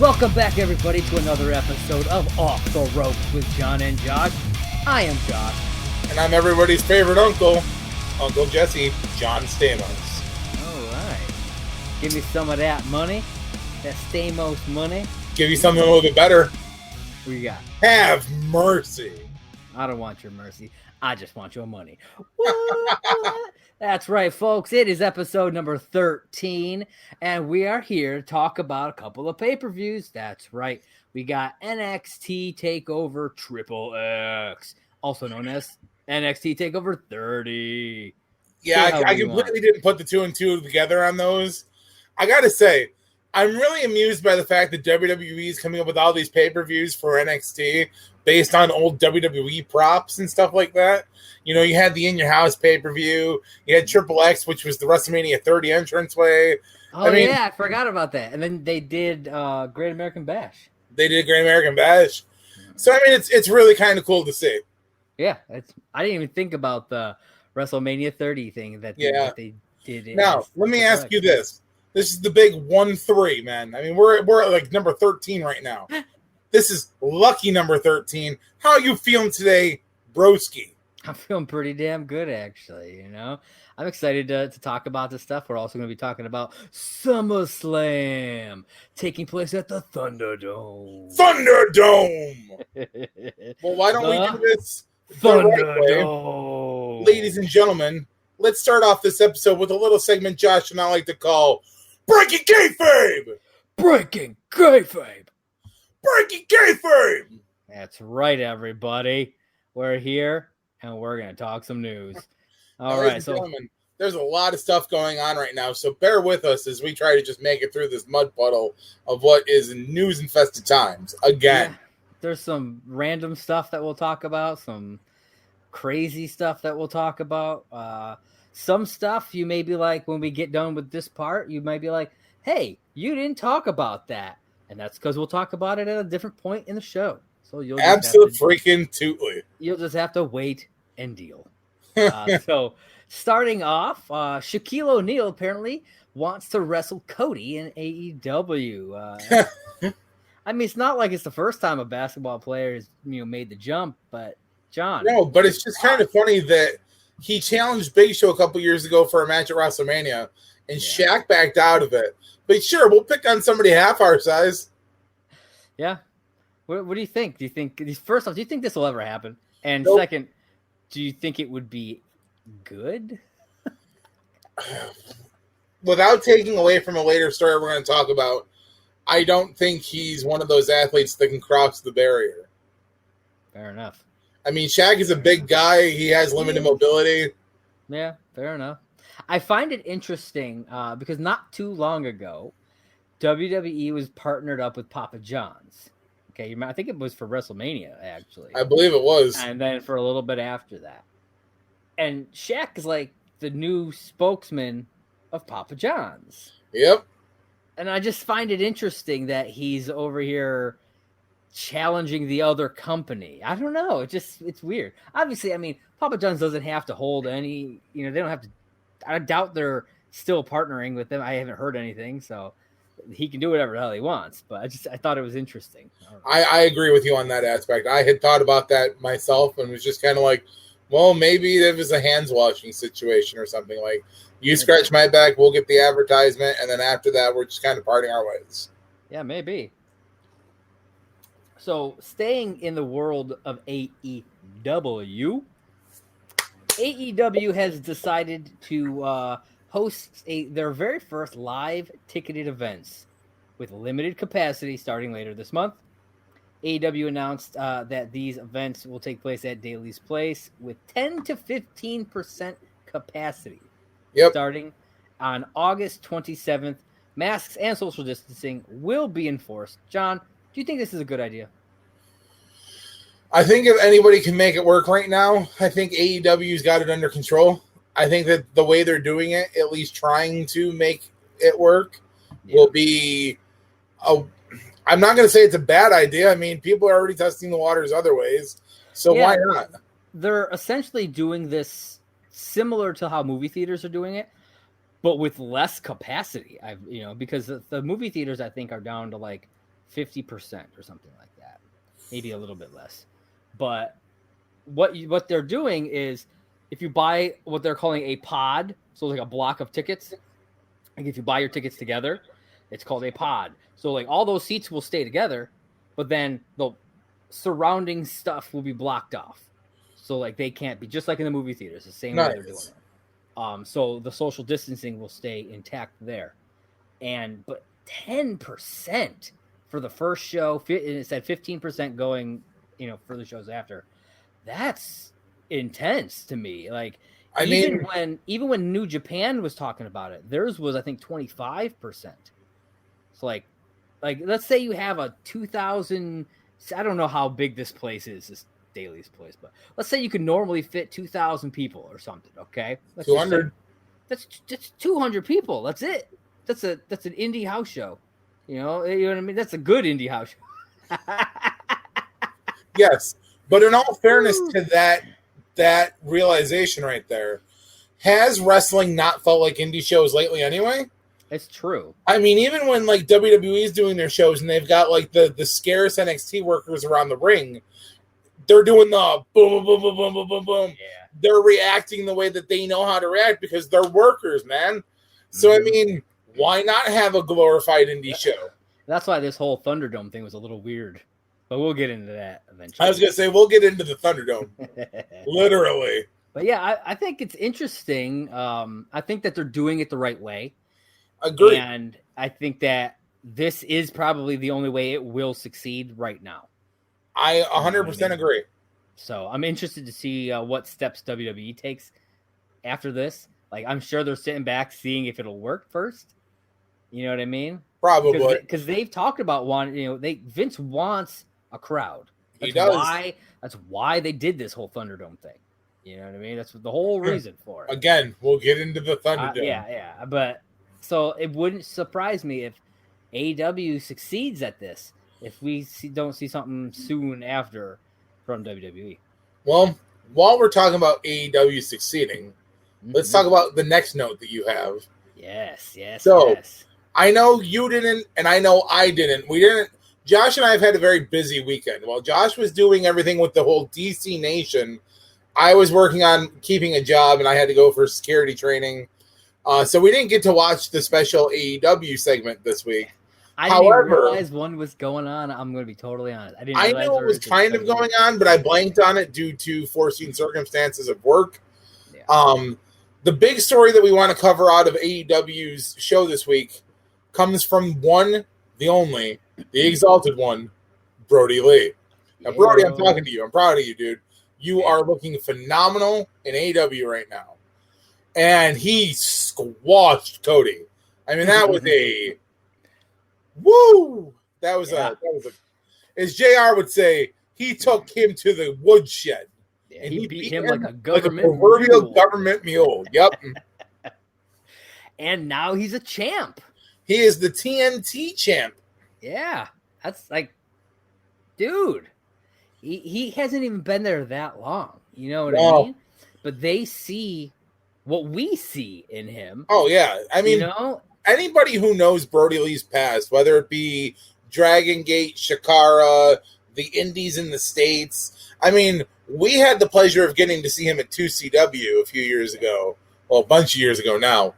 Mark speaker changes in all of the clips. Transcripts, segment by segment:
Speaker 1: Welcome back, everybody, to another episode of Off the Ropes with John and Josh. I am Josh.
Speaker 2: And I'm everybody's favorite uncle, Uncle Jesse, John Stamos.
Speaker 1: All right. Give me some of that money, that Stamos money.
Speaker 2: Give you something a little bit better.
Speaker 1: What you got?
Speaker 2: Have mercy.
Speaker 1: I don't want your mercy. I just want your money. What? That's right, folks. It is episode number 13, and we are here to talk about a couple of pay-per-views. That's right. We got NXT TAKEOVER XXX, also known as NXT TAKEOVER 30.
Speaker 2: Yeah, I completely didn't put the two and two together on those. I got to say, I'm really amused by the fact that WWE is coming up with all these pay-per-views for NXT based on old WWE props and stuff like that. You know, you had the In Your House pay-per-view. You had Triple X, which was the WrestleMania 30 entranceway.
Speaker 1: Oh, yeah, I forgot about that. And then they did Great American Bash.
Speaker 2: They did Great American Bash. So, I mean, it's really kind of cool to see.
Speaker 1: Yeah, I didn't even think about the WrestleMania 30 thing that they did.
Speaker 2: Now, let me ask you this. This is the big 1-3, man. I mean, we're at like number 13 right now. This is lucky number 13. How are you feeling today, broski?
Speaker 1: I'm feeling pretty damn good, actually. You know, I'm excited to talk about this stuff. We're also going to be talking about SummerSlam taking place at the ThunderDome.
Speaker 2: ThunderDome! Well, why don't we do this
Speaker 1: ThunderDome?
Speaker 2: Ladies and gentlemen, let's start off this episode with a little segment Josh and I like to call Breaking Kayfabe!
Speaker 1: Breaking Kayfabe!
Speaker 2: Breaking Kayfabe!
Speaker 1: That's right, everybody. We're here. And we're going to talk some news. All right, so
Speaker 2: gentlemen, there's a lot of stuff going on right now, so bear with us as we try to just make it through this mud puddle of what is news-infested times. Again.
Speaker 1: Yeah, there's some random stuff that we'll talk about, some crazy stuff that we'll talk about. Some stuff you may be like, when we get done with this part, you might be like, hey, you didn't talk about that. And that's because we'll talk about it at a different point in the show. So you'll
Speaker 2: Absolutely.
Speaker 1: You'll just have to wait and deal. So starting off, Shaquille O'Neal apparently wants to wrestle Cody in AEW. I mean, it's not like it's the first time a basketball player has made the jump, but John.
Speaker 2: No, but it's just kind of funny that he challenged Big Show a couple years ago for a match at WrestleMania, and Shaq backed out of it. But sure, we'll pick on somebody half our size.
Speaker 1: Yeah. What do you think? Do you think, first off, do you think this will ever happen? And
Speaker 2: Nope.
Speaker 1: Second, do you think it would be good?
Speaker 2: Without taking away from a later story we're going to talk about, I don't think he's one of those athletes that can cross the barrier.
Speaker 1: Fair enough.
Speaker 2: I mean, Shaq is a big guy. He has limited mobility.
Speaker 1: Yeah, fair enough. I find it interesting because not too long ago, WWE was partnered up with Papa John's. Okay, I think it was for WrestleMania, actually.
Speaker 2: I believe it was.
Speaker 1: And then for a little bit after that. And Shaq is like the new spokesman of Papa John's.
Speaker 2: Yep.
Speaker 1: And I just find it interesting that he's over here challenging the other company. I don't know. It's weird. Obviously, I mean, Papa John's doesn't have to hold any, they don't have to. I doubt they're still partnering with them. I haven't heard anything, so he can do whatever the hell he wants, but I thought it was interesting.
Speaker 2: I agree with you on that aspect. I had thought about that myself and was just kind of like, well, maybe it was a hands washing situation or something. Like, you scratch my back, we'll get the advertisement, and then after that, we're just kind of parting our ways.
Speaker 1: Yeah, maybe. So, staying in the world of AEW, AEW has decided to hosts their very first live ticketed events with limited capacity starting later this month. AEW announced that these events will take place at Daly's Place with 10 to 15% capacity.
Speaker 2: Yep.
Speaker 1: Starting on August 27th, masks and social distancing will be enforced. John, do you think this is a good idea?
Speaker 2: I think if anybody can make it work right now, I think AEW's got it under control. I think that the way they're doing it, at least trying to make it work, will be I'm not going to say it's a bad idea. I mean, people are already testing the waters other ways, so why not?
Speaker 1: They're essentially doing this similar to how movie theaters are doing it, but with less capacity. Because the movie theaters, I think, are down to like 50% or something like that, maybe a little bit less. But what they're doing is, if you buy what they're calling a pod, so like a block of tickets, like if you buy your tickets together, it's called a pod. So like all those seats will stay together, but then the surrounding stuff will be blocked off. So like they can't be, just like in the movie theaters, the same way they're doing it. So the social distancing will stay intact there. But 10% for the first show, and it said 15% going, for the shows after. That's intense to me. Like, even when New Japan was talking about it, theirs was, I think, 25%. So like let's say you have a 2,000. I don't know how big this place is, this Daly's place, but let's say you could normally fit 2,000 people or something. Okay,
Speaker 2: 200.
Speaker 1: That's 200 people. That's it. That's an indie house show. You know what I mean? That's a good indie house show.
Speaker 2: Yes, but in all fairness to that realization right there, has wrestling not felt like indie shows lately anyway?
Speaker 1: It's true.
Speaker 2: I mean, even when like WWE is doing their shows and they've got like the scarce NXT workers around the ring, they're doing the boom, boom, boom, boom, boom, boom, boom.
Speaker 1: Yeah.
Speaker 2: They're reacting the way that they know how to react because they're workers, man. So, I mean, why not have a glorified indie show?
Speaker 1: That's why this whole ThunderDome thing was a little weird. But we'll get into that eventually.
Speaker 2: I was going to say, we'll get into the ThunderDome. Literally.
Speaker 1: But yeah, I think it's interesting. I think that they're doing it the right way.
Speaker 2: Agreed.
Speaker 1: And I think that this is probably the only way it will succeed right now.
Speaker 2: I 100% agree.
Speaker 1: So I'm interested to see what steps WWE takes after this. Like, I'm sure they're sitting back seeing if it'll work first. You know what I mean?
Speaker 2: Probably.
Speaker 1: Because they've talked about Vince wants a crowd.
Speaker 2: He does.
Speaker 1: That's why they did this whole ThunderDome thing. You know what I mean? That's the whole reason for it.
Speaker 2: Again, we'll get into the ThunderDome.
Speaker 1: Yeah. But so it wouldn't surprise me if AEW succeeds at this, if we don't see something soon after from WWE.
Speaker 2: Well, while we're talking about AEW succeeding, let's talk about the next note that you have.
Speaker 1: Yes.
Speaker 2: So, I know you didn't, and I know I didn't. We didn't. Josh and I have had a very busy weekend. While Josh was doing everything with the whole DC Nation, I was working on keeping a job, and I had to go for security training. So we didn't get to watch the special AEW segment this week.
Speaker 1: I didn't even realize one was going on. I'm going to be totally honest.
Speaker 2: I knew it was kind of going on, but I blanked on it due to foreseen circumstances of work. Yeah. The big story that we want to cover out of AEW's show this week comes from one, the only, the exalted one, Brody Lee. Now, Brody, I'm talking to you. I'm proud of you, dude. You are looking phenomenal in AEW right now. And he squashed Cody. I mean, that was a woo. That was a as JR would say, he took him to the woodshed.
Speaker 1: Yeah, and he beat him like a government
Speaker 2: proverbial government mule. Yep.
Speaker 1: And now he's a champ.
Speaker 2: He is the TNT champ.
Speaker 1: Yeah. That's like, dude, he hasn't even been there that long. You know what I mean? But they see what we see in him.
Speaker 2: Oh, yeah. I mean, anybody who knows Brody Lee's past, whether it be Dragon Gate, Shakara, the Indies in the States, I mean, we had the pleasure of getting to see him at 2CW a few years ago. Well, a bunch of years ago now.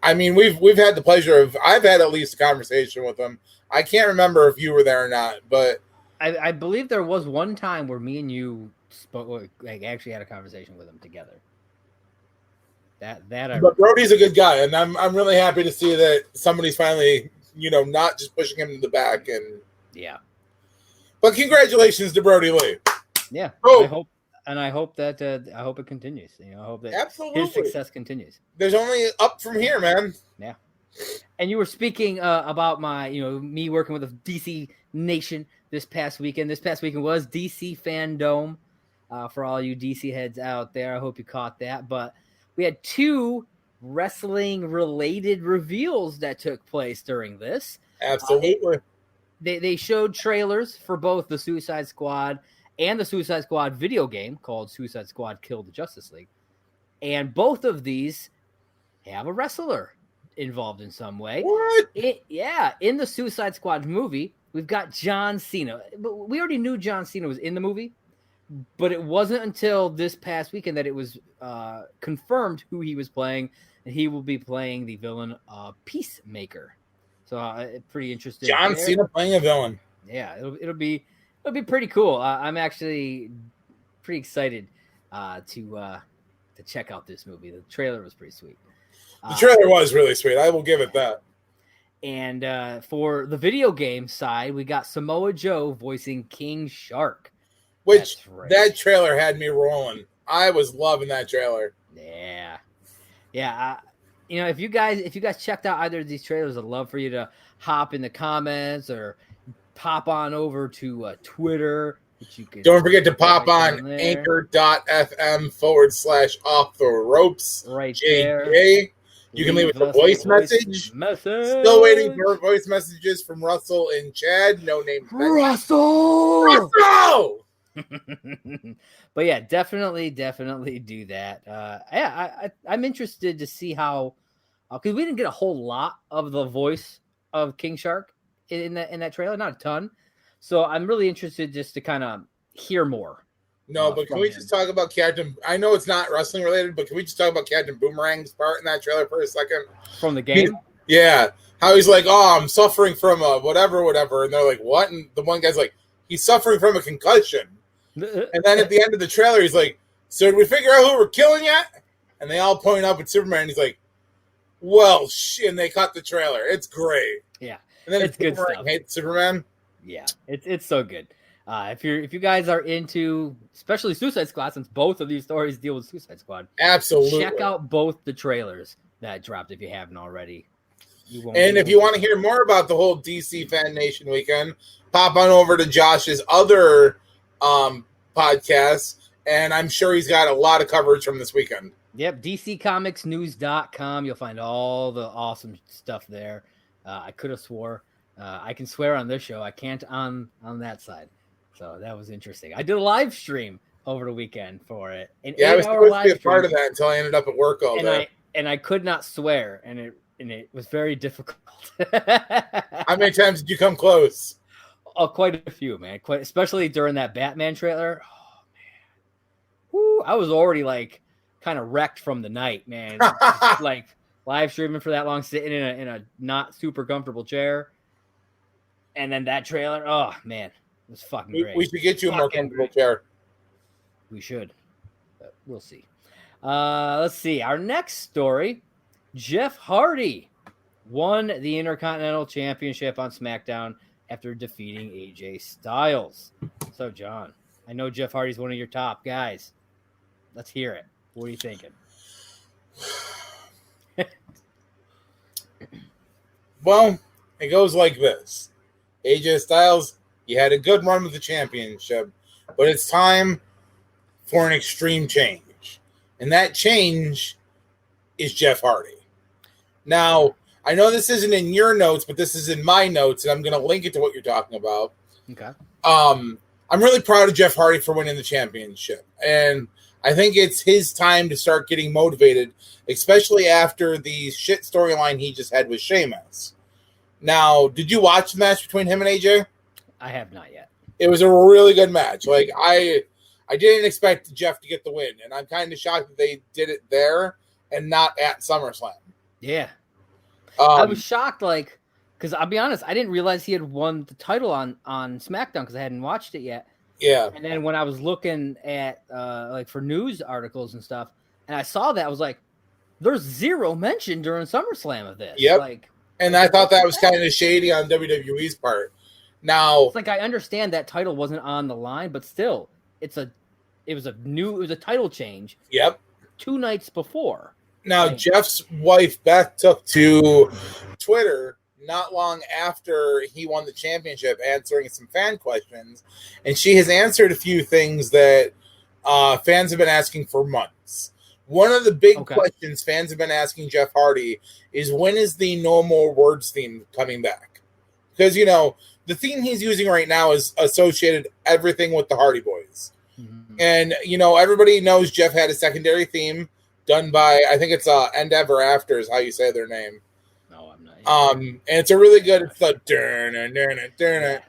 Speaker 2: I mean, we've had the pleasure of, I've had at least a conversation with him. I can't remember if you were there or not, but
Speaker 1: I believe there was one time where me and you spoke, like, actually had a conversation with him together. But
Speaker 2: Brody's a good guy, and I'm really happy to see that somebody's finally, not just pushing him to the back. And
Speaker 1: yeah.
Speaker 2: But congratulations to Brody Lee.
Speaker 1: Yeah. I hope that I hope it continues. I hope that his success continues.
Speaker 2: There's only up from here, man.
Speaker 1: Yeah. And you were speaking about my, me working with the DC Nation this past weekend. This past weekend was DC Fandome for all you DC heads out there. I hope you caught that. But we had 2 wrestling-related reveals that took place during this.
Speaker 2: Absolutely.
Speaker 1: They showed trailers for both the Suicide Squad and the Suicide Squad video game called Suicide Squad Kill the Justice League. And both of these have a wrestler involved in some way.
Speaker 2: What?
Speaker 1: In the Suicide Squad movie, we've got John Cena. But we already knew John Cena was in the movie, but it wasn't until this past weekend that it was confirmed who he was playing, and he will be playing the villain Peacemaker. So pretty interesting.
Speaker 2: John Cena playing a villain.
Speaker 1: Yeah, it'll be pretty cool. I'm actually pretty excited to check out this movie. The trailer was pretty sweet.
Speaker 2: The trailer was really sweet. I will give it that.
Speaker 1: And for the video game side, we got Samoa Joe voicing King Shark.
Speaker 2: Which that trailer had me rolling. I was loving that trailer.
Speaker 1: Yeah. If you guys checked out either of these trailers, I'd love for you to hop in the comments or pop on over to Twitter.
Speaker 2: Don't forget to pop on anchor.fm/off the ropes.
Speaker 1: Right
Speaker 2: JJ.
Speaker 1: there.
Speaker 2: You can leave us a voice message. Still waiting for voice messages from Russell and Chad. No name.
Speaker 1: Russell! But yeah, definitely do that. I'm interested to see how, because we didn't get a whole lot of the voice of King Shark in that trailer, not a ton. So I'm really interested just to kind of hear more.
Speaker 2: No, but can we just talk about Captain? I know it's not wrestling related, but can we just talk about Captain Boomerang's part in that trailer for a second?
Speaker 1: From the game?
Speaker 2: How he's like, oh, I'm suffering from a whatever. And they're like, what? And the one guy's like, he's suffering from a concussion. And then at the end of the trailer, he's like, so did we figure out who we're killing yet? And they all point up at Superman. And he's like, well, shit. And they cut the trailer. It's great.
Speaker 1: Yeah.
Speaker 2: And then
Speaker 1: it's good stuff.
Speaker 2: Hates Superman.
Speaker 1: Yeah, it's so good. If you guys are into, especially Suicide Squad, since both of these stories deal with Suicide Squad,
Speaker 2: absolutely
Speaker 1: check out both the trailers that dropped if you haven't already.
Speaker 2: And if you want to hear more about the whole DC Fan Nation weekend, pop on over to Josh's other podcast, and I'm sure he's got a lot of coverage from this weekend.
Speaker 1: Yep, DCComicsNews.com. You'll find all the awesome stuff there. I could have swore. I can swear on this show. I can't on that side. So that was interesting. I did a live stream over the weekend for it.
Speaker 2: I was supposed to be a part of that until I ended up at work all day.
Speaker 1: I could not swear, and it was very difficult.
Speaker 2: How many times did you come close?
Speaker 1: Oh, quite a few, man. Especially during that Batman trailer. Oh man, woo! I was already like kind of wrecked from the night, man. Like live streaming for that long, sitting in a not super comfortable chair, and then that trailer. Oh man, it was fucking great.
Speaker 2: We should get you a more comfortable chair.
Speaker 1: We should. But we'll see. Let's see. Our next story: Jeff Hardy won the Intercontinental Championship on SmackDown after defeating AJ Styles. So, John, I know Jeff Hardy's one of your top guys. Let's hear it. What are you thinking?
Speaker 2: Well, it goes like this. AJ Styles, you had a good run with the championship, but it's time for an extreme change. And that change is Jeff Hardy. Now, I know this isn't in your notes, but this is in my notes, and I'm going to link it to what you're talking about.
Speaker 1: Okay.
Speaker 2: I'm really proud of Jeff Hardy for winning the championship, and I think it's his time to start getting motivated, especially after the shit storyline he just had with Sheamus. Now, did you watch the match between him and AJ?
Speaker 1: I have not yet.
Speaker 2: It was a really good match. Like I didn't expect Jeff to get the win, and I'm kind of shocked that they did it there and not at SummerSlam.
Speaker 1: Yeah. I was shocked, like, because I'll be honest, I didn't realize he had won the title on SmackDown because I hadn't watched it yet.
Speaker 2: Yeah.
Speaker 1: And then when I was looking at, like, for news articles and stuff, and I saw that, I was like, there's zero mention during SummerSlam of this.
Speaker 2: Yep.
Speaker 1: Like,
Speaker 2: and I thought that was kind of shady on WWE's part. Now,
Speaker 1: it's like, I understand that title wasn't on the line, but still, it was a title change.
Speaker 2: Yep.
Speaker 1: 2 nights before.
Speaker 2: Now, Jeff's wife, Beth, took to Twitter not long after he won the championship, answering some fan questions. And she has answered a few things that fans have been asking for months. One of the big questions fans have been asking Jeff Hardy is, when is the No More Words theme coming back? Because, you know, the theme he's using right now is associated everything with the Hardy Boys. Mm-hmm. And, you know, everybody knows Jeff had a secondary theme done by, I think it's Endeavor After is how you say their name. And it's a really good. It's the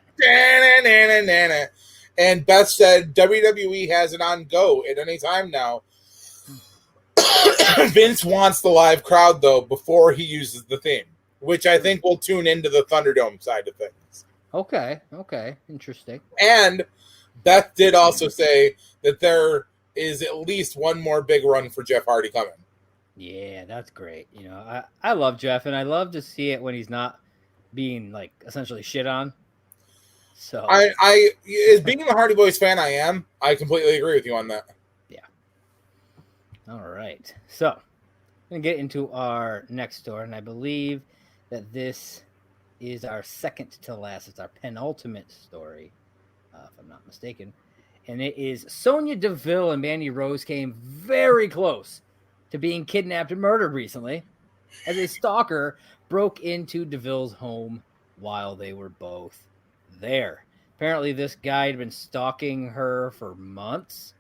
Speaker 2: and Beth said WWE has it on go at any time now. Vince wants the live crowd though before he uses the theme, which I think will tune into the Thunderdome side of things.
Speaker 1: Okay, interesting.
Speaker 2: And Beth did also say that there is at least one more big run for Jeff Hardy coming.
Speaker 1: Yeah, that's great. I love Jeff, and I love to see it when he's not being like essentially shit on. So
Speaker 2: I as being the Hardy Boys fan I am, I completely agree with you on that.
Speaker 1: Yeah. All right. So I'm gonna get into our next story, and I believe that this is our second to last. It's our penultimate story, if I'm not mistaken. And it is Sonya Deville and Mandy Rose came very close to being kidnapped and murdered recently as a stalker broke into Deville's home while they were both there. Apparently, this guy had been stalking her for months.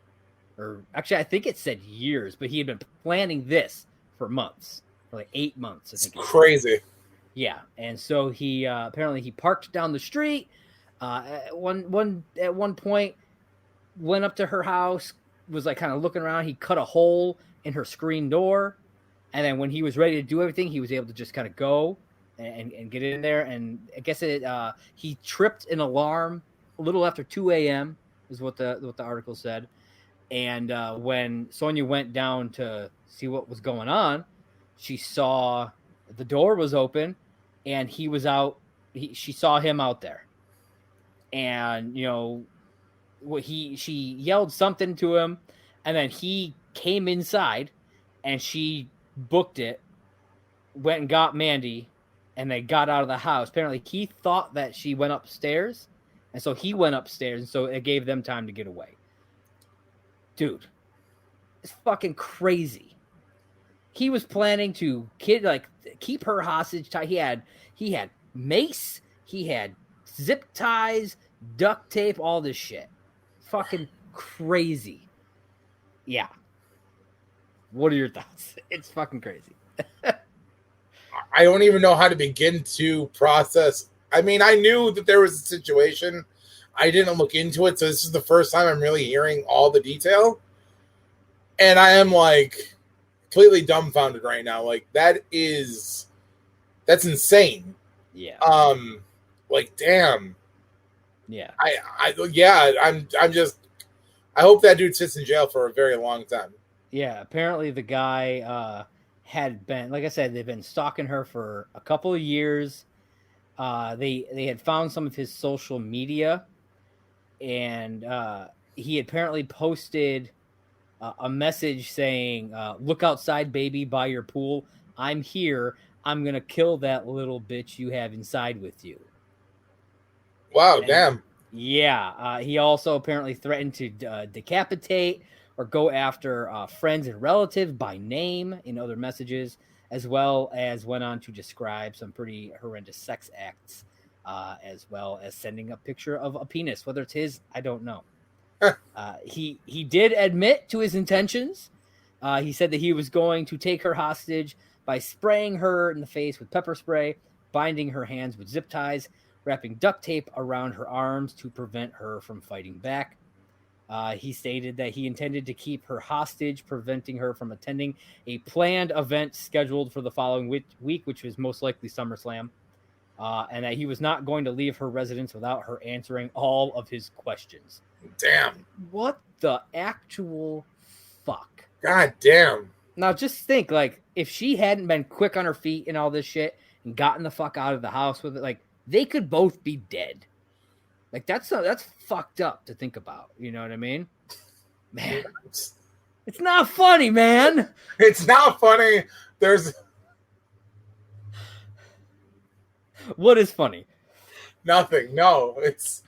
Speaker 1: Or actually, I think it said years, but he had been planning this for months. For like 8 months, I think.
Speaker 2: It's crazy.
Speaker 1: Yeah, and so he apparently he parked down the street. At one point, went up to her house, was like kind of looking around. He cut a hole in her screen door, and then when he was ready to do everything, he was able to just kind of go and get in there. And I guess he tripped an alarm a little after 2 a.m. is what the article said. And when Sonya went down to see what was going on, she saw the door was open, and he was out. She saw him out there, and she yelled something to him, and then he came inside, and she booked it, went and got Mandy, and they got out of the house. Apparently, he thought that she went upstairs, and so he went upstairs, and so it gave them time to get away. Dude, it's fucking crazy. He was planning to keep her hostage. He had mace, he had zip ties, duct tape, all this shit. Fucking crazy. Yeah. What are your thoughts? It's fucking crazy.
Speaker 2: I don't even know how to begin to process. I mean, I knew that there was a situation. I didn't look into it, so this is the first time I'm really hearing all the detail. And I am like completely dumbfounded right now. Like that's insane.
Speaker 1: Yeah.
Speaker 2: Like damn.
Speaker 1: Yeah.
Speaker 2: I'm just I hope that dude sits in jail for a very long time.
Speaker 1: Yeah, apparently the guy had been, like I said, they've been stalking her for a couple of years. They had found some of his social media, and he apparently posted a message saying, "Look outside, baby, by your pool. I'm here. I'm gonna kill that little bitch you have inside with you."
Speaker 2: Wow, damn.
Speaker 1: Yeah, he also apparently threatened to decapitate or go after friends and relatives by name in other messages, as well as went on to describe some pretty horrendous sex acts, as well as sending a picture of a penis. Whether it's his, I don't know. He did admit to his intentions. He said that he was going to take her hostage by spraying her in the face with pepper spray, binding her hands with zip ties, wrapping duct tape around her arms to prevent her from fighting back. He stated that he intended to keep her hostage, preventing her from attending a planned event scheduled for the following week, which was most likely SummerSlam, and that he was not going to leave her residence without her answering all of his questions.
Speaker 2: Damn.
Speaker 1: What the actual fuck?
Speaker 2: God damn.
Speaker 1: Now just think, like, if she hadn't been quick on her feet and all this shit and gotten the fuck out of the house with it, like, they could both be dead. Like, that's fucked up to think about. You know what I mean? Man, it's not funny, man.
Speaker 2: It's not funny.
Speaker 1: What is funny?
Speaker 2: Nothing. No, it's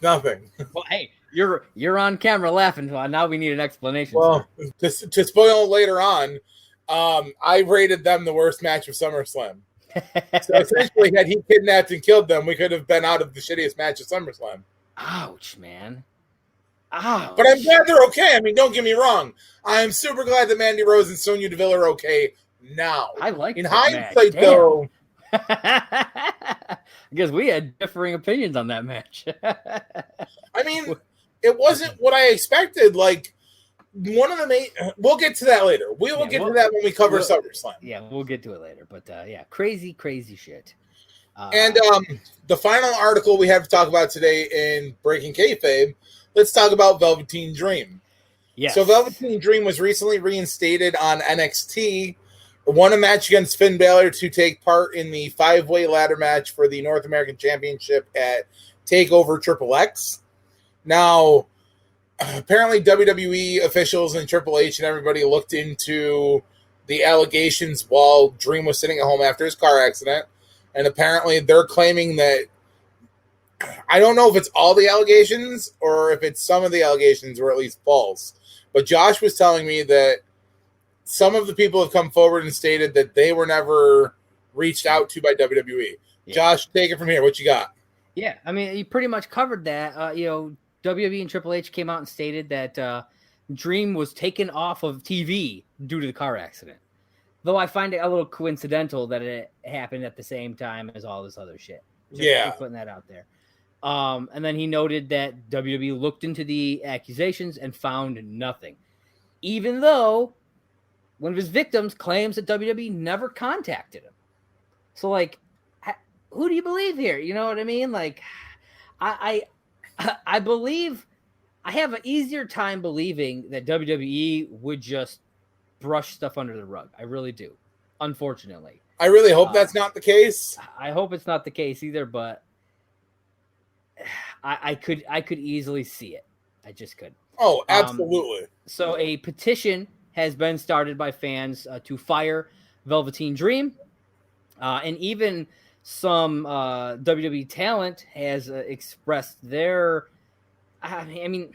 Speaker 2: nothing.
Speaker 1: Well, hey, you're on camera laughing. So now we need an explanation.
Speaker 2: Well, to spoil later on, I rated them the worst match of SummerSlam. So essentially, had he kidnapped and killed them, we could have been out of the shittiest match of SummerSlam.
Speaker 1: Ouch, man. Ouch.
Speaker 2: But I'm glad they're okay. I mean, don't get me wrong. I'm super glad that Mandy Rose and Sonya Deville are okay now.
Speaker 1: I like
Speaker 2: in
Speaker 1: that
Speaker 2: hindsight,
Speaker 1: match.
Speaker 2: though.
Speaker 1: I guess we had differing opinions on that match.
Speaker 2: I mean, it wasn't what I expected. Like, one of the main... We'll get to that later. We will get to that when we cover SummerSlam.
Speaker 1: Yeah, we'll get to it later. But, yeah, crazy shit.
Speaker 2: And the final article we have to talk about today in Breaking Kayfabe, let's talk about Velveteen Dream.
Speaker 1: Yes.
Speaker 2: So Velveteen Dream was recently reinstated on NXT, won a match against Finn Balor to take part in the 5-way ladder match for the North American Championship at TakeOver XXX. Now, apparently WWE officials and Triple H and everybody looked into the allegations while Dream was sitting at home after his car accident. And apparently they're claiming that, I don't know if it's all the allegations or if it's some of the allegations were at least false. But Josh was telling me that some of the people have come forward and stated that they were never reached out to by WWE. Yeah. Josh, take it from here. What you got?
Speaker 1: Yeah, I mean, you pretty much covered that. WWE and Triple H came out and stated that Dream was taken off of TV due to the car accident. Though I find it a little coincidental that it happened at the same time as all this other shit. Just putting that out there. And then he noted that WWE looked into the accusations and found nothing. Even though one of his victims claims that WWE never contacted him. So, like, who do you believe here? You know what I mean? Like, I believe, I have an easier time believing that WWE would just brush stuff under the rug. I really do. Unfortunately.
Speaker 2: I really hope that's not the case.
Speaker 1: I hope it's not the case either, but I could easily see it. I just could.
Speaker 2: Oh, absolutely.
Speaker 1: So a petition has been started by fans to fire Velveteen Dream. And even some WWE talent has expressed their, I mean,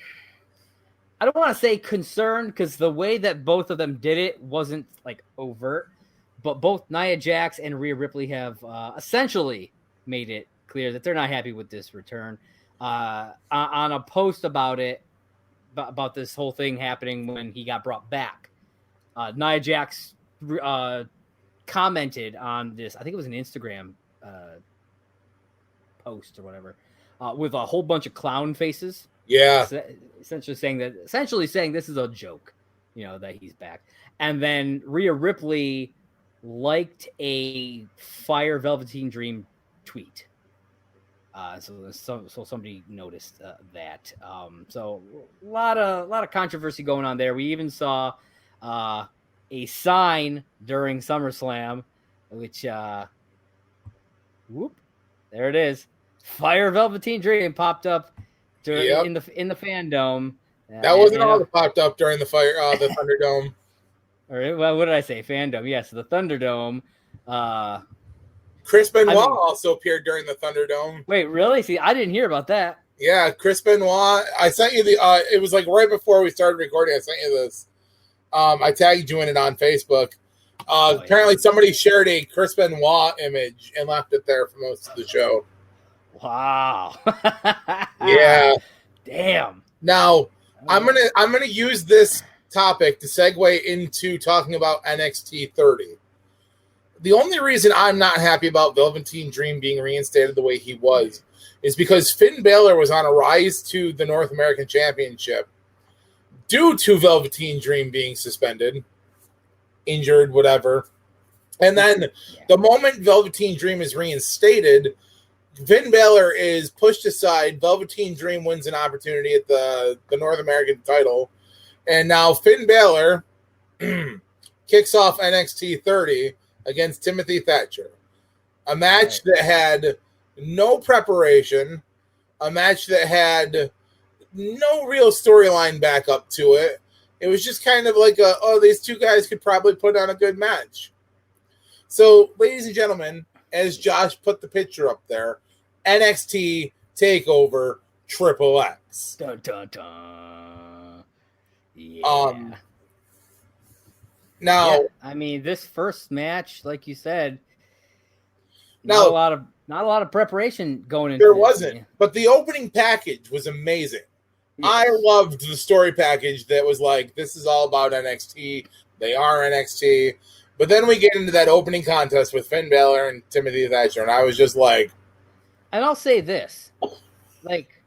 Speaker 1: I don't want to say concerned because the way that both of them did it wasn't like overt, but both Nia Jax and Rhea Ripley have essentially made it clear that they're not happy with this return. On a post about it, about this whole thing happening when he got brought back, Nia Jax commented on this. I think it was an Instagram post or whatever, with a whole bunch of clown faces.
Speaker 2: Yeah,
Speaker 1: essentially saying this is a joke, that he's back. And then Rhea Ripley liked a Fire Velveteen Dream tweet. So somebody noticed that. So a lot of controversy going on there. We even saw a sign during SummerSlam, which there it is. Fire Velveteen Dream popped up in the FanDome.
Speaker 2: That wasn't all that popped up during the ThunderDome.
Speaker 1: Or what did I say? FanDome. Yes, the ThunderDome.
Speaker 2: Chris Benoit also appeared during the ThunderDome.
Speaker 1: Wait, really? See, I didn't hear about that.
Speaker 2: Yeah, Chris Benoit. I sent you the. It was like right before we started recording. I sent you this. I tagged you in it on Facebook. Apparently, somebody shared a Chris Benoit image and left it there for most of the show.
Speaker 1: Wow.
Speaker 2: Yeah.
Speaker 1: Damn.
Speaker 2: Now, I'm gonna use this topic to segue into talking about NXT 30. The only reason I'm not happy about Velveteen Dream being reinstated the way he was is because Finn Balor was on a rise to the North American Championship due to Velveteen Dream being suspended, injured, whatever. And then the moment Velveteen Dream is reinstated, Finn Balor is pushed aside. Velveteen Dream wins an opportunity at the North American title. And now Finn Balor kicks off NXT 30 against Timothy Thatcher. A match that had no preparation, a match that had no real storyline back up to it. It was just kind of like these two guys could probably put on a good match. So, ladies and gentlemen, as Josh put the picture up there, NXT TakeOver XXX.
Speaker 1: Dun, dun, dun. Yeah.
Speaker 2: Now,
Speaker 1: I mean, this first match, like you said, not a lot of preparation going into.
Speaker 2: There wasn't, but the opening package was amazing. Yes. I loved the story package that was like, this is all about NXT. They are NXT. But then we get into that opening contest with Finn Balor and Timothy Thatcher, and I was just like...
Speaker 1: And I'll say this. Like,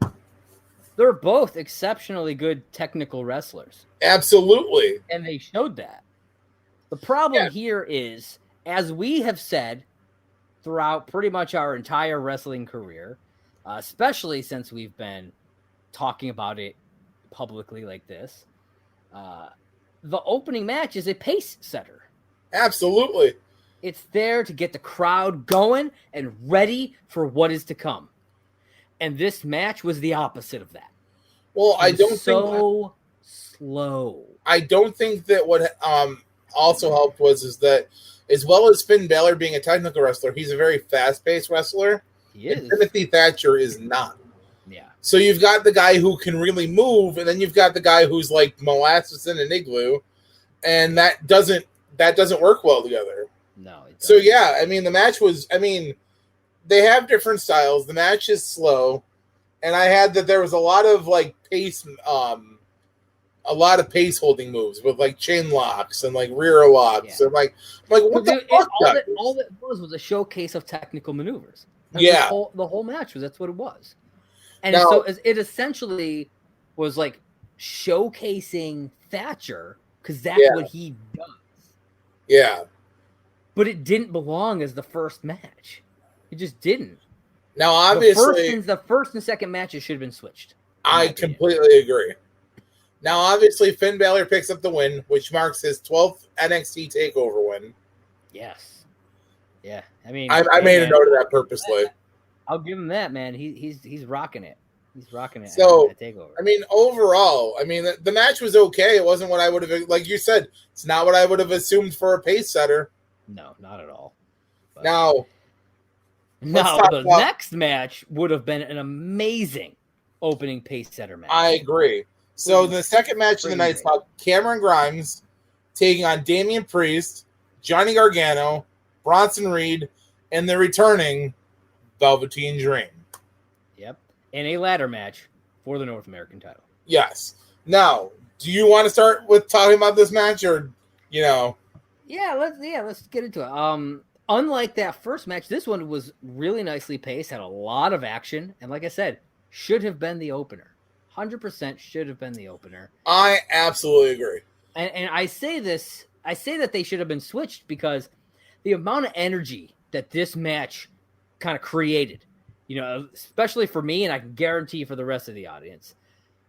Speaker 1: they're both exceptionally good technical wrestlers.
Speaker 2: Absolutely.
Speaker 1: And they showed that. The problem here is, as we have said throughout pretty much our entire wrestling career, especially since we've been talking about it publicly like this, the opening match is a pace setter.
Speaker 2: Absolutely.
Speaker 1: It's there to get the crowd going and ready for what is to come. And this match was the opposite of that.
Speaker 2: Well, I don't think
Speaker 1: so slow.
Speaker 2: I don't think that what also helped is that, as well as Finn Balor being a technical wrestler, he's a very fast-paced wrestler.
Speaker 1: He is.
Speaker 2: And Timothy Thatcher is not.
Speaker 1: Yeah.
Speaker 2: So you've got the guy who can really move, and then you've got the guy who's like molasses in an igloo, and that doesn't work well together.
Speaker 1: No. It doesn't.
Speaker 2: So yeah, I mean the match was. I mean, they have different styles. The match is slow, and I had that there was a lot of like pace, a lot of pace holding moves with like chain locks and like rear locks.
Speaker 1: Yeah.
Speaker 2: And like what the fuck?
Speaker 1: All that was a showcase of technical maneuvers.
Speaker 2: Yeah.
Speaker 1: The whole match that's what it was. And
Speaker 2: Now,
Speaker 1: so it essentially was like showcasing Thatcher because that's what he does.
Speaker 2: Yeah.
Speaker 1: But it didn't belong as the first match. It just didn't.
Speaker 2: Now, obviously,
Speaker 1: the first and second matches should have been switched.
Speaker 2: I completely agree. Now, obviously, Finn Balor picks up the win, which marks his 12th NXT TakeOver win.
Speaker 1: Yes. Yeah. I mean,
Speaker 2: I made a note of that purposely.
Speaker 1: I'll give him that, man. He's rocking it. He's rocking it.
Speaker 2: So,
Speaker 1: TakeOver.
Speaker 2: I mean, overall, I mean, the match was okay. It wasn't what I would have, like you said, it's not what I would have assumed for a pace setter.
Speaker 1: No, not at all. But
Speaker 2: Now,
Speaker 1: the next match would have been an amazing opening pace setter match.
Speaker 2: I agree. So the second match of the night saw Cameron Grimes taking on Damian Priest, Johnny Gargano, Bronson Reed, and the returning Velveteen Dream.
Speaker 1: Yep. In a ladder match for the North American title.
Speaker 2: Yes. Now, do you want to start with talking about this match, or Yeah,
Speaker 1: let's get into it. Unlike that first match, this one was really nicely paced, had a lot of action, and like I said, should have been the opener. 100% should have been the opener.
Speaker 2: I absolutely agree.
Speaker 1: And I say that they should have been switched because the amount of energy that this match kind of created, especially for me, and I can guarantee for the rest of the audience,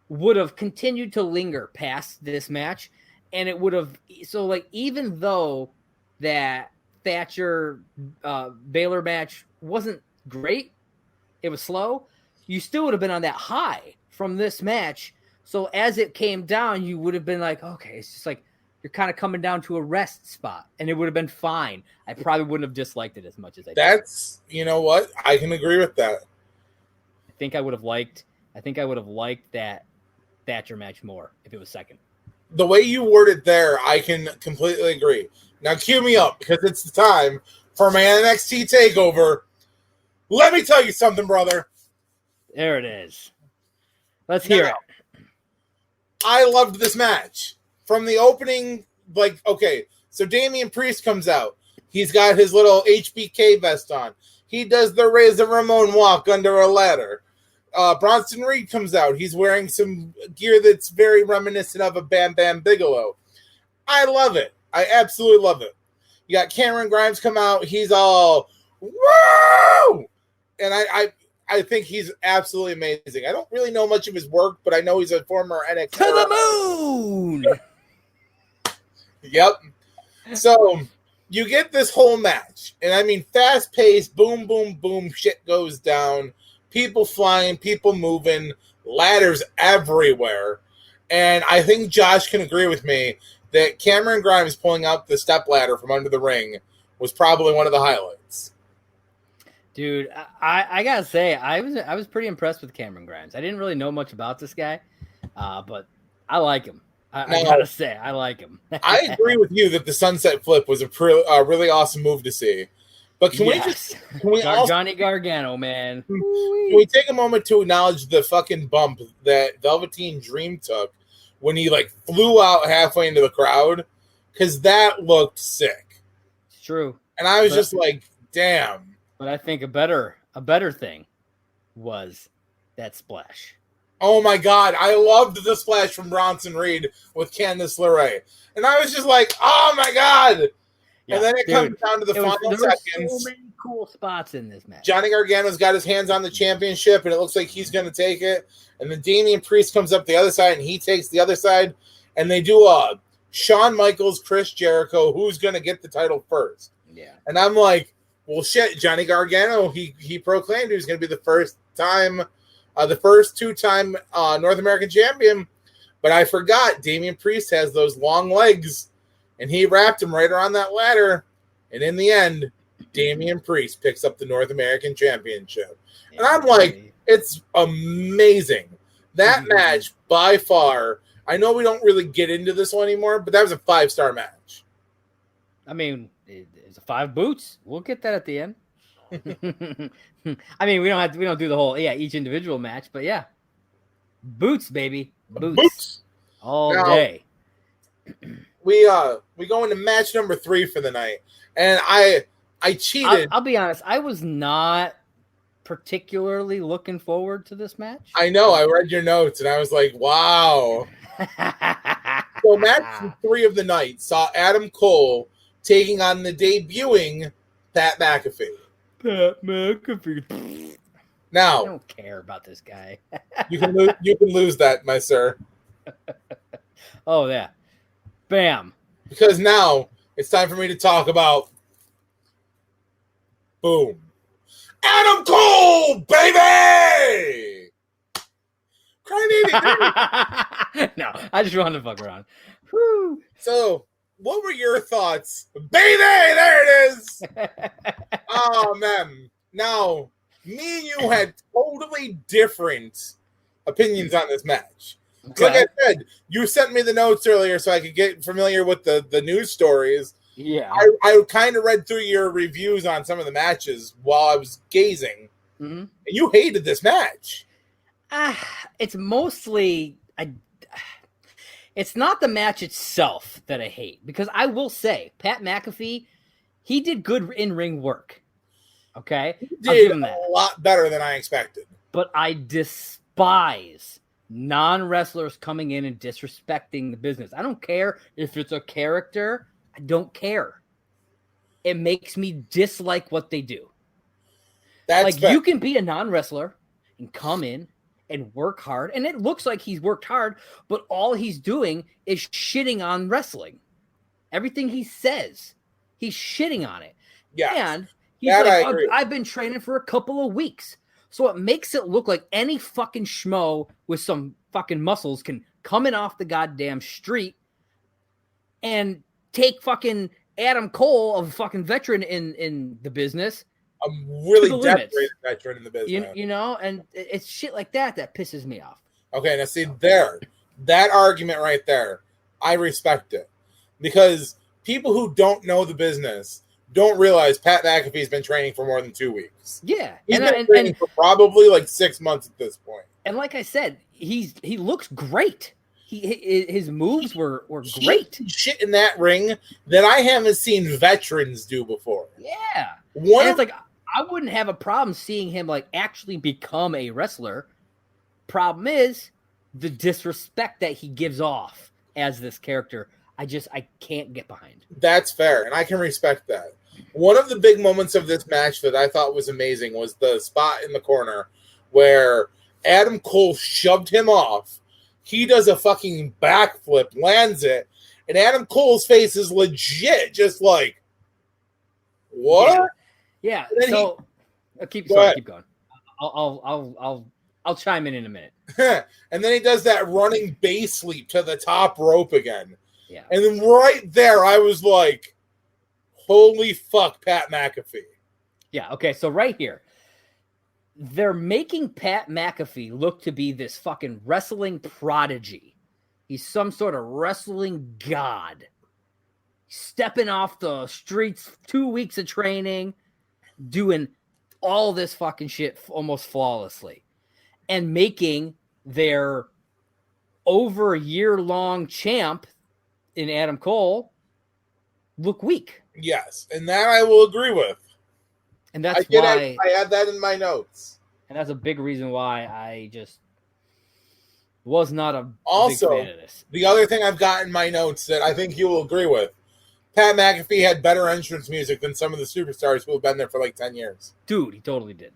Speaker 1: would have continued to linger past this match. And it would have, even though that Thatcher Baylor match wasn't great, it was slow, you still would have been on that high from this match. So as it came down, you would have been like, okay, it's just like you're kind of coming down to a rest spot, and it would have been fine. I probably wouldn't have disliked it as much as I did.
Speaker 2: You know what? I can agree with that.
Speaker 1: I think I would have liked that Thatcher match more if it was second.
Speaker 2: The way you worded there, I can completely agree. Now cue me up because it's the time for my NXT TakeOver. Let me tell you something, brother.
Speaker 1: There it is. Let's hear it.
Speaker 2: I loved this match. From the opening, so Damian Priest comes out. He's got his little HBK vest on. He does the Razor Ramon walk under a ladder. Bronson Reed comes out. He's wearing some gear that's very reminiscent of a Bam Bam Bigelow. I love it. I absolutely love it. You got Cameron Grimes come out. He's all, woo! And I think he's absolutely amazing. I don't really know much of his work, but I know he's a former NXT.
Speaker 1: To the moon!
Speaker 2: Yep. So you get this whole match. And I mean, fast-paced, boom, boom, boom, shit goes down. People flying, people moving, ladders everywhere. And I think Josh can agree with me that Cameron Grimes pulling out the step ladder from under the ring was probably one of the highlights.
Speaker 1: Dude, I gotta say, I was pretty impressed with Cameron Grimes. I didn't really know much about this guy, but I like him. I gotta say, I like him.
Speaker 2: I agree with you that the sunset flip was a really awesome move to see. But can we also,
Speaker 1: Johnny Gargano, man.
Speaker 2: Can we take a moment to acknowledge the fucking bump that Velveteen Dream took when he flew out halfway into the crowd? Because that looked sick.
Speaker 1: It's true.
Speaker 2: And I was just like, damn.
Speaker 1: But I think a better thing was that splash.
Speaker 2: Oh my God, I loved the splash from Bronson Reed with Candice LeRae. And I was just like, oh my God. Yeah, and then it comes down to the final seconds.
Speaker 1: So many cool spots in this match.
Speaker 2: Johnny Gargano's got his hands on the championship, and it looks like he's going to take it. And then Damian Priest comes up the other side, and he takes the other side. And they do a Shawn Michaels, Chris Jericho, who's going to get the title first.
Speaker 1: Yeah.
Speaker 2: And I'm like, well, shit, Johnny Gargano, he proclaimed he was going to be the first two-time North American champion. But I forgot Damian Priest has those long legs, and he wrapped him right around that ladder. And in the end, Damian Priest picks up the North American Championship. And I'm like, it's amazing. That match, by far, I know we don't really get into this one anymore, but that was a 5-star match.
Speaker 1: I mean, it's a 5 boots. We'll get that at the end. I mean, we don't do the whole each individual match, but yeah, boots, baby, boots all day.
Speaker 2: We go into match number 3 for the night, and I cheated.
Speaker 1: I'll be honest, I was not particularly looking forward to this match.
Speaker 2: I know. I read your notes, and I was like, wow. So match 3 of the night saw Adam Cole taking on the debuting Pat McAfee.
Speaker 1: Pat McAfee.
Speaker 2: Now,
Speaker 1: I don't care about this guy.
Speaker 2: you can lose that, my sir.
Speaker 1: Oh yeah, bam.
Speaker 2: Because now it's time for me to talk about boom, Adam Cole, baby. Crybaby.
Speaker 1: No, I just wanted to fuck around. Whew.
Speaker 2: So, what were your thoughts, baby? There it is. Oh man. Now, me and you had totally different opinions on this match. Okay. Like I said, you sent me the notes earlier so I could get familiar with the news stories.
Speaker 1: Yeah.
Speaker 2: I kind of read through your reviews on some of the matches while I was gazing. Mm-hmm. And you hated this match.
Speaker 1: It's mostly... It's not the match itself that I hate. Because I will say, Pat McAfee, he did good in-ring work. Okay?
Speaker 2: He did a lot better than I expected.
Speaker 1: But I despise non-wrestlers coming in and disrespecting the business. I don't care if it's a character. I don't care. It makes me dislike what they do.
Speaker 2: That's
Speaker 1: like fair. You can be a non-wrestler and come in and work hard, and it looks like he's worked hard, but all he's doing is shitting on wrestling. Everything he says, he's shitting on it.
Speaker 2: Yeah.
Speaker 1: And he's like, I've been training for a couple of weeks. So it makes it look like any fucking schmo with some fucking muscles can come in off the goddamn street and take fucking Adam Cole, a fucking veteran in the business.
Speaker 2: A really decorated veteran in the business.
Speaker 1: You know, and it's shit like that pisses me off.
Speaker 2: Okay, now see that argument right there, I respect it. Because people who don't know the business don't realize Pat McAfee's been training for more than 2 weeks.
Speaker 1: Yeah.
Speaker 2: He's been training for probably like 6 months at this point.
Speaker 1: And like I said, he looks great. His moves were great.
Speaker 2: Shit in that ring that I haven't seen veterans do before.
Speaker 1: Yeah. It's like, I wouldn't have a problem seeing him like actually become a wrestler. Problem is the disrespect that he gives off as this character. I can't get behind.
Speaker 2: That's fair, and I can respect that. One of the big moments of this match that I thought was amazing was the spot in the corner where Adam Cole shoved him off. He does a fucking backflip, lands it, and Adam Cole's face is legit just like, what?
Speaker 1: Yeah. So keep going. I'll chime in a minute.
Speaker 2: And then he does that running base leap to the top rope again.
Speaker 1: Yeah.
Speaker 2: And then right there, I was like, holy fuck, Pat McAfee.
Speaker 1: Yeah, okay, so right here, they're making Pat McAfee look to be this fucking wrestling prodigy. He's some sort of wrestling god. Stepping off the streets, 2 weeks of training, doing all this fucking shit almost flawlessly. And making their over a year-long champ in Adam Cole look weak.
Speaker 2: Yes, and that I will agree with.
Speaker 1: And that's why
Speaker 2: I had that in my notes.
Speaker 1: And that's a big reason why I just was not a
Speaker 2: Also,
Speaker 1: big fan of this.
Speaker 2: The other thing I've got in my notes that I think you will agree with, Pat McAfee had better entrance music than some of the superstars who have been there for like 10 years.
Speaker 1: Dude, he totally did.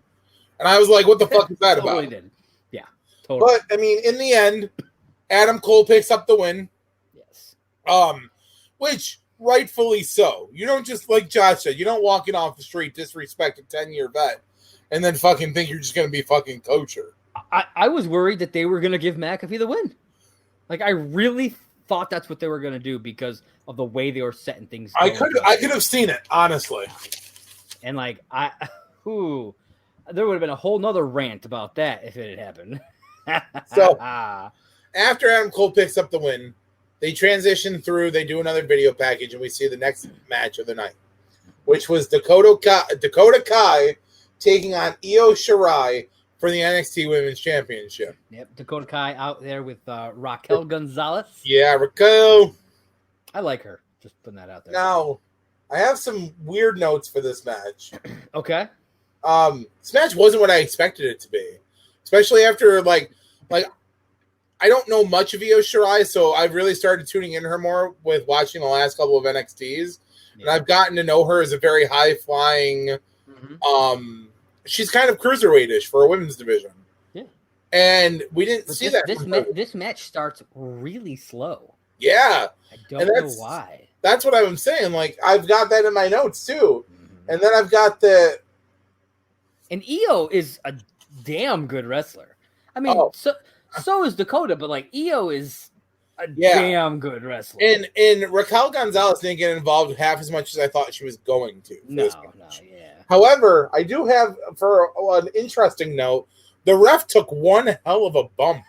Speaker 2: And I was like, what the fuck is that
Speaker 1: Totally
Speaker 2: about?
Speaker 1: did. Yeah, totally.
Speaker 2: But, I mean, in the end, Adam Cole picks up the win.
Speaker 1: Yes.
Speaker 2: Which, rightfully so. You don't just, like Josh said, you don't walk in off the street, disrespect a 10-year vet, and then fucking think you're just going to be fucking kosher.
Speaker 1: I was worried that they were going to give McAfee the win. Like, I really thought that's what they were going to do because of the way they were setting things.
Speaker 2: I could have seen it, honestly.
Speaker 1: And, like, there would have been a whole nother rant about that if it had happened.
Speaker 2: So, after Adam Cole picks up the win, they transition through, they do another video package, and we see the next match of the night, which was Dakota Kai taking on Io Shirai for the NXT Women's Championship.
Speaker 1: Yep, Dakota Kai out there with Raquel Gonzalez.
Speaker 2: Yeah, Raquel.
Speaker 1: I like her. Just putting that out there.
Speaker 2: Now, I have some weird notes for this match.
Speaker 1: Okay.
Speaker 2: This match wasn't what I expected it to be, especially after like I don't know much of Io Shirai, so I've really started tuning in her more with watching the last couple of NXTs, and I've gotten to know her as a very high flying. Mm-hmm. She's kind of cruiserweight-ish for a women's division. Yeah, and we didn't see that.
Speaker 1: This match starts really slow.
Speaker 2: Yeah,
Speaker 1: I don't know why.
Speaker 2: That's what I'm saying. Like, I've got that in my notes too, and then I've got
Speaker 1: And Io is a damn good wrestler. I mean, so is Dakota, but like Io is a damn good wrestler.
Speaker 2: And Raquel Gonzalez didn't get involved half as much as I thought she was going to.
Speaker 1: No.
Speaker 2: However, I do have, for an interesting note, the ref took one hell of a bump.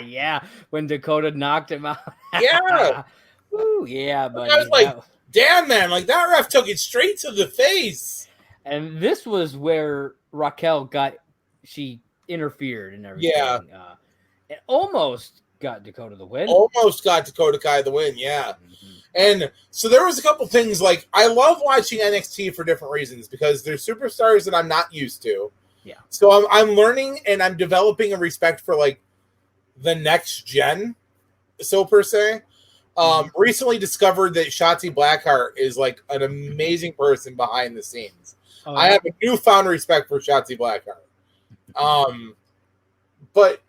Speaker 1: Yeah, when Dakota knocked him out.
Speaker 2: Yeah.
Speaker 1: Ooh, yeah, buddy.
Speaker 2: I was like, damn, man, like that ref took it straight to the face.
Speaker 1: And this was where Raquel she interfered and everything.
Speaker 2: Yeah.
Speaker 1: It almost got Dakota the win.
Speaker 2: Almost got Dakota Kai the win, yeah. Mm-hmm. And so there was a couple things, like, I love watching NXT for different reasons because there's superstars that I'm not used to.
Speaker 1: Yeah.
Speaker 2: So I'm learning and I'm developing a respect for, like, the next gen, so per se. Recently discovered that Shotzi Blackheart is, like, an amazing person behind the scenes. Oh, yeah. I have a newfound respect for Shotzi Blackheart. But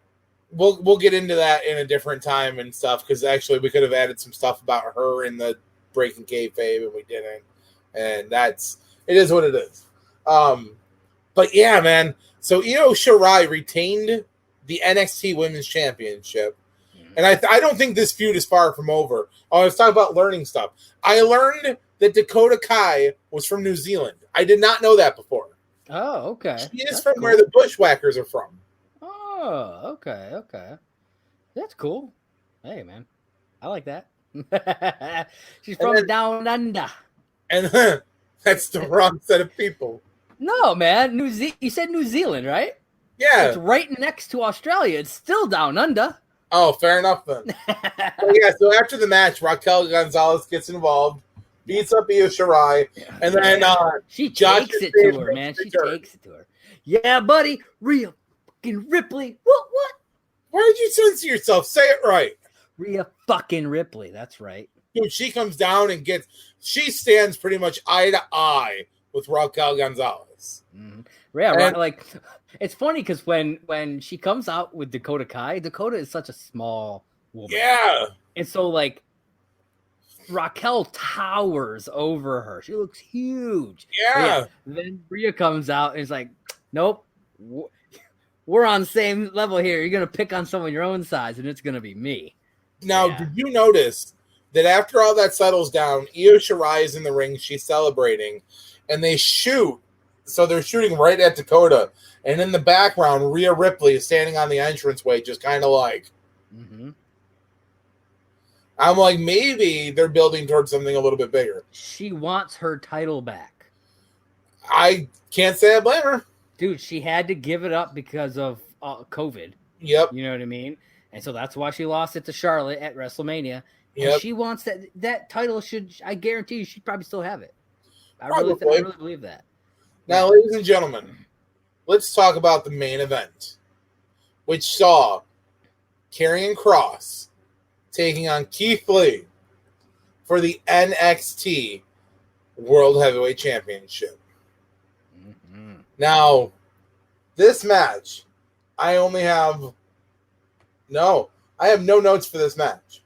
Speaker 2: we'll get into that in a different time and stuff, because actually we could have added some stuff about her in the Breaking Kayfabe and we didn't, and it is what it is. But yeah, man, so Io Shirai retained the NXT Women's Championship, and I don't think this feud is far from over. I was talking about learning stuff. I learned that Dakota Kai was from New Zealand. I did not know that before.
Speaker 1: Oh, okay.
Speaker 2: She is from where the Bushwhackers are from.
Speaker 1: Oh, okay. That's cool. Hey, man. I like that. She's from Down Under.
Speaker 2: And that's the wrong set of people.
Speaker 1: No, man. You said New Zealand, right?
Speaker 2: Yeah.
Speaker 1: It's right next to Australia. It's still Down Under.
Speaker 2: Oh, fair enough then. So after the match, Raquel Gonzalez gets involved, beats up Io Shirai, and then
Speaker 1: she takes it to her, man. She takes it to her. Yeah, buddy. Rhea fucking Ripley. What?
Speaker 2: Why did you censor yourself? Say it right.
Speaker 1: Rhea fucking Ripley. That's right.
Speaker 2: Dude, she comes down and she stands pretty much eye to eye with Raquel Gonzalez.
Speaker 1: Mm-hmm. Yeah, right. Like, it's funny because when she comes out with Dakota Kai, Dakota is such a small woman.
Speaker 2: Yeah.
Speaker 1: And so, like, Raquel towers over her. She looks huge.
Speaker 2: Yeah.
Speaker 1: Then Rhea comes out and is like, nope, we're on the same level here. You're going to pick on someone your own size, and it's going to be me.
Speaker 2: Now, did you notice that after all that settles down, Io Shirai is in the ring, she's celebrating, and they shoot. So they're shooting right at Dakota. And in the background, Rhea Ripley is standing on the entranceway, just kind of like... Mm-hmm. I'm like, maybe they're building towards something a little bit bigger.
Speaker 1: She wants her title back.
Speaker 2: I can't say I blame her.
Speaker 1: Dude, she had to give it up because of COVID.
Speaker 2: Yep.
Speaker 1: You know what I mean? And so that's why she lost it to Charlotte at WrestleMania.
Speaker 2: Yep.
Speaker 1: And she wants that title I guarantee you she'd probably still have it. I really believe that.
Speaker 2: Now, ladies and gentlemen, let's talk about the main event, which saw Karrion Kross taking on Keith Lee for the NXT World Heavyweight Championship.
Speaker 1: Mm-hmm.
Speaker 2: Now, this match, I have no notes for this match.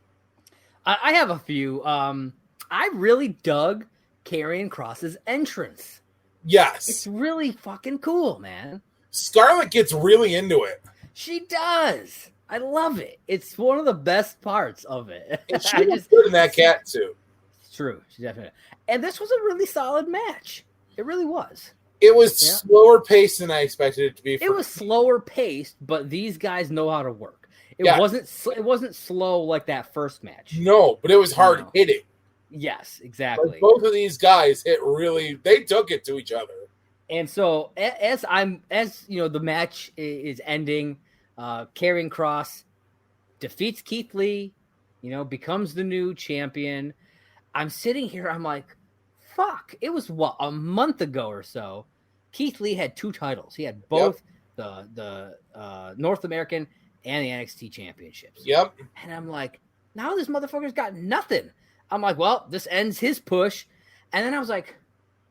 Speaker 1: I have a few. I really dug Karrion Kross's entrance.
Speaker 2: Yes.
Speaker 1: It's really fucking cool, man.
Speaker 2: Scarlett gets really into it.
Speaker 1: She does. I love it. It's one of the best parts of it.
Speaker 2: And she was good in that cat suit.
Speaker 1: It's true. She definitely. And this was a really solid match. It really was.
Speaker 2: It was slower paced than I expected it to be.
Speaker 1: It was slower paced, but these guys know how to work. It wasn't slow like that first match.
Speaker 2: No, but it was hard hitting.
Speaker 1: Yes, exactly.
Speaker 2: Like both of these guys they took it to each other.
Speaker 1: And so as the match is ending, Karrion Kross defeats Keith Lee, becomes the new champion. I'm sitting here, I'm like, fuck, it was a month ago or so. Keith Lee had 2 titles. He had both the North American and the NXT championships.
Speaker 2: Yep.
Speaker 1: And I'm like, now this motherfucker's got nothing. I'm like, well, this ends his push. And then I was like,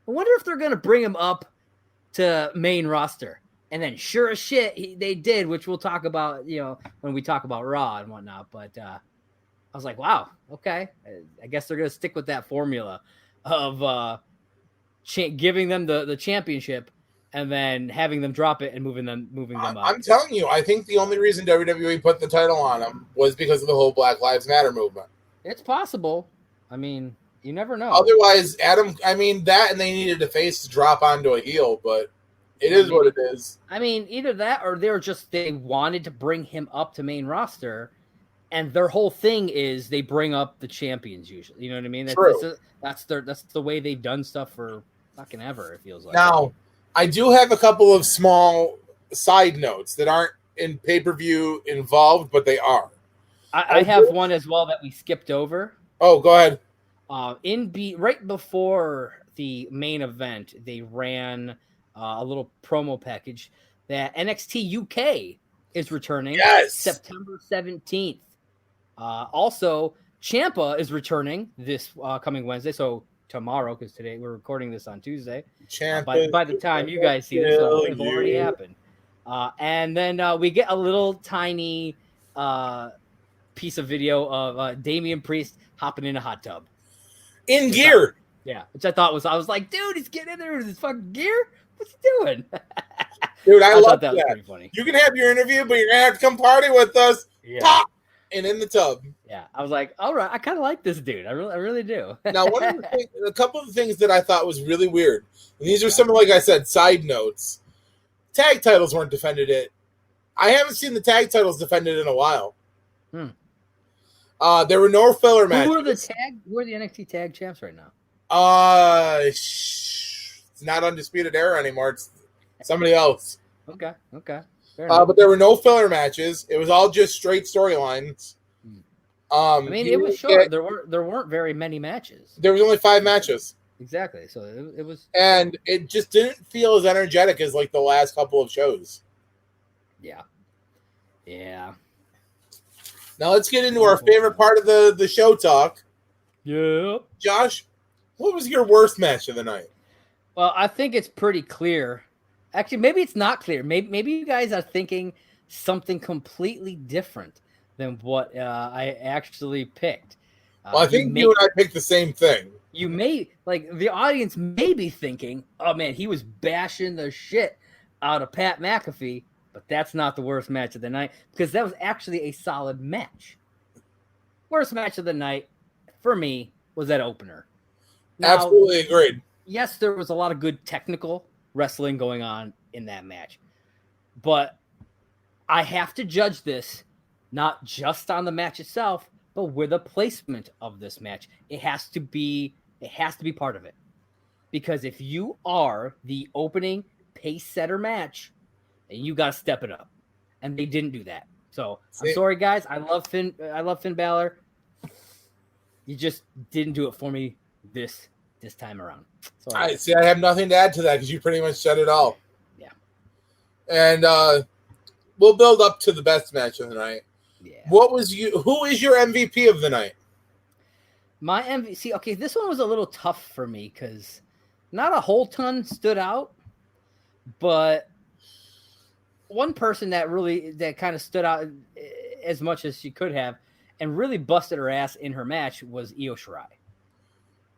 Speaker 1: I wonder if they're going to bring him up to main roster. And then sure as shit, they did, which we'll talk about, when we talk about Raw and whatnot. But I was like, wow, okay. I guess they're going to stick with that formula of giving them the championship and then having them drop it and moving them up.
Speaker 2: I'm telling you, I think the only reason WWE put the title on him was because of the whole Black Lives Matter movement.
Speaker 1: It's possible. I mean, you never know.
Speaker 2: Otherwise, that and they needed a face to drop onto a heel, but it is what it is.
Speaker 1: I mean, either that or they wanted to bring him up to main roster, and their whole thing is they bring up the champions usually. You know what I mean? That's the way they've done stuff for fucking ever, it feels like.
Speaker 2: Now, I do have a couple of small side notes that aren't in pay-per-view involved, but they are.
Speaker 1: I have one as well that we skipped over.
Speaker 2: Oh, go ahead.
Speaker 1: Right before the main event, they ran a little promo package that NXT UK is returning.
Speaker 2: Yes.
Speaker 1: September 17th. Also, Ciampa is returning this coming Wednesday, so tomorrow, because today we're recording this on Tuesday. By the time you guys see this, it'll already happened. And then we get a little tiny piece of video of Damian Priest hopping in a hot tub.
Speaker 2: In gear.
Speaker 1: Yeah, which I was like, dude, he's getting in there with his fucking gear? What's he doing?
Speaker 2: Dude, I love that.
Speaker 1: Was pretty funny.
Speaker 2: You can have your interview, but you're going to have to come party with us. Yeah. Pop! And in the tub.
Speaker 1: Yeah, I was like, all right, I kind of like this dude. I really do.
Speaker 2: Now, a couple of things that I thought was really weird, and these are some, like I said, side notes. Tag titles weren't defended I haven't seen the tag titles defended in a while. There were no filler matches.
Speaker 1: Who are the NXT tag champs right now?
Speaker 2: It's not Undisputed Era anymore. It's somebody else.
Speaker 1: Okay.
Speaker 2: But there were no filler matches. It was all just straight storylines.
Speaker 1: It was short. There weren't very many matches.
Speaker 2: There was only 5 matches.
Speaker 1: Exactly. So it was,
Speaker 2: and it just didn't feel as energetic as like the last couple of shows.
Speaker 1: Yeah.
Speaker 2: Now let's get into our favorite part of the show talk.
Speaker 1: Yeah.
Speaker 2: Josh, what was your worst match of the night?
Speaker 1: Well, I think it's pretty clear. Actually, maybe it's not clear. Maybe you guys are thinking something completely different than what I actually picked.
Speaker 2: Well, I think you and I picked the same thing.
Speaker 1: You may, the audience may be thinking, oh man, he was bashing the shit out of Pat McAfee, but that's not the worst match of the night, because that was actually a solid match. Worst match of the night, for me, was that opener. Now,
Speaker 2: absolutely agreed.
Speaker 1: Yes, there was a lot of good technical wrestling going on in that match, but I have to judge this not just on the match itself, but with the placement of this match. It has to be part of it, because if you are the opening pace setter match, then you got to step it up, and they didn't do that. So I'm sorry, guys. I love Finn Balor. You just didn't do it for me this this time around.
Speaker 2: So I see. I have nothing to add to that because you pretty much said it all.
Speaker 1: Yeah.
Speaker 2: And we'll build up to the best match of the night.
Speaker 1: Yeah.
Speaker 2: Who is your MVP of the night?
Speaker 1: My MVP. See, okay, this one was a little tough for me because not a whole ton stood out, but one person that kind of stood out as much as she could have and really busted her ass in her match was Io Shirai.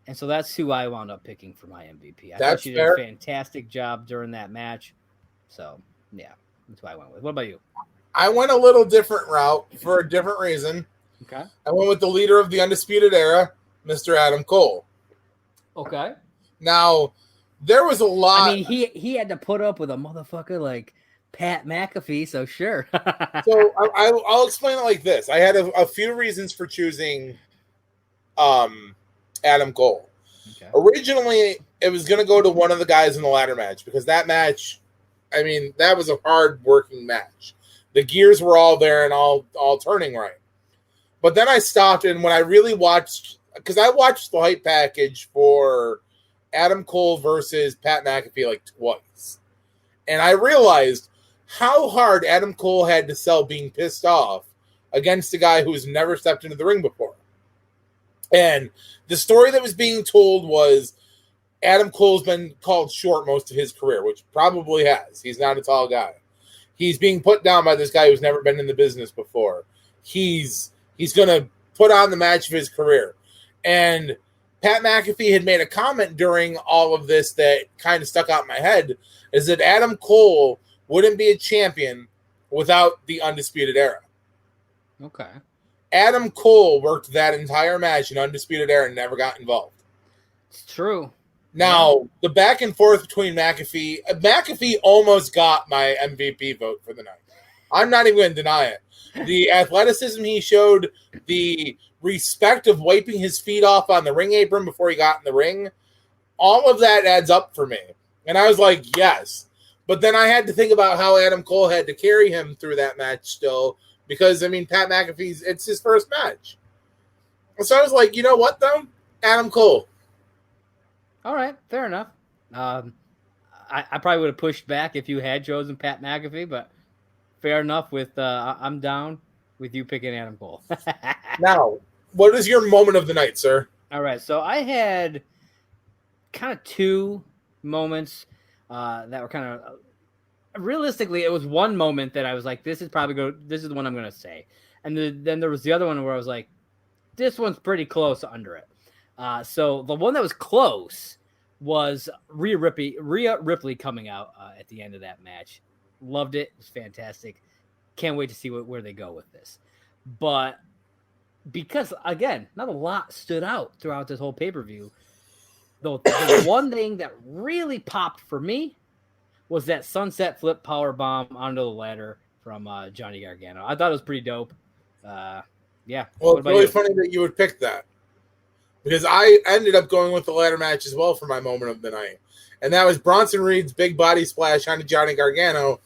Speaker 1: And so that's who I wound up picking for my MVP. I thought she did a fantastic job during that match. So, yeah, that's who I went with. What about you?
Speaker 2: I went a little different route for a different reason.
Speaker 1: Okay.
Speaker 2: I went with the leader of the Undisputed Era, Mr. Adam Cole.
Speaker 1: Okay.
Speaker 2: Now, there was a lot.
Speaker 1: I mean, he had to put up with a motherfucker like Pat McAfee, so sure.
Speaker 2: So I'll explain it like this. I had a few reasons for choosing Adam Cole. Okay. Originally, it was going to go to one of the guys in the ladder match because that match, I mean, that was a hard-working match. The gears were all there and all turning right. But then I stopped, and when I really watched, because I watched the hype package for Adam Cole versus Pat McAfee like twice, and I realized how hard Adam Cole had to sell being pissed off against a guy who's never stepped into the ring before. And the story that was being told was Adam Cole's been called short most of his career, which probably has. He's not a tall guy. He's being put down by this guy who's never been in the business before. He's going to put on the match of his career. And Pat McAfee had made a comment during all of this that kind of stuck out in my head, is that Adam Cole wouldn't be a champion without the Undisputed Era.
Speaker 1: Okay.
Speaker 2: Adam Cole worked that entire match in Undisputed Era and never got involved.
Speaker 1: It's true.
Speaker 2: Now, the back and forth between McAfee almost got my MVP vote for the night. I'm not even going to deny it. The athleticism he showed, the respect of wiping his feet off on the ring apron before he got in the ring, all of that adds up for me. And I was like, yes. But then I had to think about how Adam Cole had to carry him through that match still. Because, I mean, Pat McAfee's, it's his first match. And so I was like, you know what, though? Adam Cole.
Speaker 1: All right, fair enough. I probably would have pushed back if you had chosen Pat McAfee, but fair enough with I'm down with you picking Adam Cole.
Speaker 2: Now, what is your moment of the night, sir?
Speaker 1: All right, so I had kind of two moments that were kind of realistically, it was one moment that I was like, this is the one I'm going to say. And then there was the other one where I was like, this one's pretty close under it. So the one that was close was Rhea Ripley coming out at the end of that match. Loved it. It was fantastic. Can't wait to see where they go with this. But because, again, not a lot stood out throughout this whole pay-per-view, the one thing that really popped for me was that sunset flip power bomb onto the ladder from Johnny Gargano. I thought it was pretty dope. Yeah.
Speaker 2: Well, it's really funny that you would pick that, because I ended up going with the ladder match as well for my moment of the night. And that was Bronson Reed's big body splash onto Johnny Gargano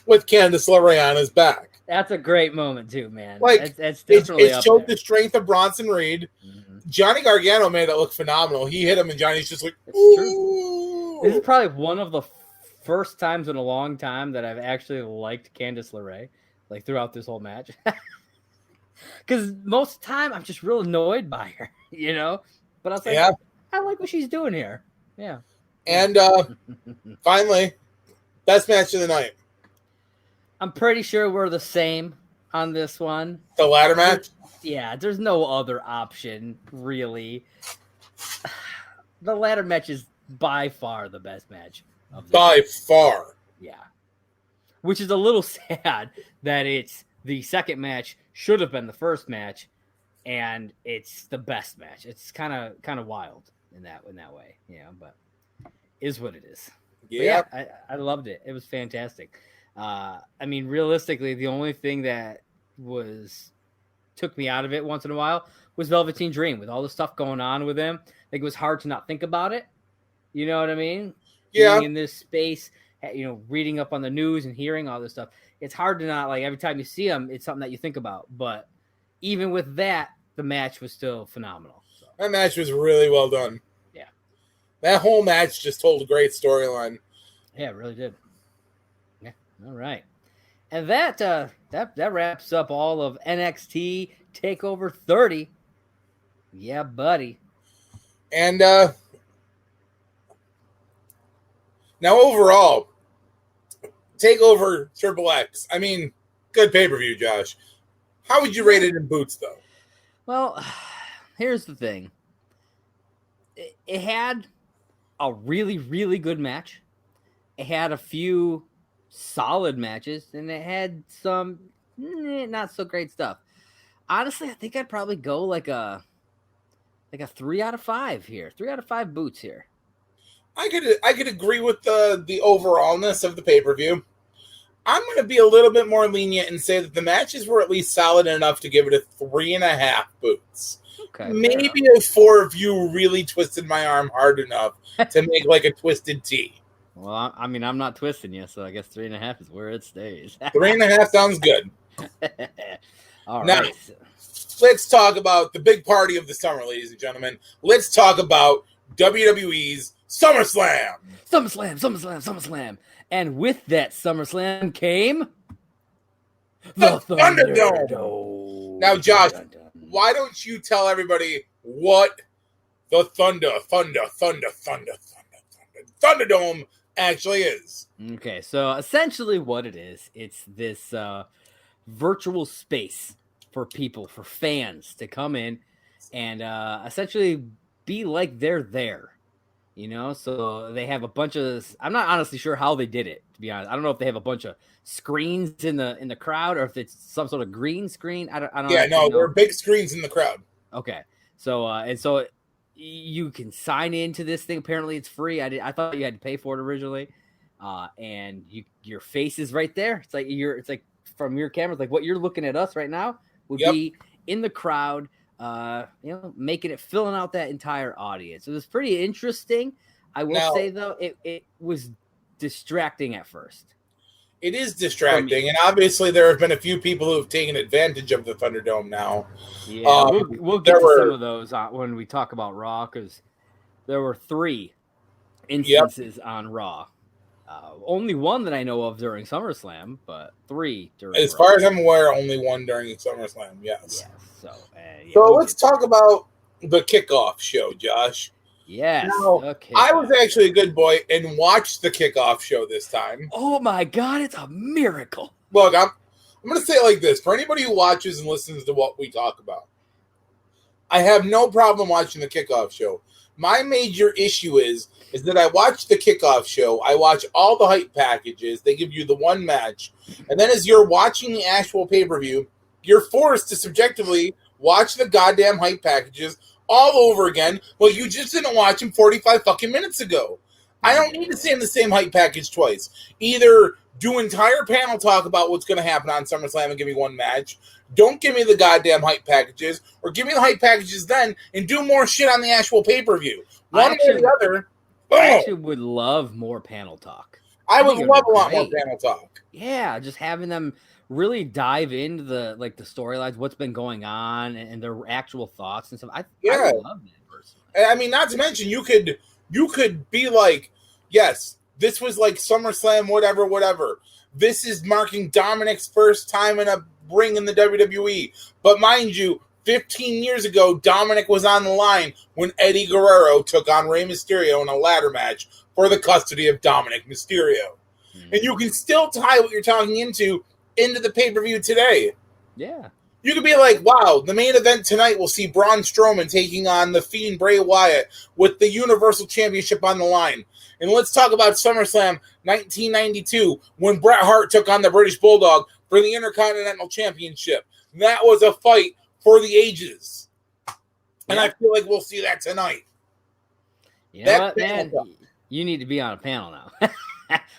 Speaker 2: with Candice LeRae on his back.
Speaker 1: That's a great moment too, man.
Speaker 2: Like,
Speaker 1: that's definitely
Speaker 2: it showed the strength of Bronson Reed. Mm-hmm. Johnny Gargano made it look phenomenal. He hit him, and Johnny's just like, ooh.
Speaker 1: This is probably one of the first times in a long time that I've actually liked Candice LeRae, like throughout this whole match. Because most of the time I'm just real annoyed by her, you know? But I was like, yeah, I like what she's doing here. Yeah.
Speaker 2: And finally, best match of the night.
Speaker 1: I'm pretty sure we're the same on this one.
Speaker 2: The ladder match?
Speaker 1: Yeah, there's no other option, really. The ladder match is by far the best match of the
Speaker 2: By far.
Speaker 1: Yeah. Which is a little sad that it's the second match should have been the first match, and it's the best match. It's kind of wild in that way, but is what it is.
Speaker 2: Yeah,
Speaker 1: I loved it. It was fantastic. I mean, realistically, the only thing that took me out of it once in a while was Velveteen Dream. With all the stuff going on with him, like, it was hard to not think about it. You know what I mean?
Speaker 2: Yeah.
Speaker 1: Being in this space, reading up on the news and hearing all this stuff, it's hard to not, like, every time you see him, it's something that you think about. But even with that, the match was still phenomenal. So.
Speaker 2: That match was really well done.
Speaker 1: Yeah.
Speaker 2: That whole match just told a great storyline.
Speaker 1: Yeah, it really did. Yeah, all right. And that wraps up all of NXT TakeOver 30. Yeah, buddy.
Speaker 2: And now overall, TakeOver Triple X. I mean, good pay-per-view, Josh. How would you rate it in boots, though?
Speaker 1: Well, here's the thing. It had a really, really good match. It had a few solid matches, and it had some not so great stuff. Honestly, I think I'd probably go like a 3 out of 5 here. 3 out of 5 boots here.
Speaker 2: I could agree with the overallness of the pay-per-view. I'm going to be a little bit more lenient and say that the matches were at least solid enough to give it a 3.5 boots. Okay, maybe a 4 if you really twisted my arm hard enough to make like a twisted T.
Speaker 1: Well, I mean, I'm not twisting you, so I guess 3.5 is where it stays.
Speaker 2: 3.5 sounds good.
Speaker 1: All
Speaker 2: now,
Speaker 1: right.
Speaker 2: Let's talk about the big party of the summer, ladies and gentlemen. Let's talk about WWE's SummerSlam.
Speaker 1: SummerSlam. And with that SummerSlam came
Speaker 2: the ThunderDome. Now, Josh, why don't you tell everybody what the ThunderDome actually is?
Speaker 1: Okay, so essentially what it is, it's this virtual space for people, for fans to come in and essentially be like they're there. You know, so they have a bunch of. I'm not honestly sure how they did it. To be honest, I don't know if they have a bunch of screens in the crowd or if it's some sort of green screen. I don't.
Speaker 2: Yeah, no, there are big screens in the crowd.
Speaker 1: Okay, so and so you can sign into this thing. Apparently, it's free. I thought you had to pay for it originally, and your face is right there. It's like It's like from your camera. It's like what you're looking at us right now would be in the crowd. Making it filling out that entire audience. It was pretty interesting. I will say though, it was distracting at first.
Speaker 2: It is distracting, and obviously there have been a few people who have taken advantage of the ThunderDome now.
Speaker 1: Yeah, we'll get to some of those when we talk about Raw, because there were 3 instances on Raw. Only one that I know of during SummerSlam, but 3 during.
Speaker 2: As far as I'm aware, only one during SummerSlam. Yes.
Speaker 1: Yeah.
Speaker 2: So let's talk about the kickoff show, Josh.
Speaker 1: Yes.
Speaker 2: Now, okay. I was actually a good boy and watched the kickoff show this time.
Speaker 1: Oh my God, it's a miracle.
Speaker 2: Look, I'm going to say it like this. For anybody who watches and listens to what we talk about, I have no problem watching the kickoff show. My major issue is that I watch the kickoff show, I watch all the hype packages, they give you the one match, and then as you're watching the actual pay-per-view, you're forced to subjectively watch the goddamn hype packages all over again. Well, you just didn't watch them 45 fucking minutes ago. I don't need to see the same hype package twice. Either do entire panel talk about what's going to happen on SummerSlam and give me one match. Don't give me the goddamn hype packages, or give me the hype packages then and do more shit on the actual pay-per-view. One way or the other.
Speaker 1: I actually would love more panel talk.
Speaker 2: I would love a lot more panel talk.
Speaker 1: Yeah, just having them really dive into the storylines, what's been going on, and their actual thoughts and stuff. I love that personally.
Speaker 2: I mean, not to mention you could be like, yes, this was like SummerSlam, whatever. This is marking Dominic's first time in a ring in the WWE. But mind you, 15 years ago, Dominic was on the line when Eddie Guerrero took on Rey Mysterio in a ladder match for the custody of Dominic Mysterio. Mm-hmm. And you can still tie what you're talking into the pay-per-view today.
Speaker 1: Yeah.
Speaker 2: You could be like, wow, the main event tonight will see Braun Strowman taking on the Fiend Bray Wyatt with the Universal Championship on the line. And let's talk about SummerSlam 1992 when Bret Hart took on the British Bulldog for the Intercontinental Championship. That was a fight for the ages. And I feel like we'll see that tonight.
Speaker 1: You know what, man? You need to be on a panel now.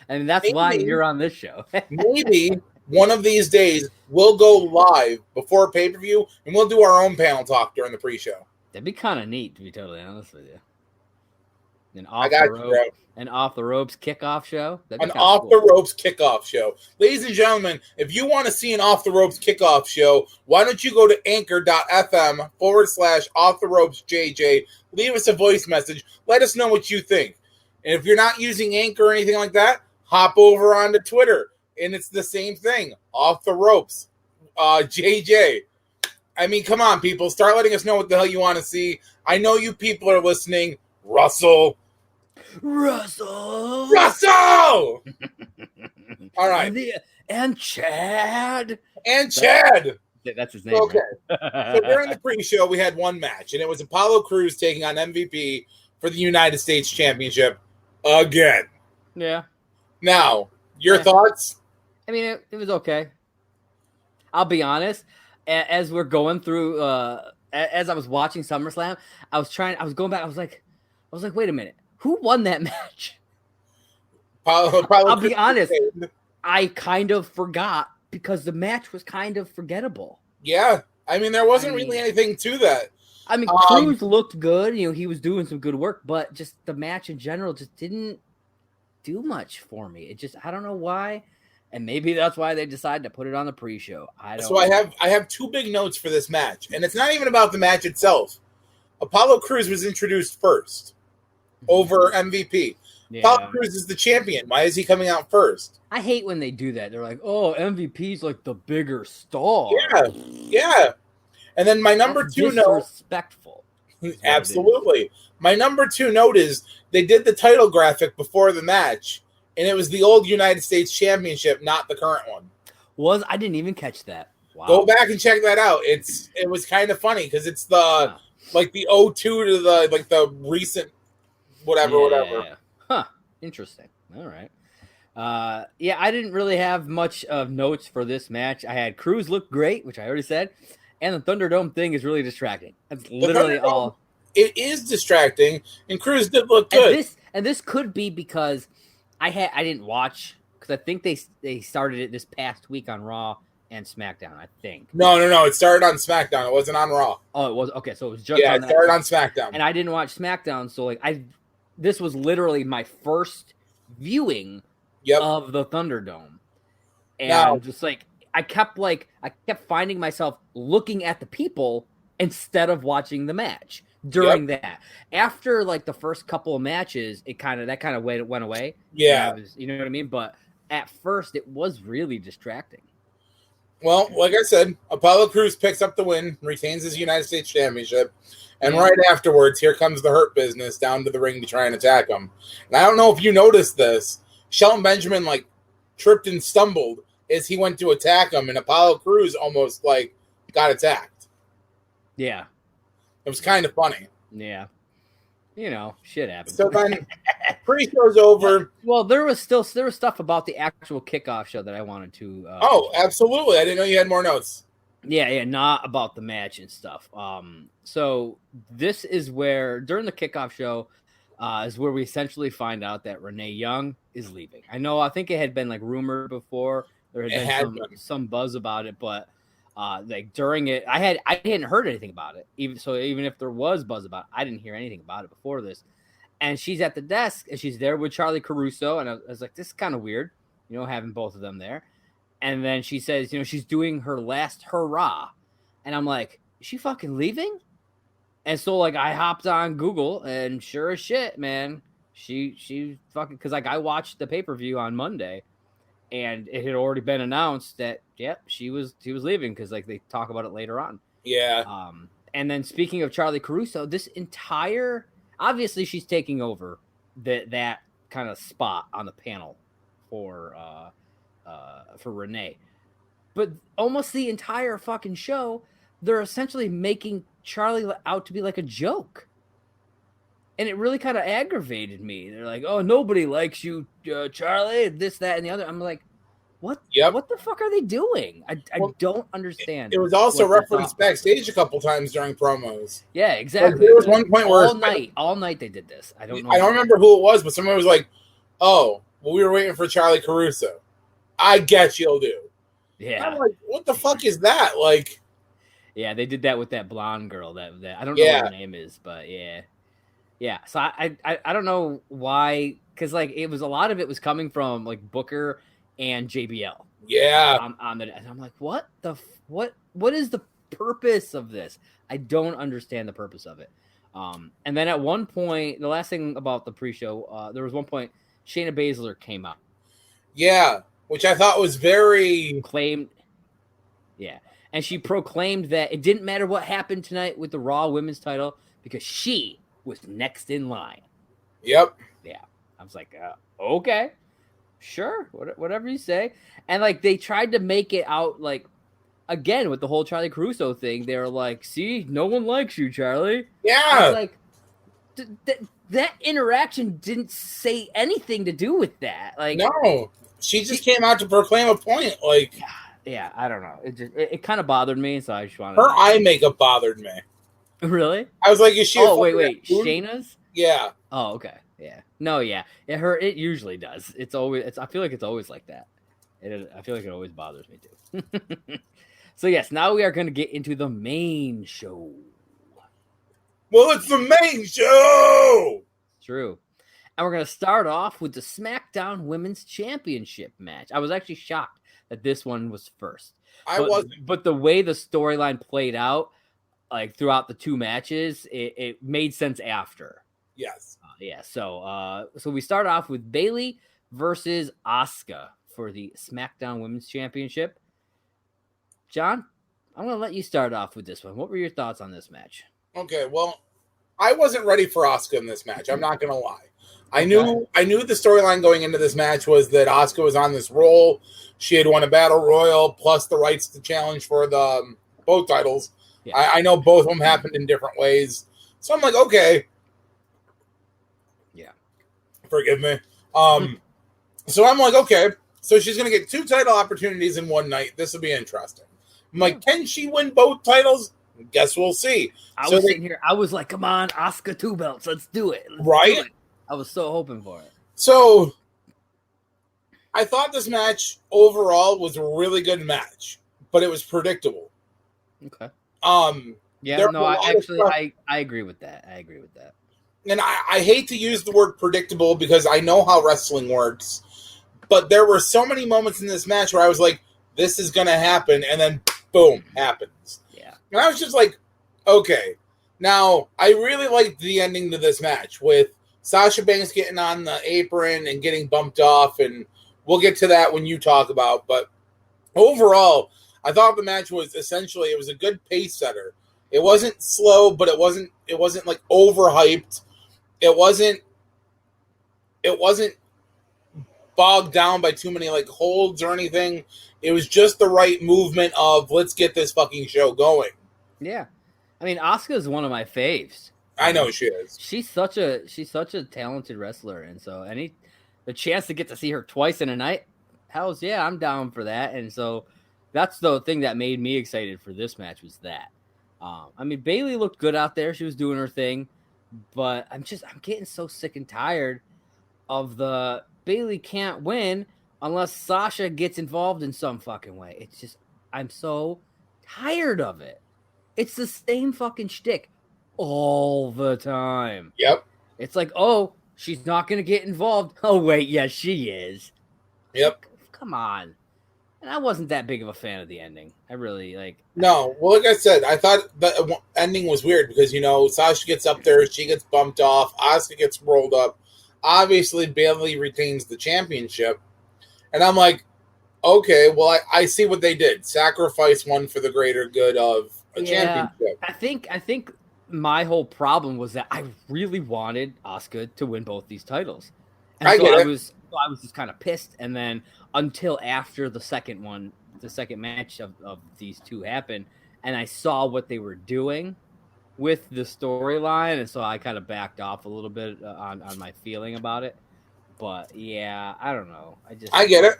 Speaker 1: I mean, that's why you're on this show.
Speaker 2: Maybe one of these days we'll go live before pay-per-view and we'll do our own panel talk during the pre-show.
Speaker 1: That'd be kind of neat, to be totally honest with you.
Speaker 2: I got you, bro.
Speaker 1: An off the ropes kickoff show.
Speaker 2: An off the ropes kickoff show. Ladies and gentlemen, if you want to see an off the ropes kickoff show, why don't you go to anchor.fm/off the ropes JJ. Leave us a voice message. Let us know what you think. And if you're not using Anchor or anything like that, hop over onto Twitter. And it's the same thing. Off the ropes. JJ. I mean, come on, people. Start letting us know what the hell you want to see. I know you people are listening. Russell.
Speaker 1: All
Speaker 2: right.
Speaker 1: And Chad. That's his name.
Speaker 2: Okay.
Speaker 1: Right?
Speaker 2: So during the pre-show, we had one match, and it was Apollo Crews taking on MVP for the United States Championship again.
Speaker 1: Yeah.
Speaker 2: Now, your thoughts?
Speaker 1: I mean, it was okay. I'll be honest. As we're going through, as I was watching SummerSlam, I was going back. I was like, wait a minute. Who won that match? I'll be honest. I kind of forgot because the match was kind of forgettable.
Speaker 2: Yeah. I mean, there wasn't really anything to that.
Speaker 1: I mean, Crews looked good. He was doing some good work, but just the match in general just didn't do much for me. It just, I don't know why. And maybe that's why they decided to put it on the pre-show. I have two big notes for this match, and it's not even about the match itself. Apollo Crews was introduced first over MVP. Yeah. Apollo Crews is the champion. Why is he coming out first? I hate when they do that. They're like, "Oh, MVP's like the bigger star."
Speaker 2: Yeah. And then my number two note,
Speaker 1: disrespectful.
Speaker 2: Absolutely. My number two note is they did the title graphic before the match. And it was the old United States Championship, not the current one.
Speaker 1: I didn't even catch that. Wow.
Speaker 2: Go back and check that out. It was kind of funny because it's the 02 to the recent whatever.
Speaker 1: Huh. Interesting. All right. I didn't really have much of notes for this match. I had Crews look great, which I already said, and the ThunderDome thing is really distracting. That's literally all.
Speaker 2: It is distracting, and Crews did look good.
Speaker 1: And this could be because I didn't watch because I think they started it this past week on Raw and SmackDown. I think.
Speaker 2: No. It started on SmackDown. It wasn't on Raw.
Speaker 1: Oh, it was okay. So it was just
Speaker 2: it started on SmackDown.
Speaker 1: And I didn't watch SmackDown, so this was literally my first viewing of the ThunderDome, and just I kept finding myself looking at the people instead of watching the match. During that, after the first couple of matches, it kind of went away. Yeah, you know what I mean. But at first, it was really distracting.
Speaker 2: Well, like I said, Apollo Crews picks up the win, retains his United States Championship, and right afterwards, here comes the Hurt Business down to the ring to try and attack him. And I don't know if you noticed this, Shelton Benjamin tripped and stumbled as he went to attack him, and Apollo Crews almost got attacked.
Speaker 1: Yeah.
Speaker 2: It was kind of funny.
Speaker 1: Yeah. Shit happens.
Speaker 2: So then pre-show's over.
Speaker 1: Well, there was stuff about the actual kickoff show that I wanted to
Speaker 2: absolutely. I didn't know you had more notes.
Speaker 1: Yeah, not about the match and stuff. So this is where during the kickoff show is where we essentially find out that Renee Young is leaving. I think it had been rumored before. There had been some buzz about it, but during it, I hadn't heard anything about it. Even if there was buzz about it, I didn't hear anything about it before this. And she's at the desk and she's there with Charlie Caruso. And I was like, this is kind of weird, having both of them there. And then she says, she's doing her last hurrah. And I'm like, is she fucking leaving? And so I hopped on Google and sure as shit, man, she fucking, cause I watched the pay-per-view on Monday. And it had already been announced that, she was leaving because they talk about it later on.
Speaker 2: Yeah.
Speaker 1: And then speaking of Charlie Caruso, this entire obviously she's taking over that kind of spot on the panel for Renee, but almost the entire fucking show, they're essentially making Charlie out to be like a joke. And it really kind of aggravated me. They're like, "Oh, nobody likes you, Charlie. This, that, and the other." I'm like, "What? Yep. What the fuck are they doing? I don't understand."
Speaker 2: It was also referenced backstage a couple times during promos.
Speaker 1: Yeah, exactly.
Speaker 2: There was one point where
Speaker 1: all night they did this. I don't know.
Speaker 2: I don't remember who it was, but someone was like, "Oh, well, we were waiting for Charlie Caruso. I guess you'll do."
Speaker 1: Yeah.
Speaker 2: I'm like, "What the fuck is that?"
Speaker 1: Yeah, they did that with that blonde girl. That I don't know what her name is, but yeah. Yeah, so I don't know why, because like it was a lot of it was coming from like Booker and JBL.
Speaker 2: Yeah.
Speaker 1: On the, and I'm like, what is the purpose of this? I don't understand the purpose of it. And then at one point, the last thing about the pre-show, there was one point Shayna Baszler came out.
Speaker 2: Yeah, which I thought was very
Speaker 1: claimed. Yeah, and she proclaimed that it didn't matter what happened tonight with the Raw Women's title because she was next in line.
Speaker 2: Yep.
Speaker 1: Yeah, I was like, okay, sure, whatever you say. And like they tried to make it out like again with the whole Charlie Caruso thing. They were like, "See, no one likes you, Charlie."
Speaker 2: Yeah.
Speaker 1: I was like, that interaction didn't say anything to do with that. Like,
Speaker 2: no, she just came out to proclaim a point. Like,
Speaker 1: yeah, I don't know. It kind of bothered me, so I just wanted.
Speaker 2: Her eye makeup bothered me.
Speaker 1: Really?
Speaker 2: I was like, is she?
Speaker 1: Oh, wait, Shayna's?
Speaker 2: Yeah.
Speaker 1: Oh, okay. Yeah. No, yeah. It usually does. It's always. I feel like it's always like that. I feel like it always bothers me too. So yes, now we are going to get into the main show.
Speaker 2: Well, it's the main show.
Speaker 1: True. And we're going to start off with the SmackDown Women's Championship match. I was actually shocked that this one was first. But the way the storyline played out, like throughout the two matches, it made sense after.
Speaker 2: Yes.
Speaker 1: Yeah. So we start off with Bayley versus Asuka for the SmackDown Women's Championship. John, I'm going to let you start off with this one. What were your thoughts on this match?
Speaker 2: Okay, well, I wasn't ready for Asuka in this match. I'm not going to lie. I knew the storyline going into this match was that Asuka was on this roll. She had won a battle royal plus the rights to challenge for the both titles. Yeah. I know both of them happened in different ways. So I'm like, okay.
Speaker 1: Yeah.
Speaker 2: Forgive me. So I'm like, okay. So she's going to get two title opportunities in one night. This will be interesting. I'm like, can she win both titles? Guess we'll see.
Speaker 1: I was sitting here. I was like, come on, Asuka 2 belts. Let's do it.
Speaker 2: Right?
Speaker 1: I was so hoping for it.
Speaker 2: So I thought this match overall was a really good match, but it was predictable.
Speaker 1: Okay.
Speaker 2: Yeah,
Speaker 1: no, I agree with that.
Speaker 2: And I hate to use the word predictable because I know how wrestling works, but there were so many moments in this match where I was like, this is going to happen, and then boom, happens.
Speaker 1: Yeah.
Speaker 2: And I was just like, okay. Now, I really liked the ending to this match with Sasha Banks getting on the apron and getting bumped off, and we'll get to that when you talk about. But overall, I thought the match was essentially, it was a good pace setter. It wasn't slow, but it wasn't like overhyped. It wasn't bogged down by too many like holds or anything. It was just the right movement of let's get this fucking show going.
Speaker 1: Yeah. I mean, Asuka is one of my faves.
Speaker 2: I know she is.
Speaker 1: She's such a talented wrestler, and so the chance to get to see her twice in a night, hell's yeah, I'm down for that. And so that's the thing that made me excited for this match was that. I mean, Bayley looked good out there. She was doing her thing, but I'm getting so sick and tired of the Bayley can't win unless Sasha gets involved in some fucking way. It's just, I'm so tired of it. It's the same fucking shtick all the time.
Speaker 2: Yep.
Speaker 1: It's like, oh, she's not going to get involved. Oh, wait, yes, she is.
Speaker 2: Yep.
Speaker 1: Come on. And I wasn't that big of a fan of the ending. I really,
Speaker 2: No, well, like I said, I thought the ending was weird because, Sasha gets up there, she gets bumped off, Asuka gets rolled up. Obviously, Bayley retains the championship. And I'm like, okay, well, I see what they did. Sacrifice one for the greater good of a championship.
Speaker 1: I think my whole problem was that I really wanted Asuka to win both these titles. And I was just kind of pissed. And then until after the second match of these two happened, and I saw what they were doing with the storyline, and so I kind of backed off a little bit on my feeling about it. But yeah, I don't know.
Speaker 2: I get it.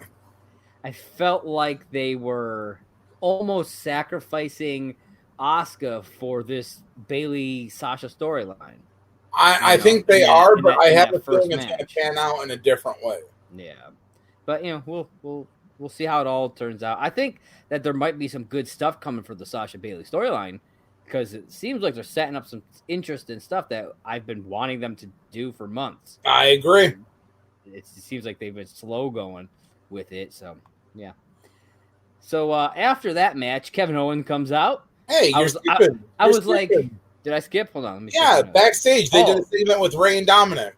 Speaker 1: I felt like they were almost sacrificing Asuka for this Bayley Sasha storyline.
Speaker 2: I think they are, but I have a feeling it's going to pan out in a different way.
Speaker 1: Yeah, but we'll see how it all turns out. I think that there might be some good stuff coming for the Sasha Bayley storyline because it seems like they're setting up some interesting stuff that I've been wanting them to do for months.
Speaker 2: I agree.
Speaker 1: It seems like they've been slow going with it. So, yeah. So, after that match, Kevin Owens comes out.
Speaker 2: Hey, you're stupid.
Speaker 1: I was like, did I skip? Hold on.
Speaker 2: Yeah, backstage, they did a segment with Ray and Dominic.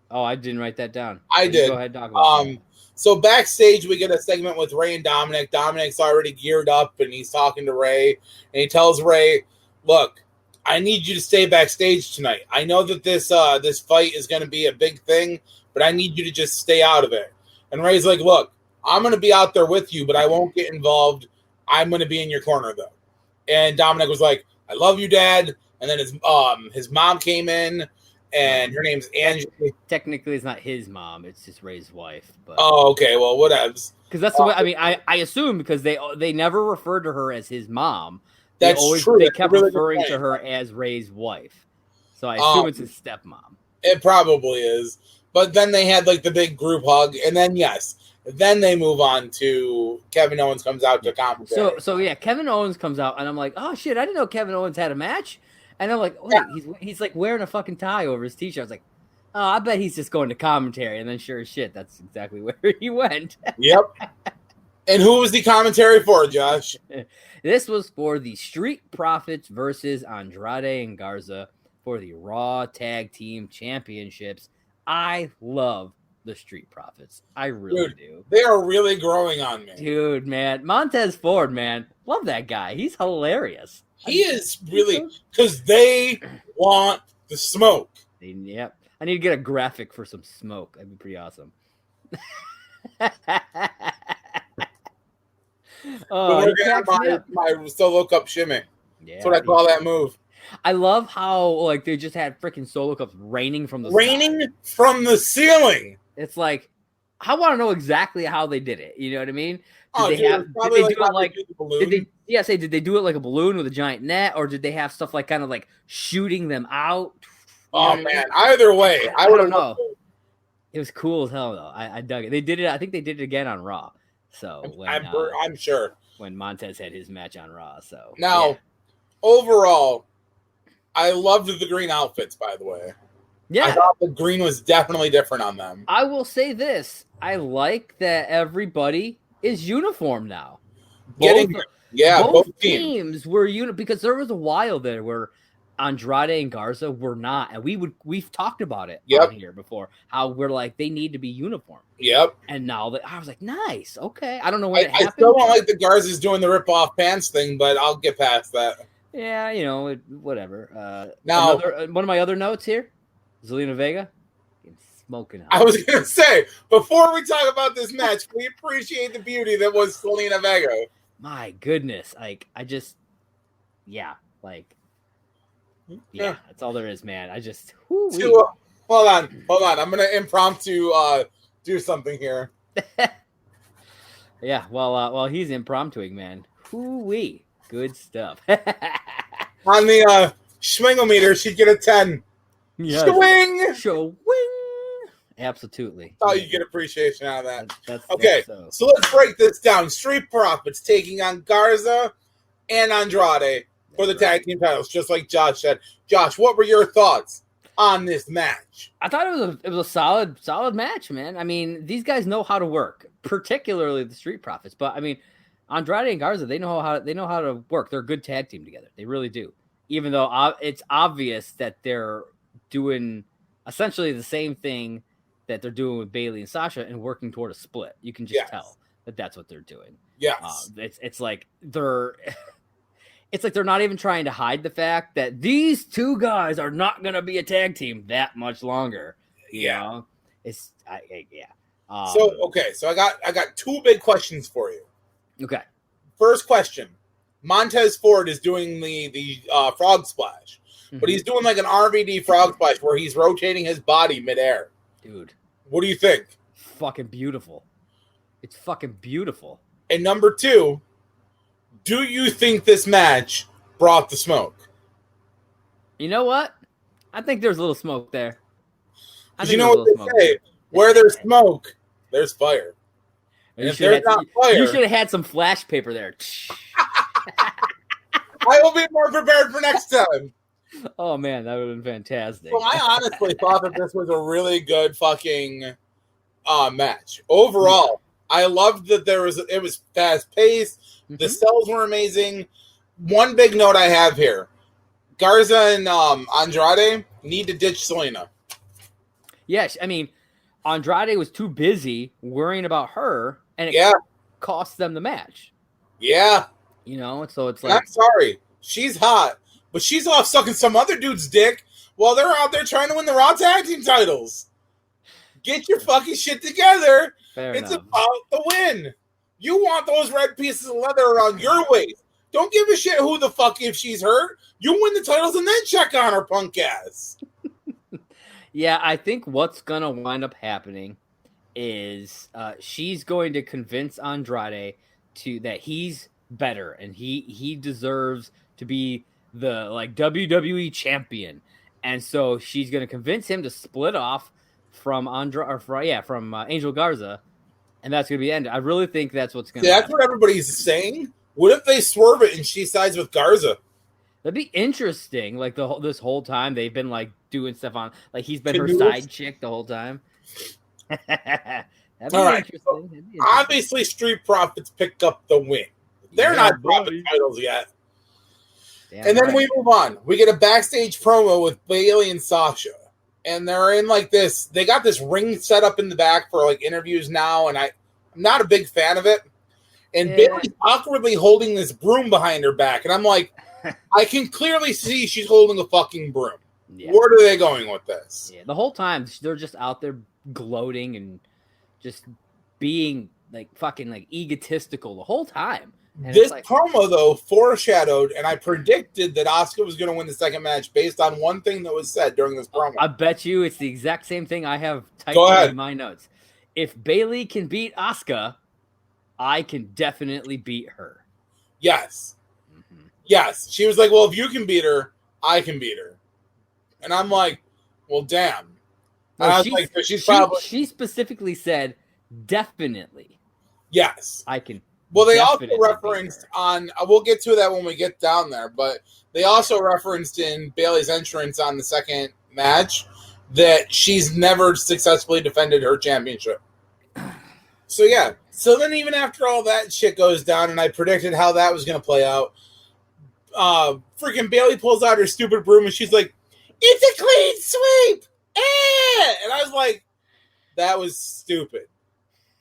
Speaker 1: Oh, I didn't write that down.
Speaker 2: I did.
Speaker 1: Go ahead and talk about that.
Speaker 2: So backstage, we get a segment with Ray and Dominic. Dominic's already geared up, and he's talking to Ray, and he tells Ray, "Look, I need you to stay backstage tonight. I know that this fight is going to be a big thing, but I need you to just stay out of it." And Ray's like, "Look, I'm going to be out there with you, but I won't get involved. I'm going to be in your corner, though." And Dominic was like, "I love you, Dad." And then his mom came in. And her name's Angie.
Speaker 1: Technically, it's not his mom; it's just Ray's wife. But
Speaker 2: oh, okay. Well, whatevs.
Speaker 1: Because that's the way. I mean, I assume because they never referred to her as his mom.
Speaker 2: That's true.
Speaker 1: They kept referring to her as Ray's wife. So I assume it's his stepmom.
Speaker 2: It probably is. But then they had like the big group hug, and then then they move on to Kevin Owens comes out to commentary.
Speaker 1: So yeah, Kevin Owens comes out, and I'm like, oh shit, I didn't know Kevin Owens had a match. And I'm like, wait, he's like wearing a fucking tie over his t-shirt. I was like, oh, I bet he's just going to commentary. And then sure as shit, that's exactly where he went.
Speaker 2: Yep. And who was the commentary for, Josh?
Speaker 1: This was for the Street Profits versus Andrade and Garza for the Raw Tag Team Championships. I love the Street Profits. I really do.
Speaker 2: They are really growing on me.
Speaker 1: Dude, man. Montez Ford, man. Love that guy. He's hilarious.
Speaker 2: He is really, because they want the smoke.
Speaker 1: Yep. I need to get a graphic for some smoke. That'd be pretty awesome.
Speaker 2: Oh, we're gonna my solo cup shimmy. Yeah, that's what I call that move.
Speaker 1: I love how like they just had freaking solo cups raining from the
Speaker 2: ceiling.
Speaker 1: It's like I want to know exactly how they did it. You know what I mean?
Speaker 2: Did they
Speaker 1: do it like a balloon with a giant net, or did they have stuff like kind of like shooting them out?
Speaker 2: Oh man, either way, I don't know.
Speaker 1: It was cool as hell though. I dug it. They did it. I think they did it again on Raw. So
Speaker 2: I'm sure
Speaker 1: when Montez had his match on Raw. So
Speaker 2: now, overall, I loved the green outfits. By the way,
Speaker 1: yeah,
Speaker 2: I thought the green was definitely different on them.
Speaker 1: I will say this: I like that everybody is uniform now. Both teams were because there was a while there where Andrade and Garza were not, and we've talked about it on here before. How we're like they need to be uniform.
Speaker 2: Yep.
Speaker 1: And now I was like, nice, okay. I don't know when it happened.
Speaker 2: I still don't like the Garza's doing the rip off pants thing, but I'll get past that.
Speaker 1: Yeah, whatever.
Speaker 2: Now,
Speaker 1: one of my other notes here, Zelina Vega. Smoking hot.
Speaker 2: I was gonna say before we talk about this match, we appreciate the beauty that was Zelina Vega.
Speaker 1: My goodness, like that's all there is, man. I just
Speaker 2: hold on. I'm gonna impromptu do something here.
Speaker 1: Yeah, well, he's impromptuing, man. Hoo-wee, good stuff.
Speaker 2: On the schwingometer, she'd get a 10.
Speaker 1: Yes. Swing. Absolutely.
Speaker 2: Oh, you get appreciation out of that.
Speaker 1: That's
Speaker 2: okay, so let's break this down. Street Profits taking on Garza and Andrade for the tag team titles, just like Josh said. Josh, what were your thoughts on this match?
Speaker 1: I thought it was a solid match, man. I mean, these guys know how to work, particularly the Street Profits. But I mean, Andrade and Garza, they know how to work. They're a good tag team together. They really do. Even though it's obvious that they're doing essentially the same thing that they're doing with Bayley and Sasha and working toward a split. You can just tell that that's what they're doing.
Speaker 2: Yes.
Speaker 1: It's like they're not even trying to hide the fact that these two guys are not going to be a tag team that much longer. You know?
Speaker 2: So I got two big questions for you.
Speaker 1: Okay.
Speaker 2: First question. Montez Ford is doing the frog splash, but he's doing like an RVD frog splash where he's rotating his body midair.
Speaker 1: Dude.
Speaker 2: What do you think?
Speaker 1: Fucking beautiful. It's fucking beautiful.
Speaker 2: And number two, do you think this match brought the smoke?
Speaker 1: You know what? I think there's a little smoke there.
Speaker 2: You know what they say? Where there's smoke, there's fire.
Speaker 1: And if there's not fire, you should have had some flash paper there.
Speaker 2: I will be more prepared for next time.
Speaker 1: Oh man, that would have been fantastic.
Speaker 2: So I honestly thought that this was a really good fucking match. Overall, I loved that it was fast paced. Mm-hmm. The sells were amazing. One big note I have here: Garza and Andrade need to ditch Selena.
Speaker 1: Yes, I mean Andrade was too busy worrying about her, and it cost them the match.
Speaker 2: Yeah,
Speaker 1: so it's like,
Speaker 2: I'm sorry, she's hot, but she's off sucking some other dude's dick while they're out there trying to win the Raw Tag Team titles. Get your fucking shit together. It's about the win. You want those red pieces of leather around your waist. Don't give a shit who the fuck if she's hurt. You win the titles and then check on her punk ass.
Speaker 1: Yeah, I think what's going to wind up happening is she's going to convince Andrade that he's better and he deserves to be the WWE champion. And so she's going to convince him to split off from Angel Garza, and that's going to be the end. I really think that's what's going to happen.
Speaker 2: That's what everybody's saying. What if they swerve it and she sides with Garza?
Speaker 1: That'd be interesting. Like this whole time they've been doing stuff on, he's been her side chick the whole time. That'd be interesting. So
Speaker 2: obviously, Street Profits picked up the win. They're not dropping titles yet. Damn and then we move on. We get a backstage promo with Bayley and Sasha. And they're in this. They got this ring set up in the back for interviews now, and I'm not a big fan of it. And Bayley's awkwardly holding this broom behind her back, and I'm like, I can clearly see she's holding a fucking broom. Yeah. Where are they going with this?
Speaker 1: Yeah, the whole time they're just out there gloating and just being fucking egotistical the whole time. And
Speaker 2: this promo, though, foreshadowed, and I predicted that Asuka was going to win the second match based on one thing that was said during this promo.
Speaker 1: I bet you it's the exact same thing I have typed in my notes. If Bayley can beat Asuka, I can definitely beat her.
Speaker 2: Yes. Mm-hmm. Yes. She was like, well, if you can beat her, I can beat her. And I'm like, well, damn.
Speaker 1: No, I was she specifically said, definitely.
Speaker 2: Yes.
Speaker 1: I can.
Speaker 2: Well, they also referenced on, we'll get to that when we get down there, but they also referenced in Bayley's entrance on the second match that she's never successfully defended her championship. So, yeah. So then even after all that shit goes down, and I predicted how that was going to play out, freaking Bayley pulls out her stupid broom, and she's like, it's a clean sweep! And I was like, that was stupid.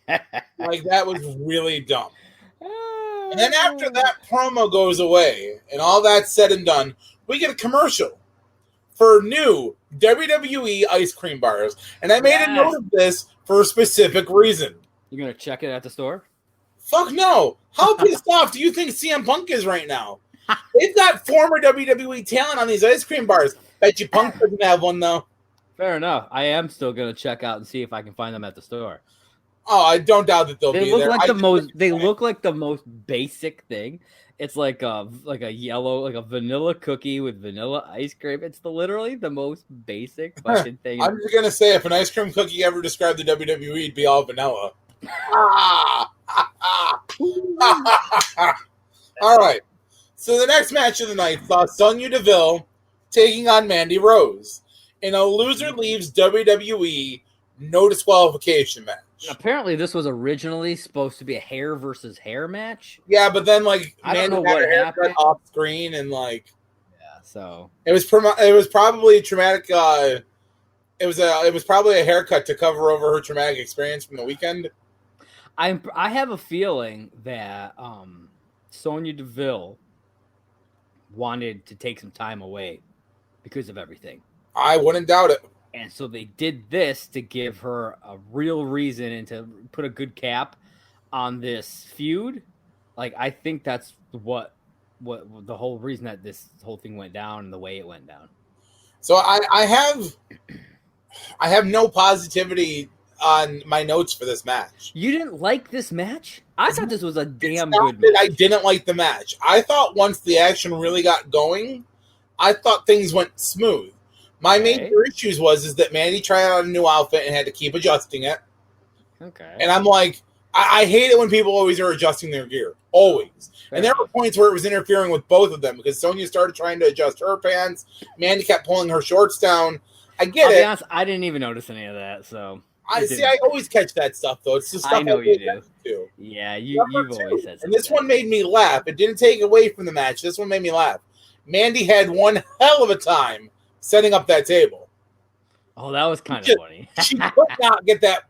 Speaker 2: That was really dumb. And then after that promo goes away and all that's said and done, we get a commercial for new WWE ice cream bars. And I made a note of this for a specific reason.
Speaker 1: You're going to check it at the store?
Speaker 2: Fuck no. How pissed off do you think CM Punk is right now? They've got former WWE talent on these ice cream bars. Bet you Punk doesn't have one, though.
Speaker 1: Fair enough. I am still going to check out and see if I can find them at the store.
Speaker 2: Oh, I don't doubt that they'll be there.
Speaker 1: They look like the most basic thing. It's like a yellow, a vanilla cookie with vanilla ice cream. It's literally the most basic fucking thing.
Speaker 2: I'm just gonna say, if an ice cream cookie ever described the WWE, it'd be all vanilla. All right. So the next match of the night saw Sonya Deville taking on Mandy Rose in a loser leaves WWE no disqualification match.
Speaker 1: Apparently, this was originally supposed to be a hair versus hair match.
Speaker 2: Yeah, but then
Speaker 1: I don't know what happened
Speaker 2: off screen and
Speaker 1: so
Speaker 2: it was probably traumatic. It was probably a haircut to cover over her traumatic experience from the weekend.
Speaker 1: I have a feeling that Sonya Deville wanted to take some time away because of everything.
Speaker 2: I wouldn't doubt it.
Speaker 1: And so they did this to give her a real reason and to put a good cap on this feud. I think that's what the whole reason that this whole thing went down and the way it went down.
Speaker 2: So I have no positivity on my notes for this match.
Speaker 1: You didn't like this match? I thought this was a damn good match.
Speaker 2: I didn't like the match. I thought once the action really got going, I thought things went smooth. My major issues is that Mandy tried out a new outfit and had to keep adjusting it.
Speaker 1: Okay.
Speaker 2: And I'm like, I hate it when people always are adjusting their gear. Always. And there were points where it was interfering with both of them because Sonya started trying to adjust her pants. Mandy kept pulling her shorts down. I get it.
Speaker 1: I'll be honest, I didn't even notice any of that. So
Speaker 2: I always catch that stuff, though. It's the stuff
Speaker 1: I know you do.
Speaker 2: Too.
Speaker 1: Yeah, you've always said something.
Speaker 2: And this one made me laugh. It didn't take away from the match. This one made me laugh. Mandy had one hell of a time setting up that table.
Speaker 1: Oh, that was kind of funny.
Speaker 2: She could not get that.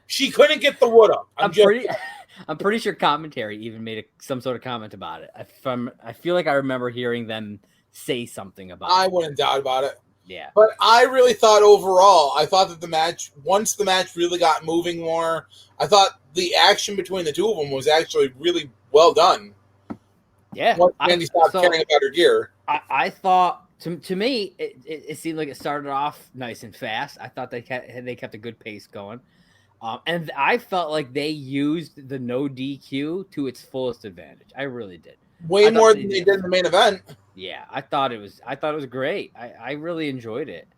Speaker 2: She couldn't get the wood up.
Speaker 1: I'm pretty sure commentary even made some sort of comment about it. I feel like I remember hearing them say something about it.
Speaker 2: I wouldn't doubt about it.
Speaker 1: Yeah.
Speaker 2: But I really thought overall, I thought that the match, once the match really got moving more, I thought the action between the two of them was actually really well done.
Speaker 1: Yeah.
Speaker 2: Once Mandy stopped caring about her gear.
Speaker 1: I thought, to me, it seemed like it started off nice and fast. I thought they kept a good pace going. And I felt like they used the no DQ to its fullest advantage. I really did.
Speaker 2: Way more than they did in the main event.
Speaker 1: Yeah, I thought it was great. I really enjoyed it.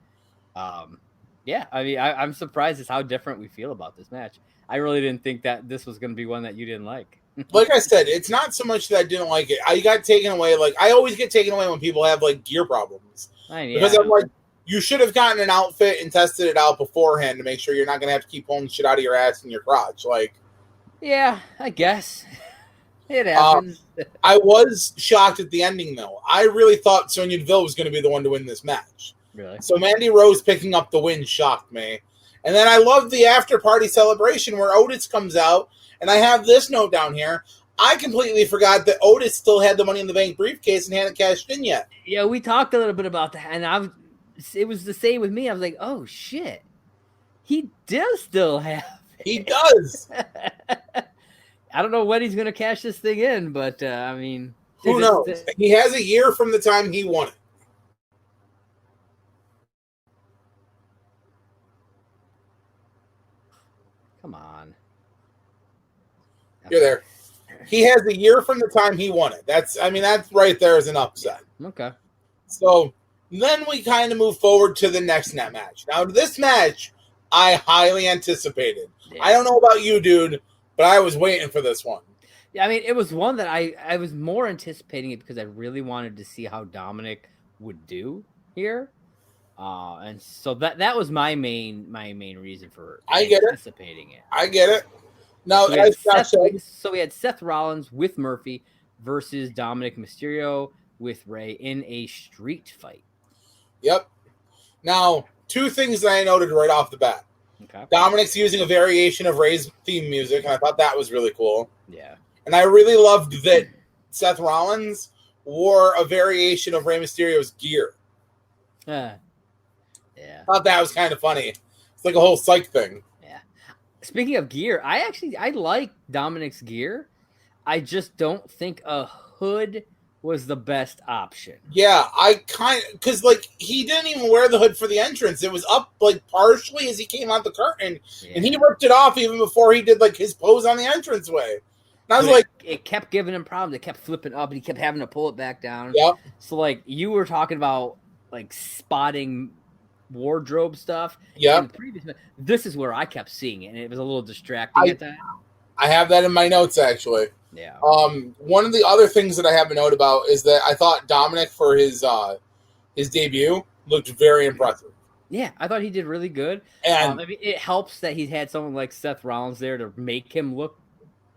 Speaker 1: Yeah, I mean, I'm surprised at how different we feel about this match. I really didn't think that this was going to be one that you didn't like.
Speaker 2: Like I said, it's not so much that I didn't like it. I got taken away. Like, I always get taken away when people have, like, gear problems. Because I'm like, you should have gotten an outfit and tested it out beforehand to make sure you're not going to have to keep pulling shit out of your ass and your crotch. Like,
Speaker 1: yeah, I guess. It happens.
Speaker 2: I was shocked at the ending, though. I really thought Sonya Deville was going to be the one to win this match.
Speaker 1: Really?
Speaker 2: So Mandy Rose picking up the win shocked me. And then I loved the after-party celebration where Otis comes out, and I have this note down here. I completely forgot that Otis still had the Money in the Bank briefcase and hadn't cashed in yet.
Speaker 1: Yeah, we talked a little bit about that, and it was the same with me. I was like, oh, shit. He does still have it.
Speaker 2: He does.
Speaker 1: I don't know when he's going to cash this thing in, but, I mean...
Speaker 2: Who knows? He has a year from the time he won it.
Speaker 1: Come on.
Speaker 2: You're there. He has a year from the time he won it. That's right there is an upset.
Speaker 1: Okay.
Speaker 2: So then we kind of move forward to the next net match. Now, this match, I highly anticipated. Yeah. I don't know about you, dude, but I was waiting for this one.
Speaker 1: Yeah, I mean, it was one that I was more anticipating it because I really wanted to see how Dominic would do here. And so that was my main reason for anticipating it.
Speaker 2: I get it. Now,
Speaker 1: so we had Seth Rollins with Murphy versus Dominic Mysterio with Ray in a street fight.
Speaker 2: Yep. Now, two things that I noted right off the bat.
Speaker 1: Okay.
Speaker 2: Dominic's using a variation of Ray's theme music, and I thought that was really cool.
Speaker 1: Yeah.
Speaker 2: And I really loved that Seth Rollins wore a variation of Rey Mysterio's gear.
Speaker 1: Yeah.
Speaker 2: I thought that was kind of funny. It's like a whole psych thing.
Speaker 1: Yeah. Speaking of gear, I like Dominic's gear. I just don't think a hood was the best option.
Speaker 2: Yeah, because like he didn't even wear the hood for the entrance. It was up like partially as he came out the curtain, and he ripped it off even before he did like his pose on the entranceway. And I was like,
Speaker 1: it kept giving him problems. It kept flipping up, and he kept having to pull it back down.
Speaker 2: Yep.
Speaker 1: So like you were talking about like spotting wardrobe stuff.
Speaker 2: Yeah.
Speaker 1: This is where I kept seeing it, and it was a little distracting at that.
Speaker 2: I have that in my notes actually.
Speaker 1: Yeah.
Speaker 2: One of the other things that I have a note about is that I thought Dominic for his debut looked very impressive.
Speaker 1: Yeah, I thought he did really good.
Speaker 2: And
Speaker 1: I mean, it helps that he had someone like Seth Rollins there to make him look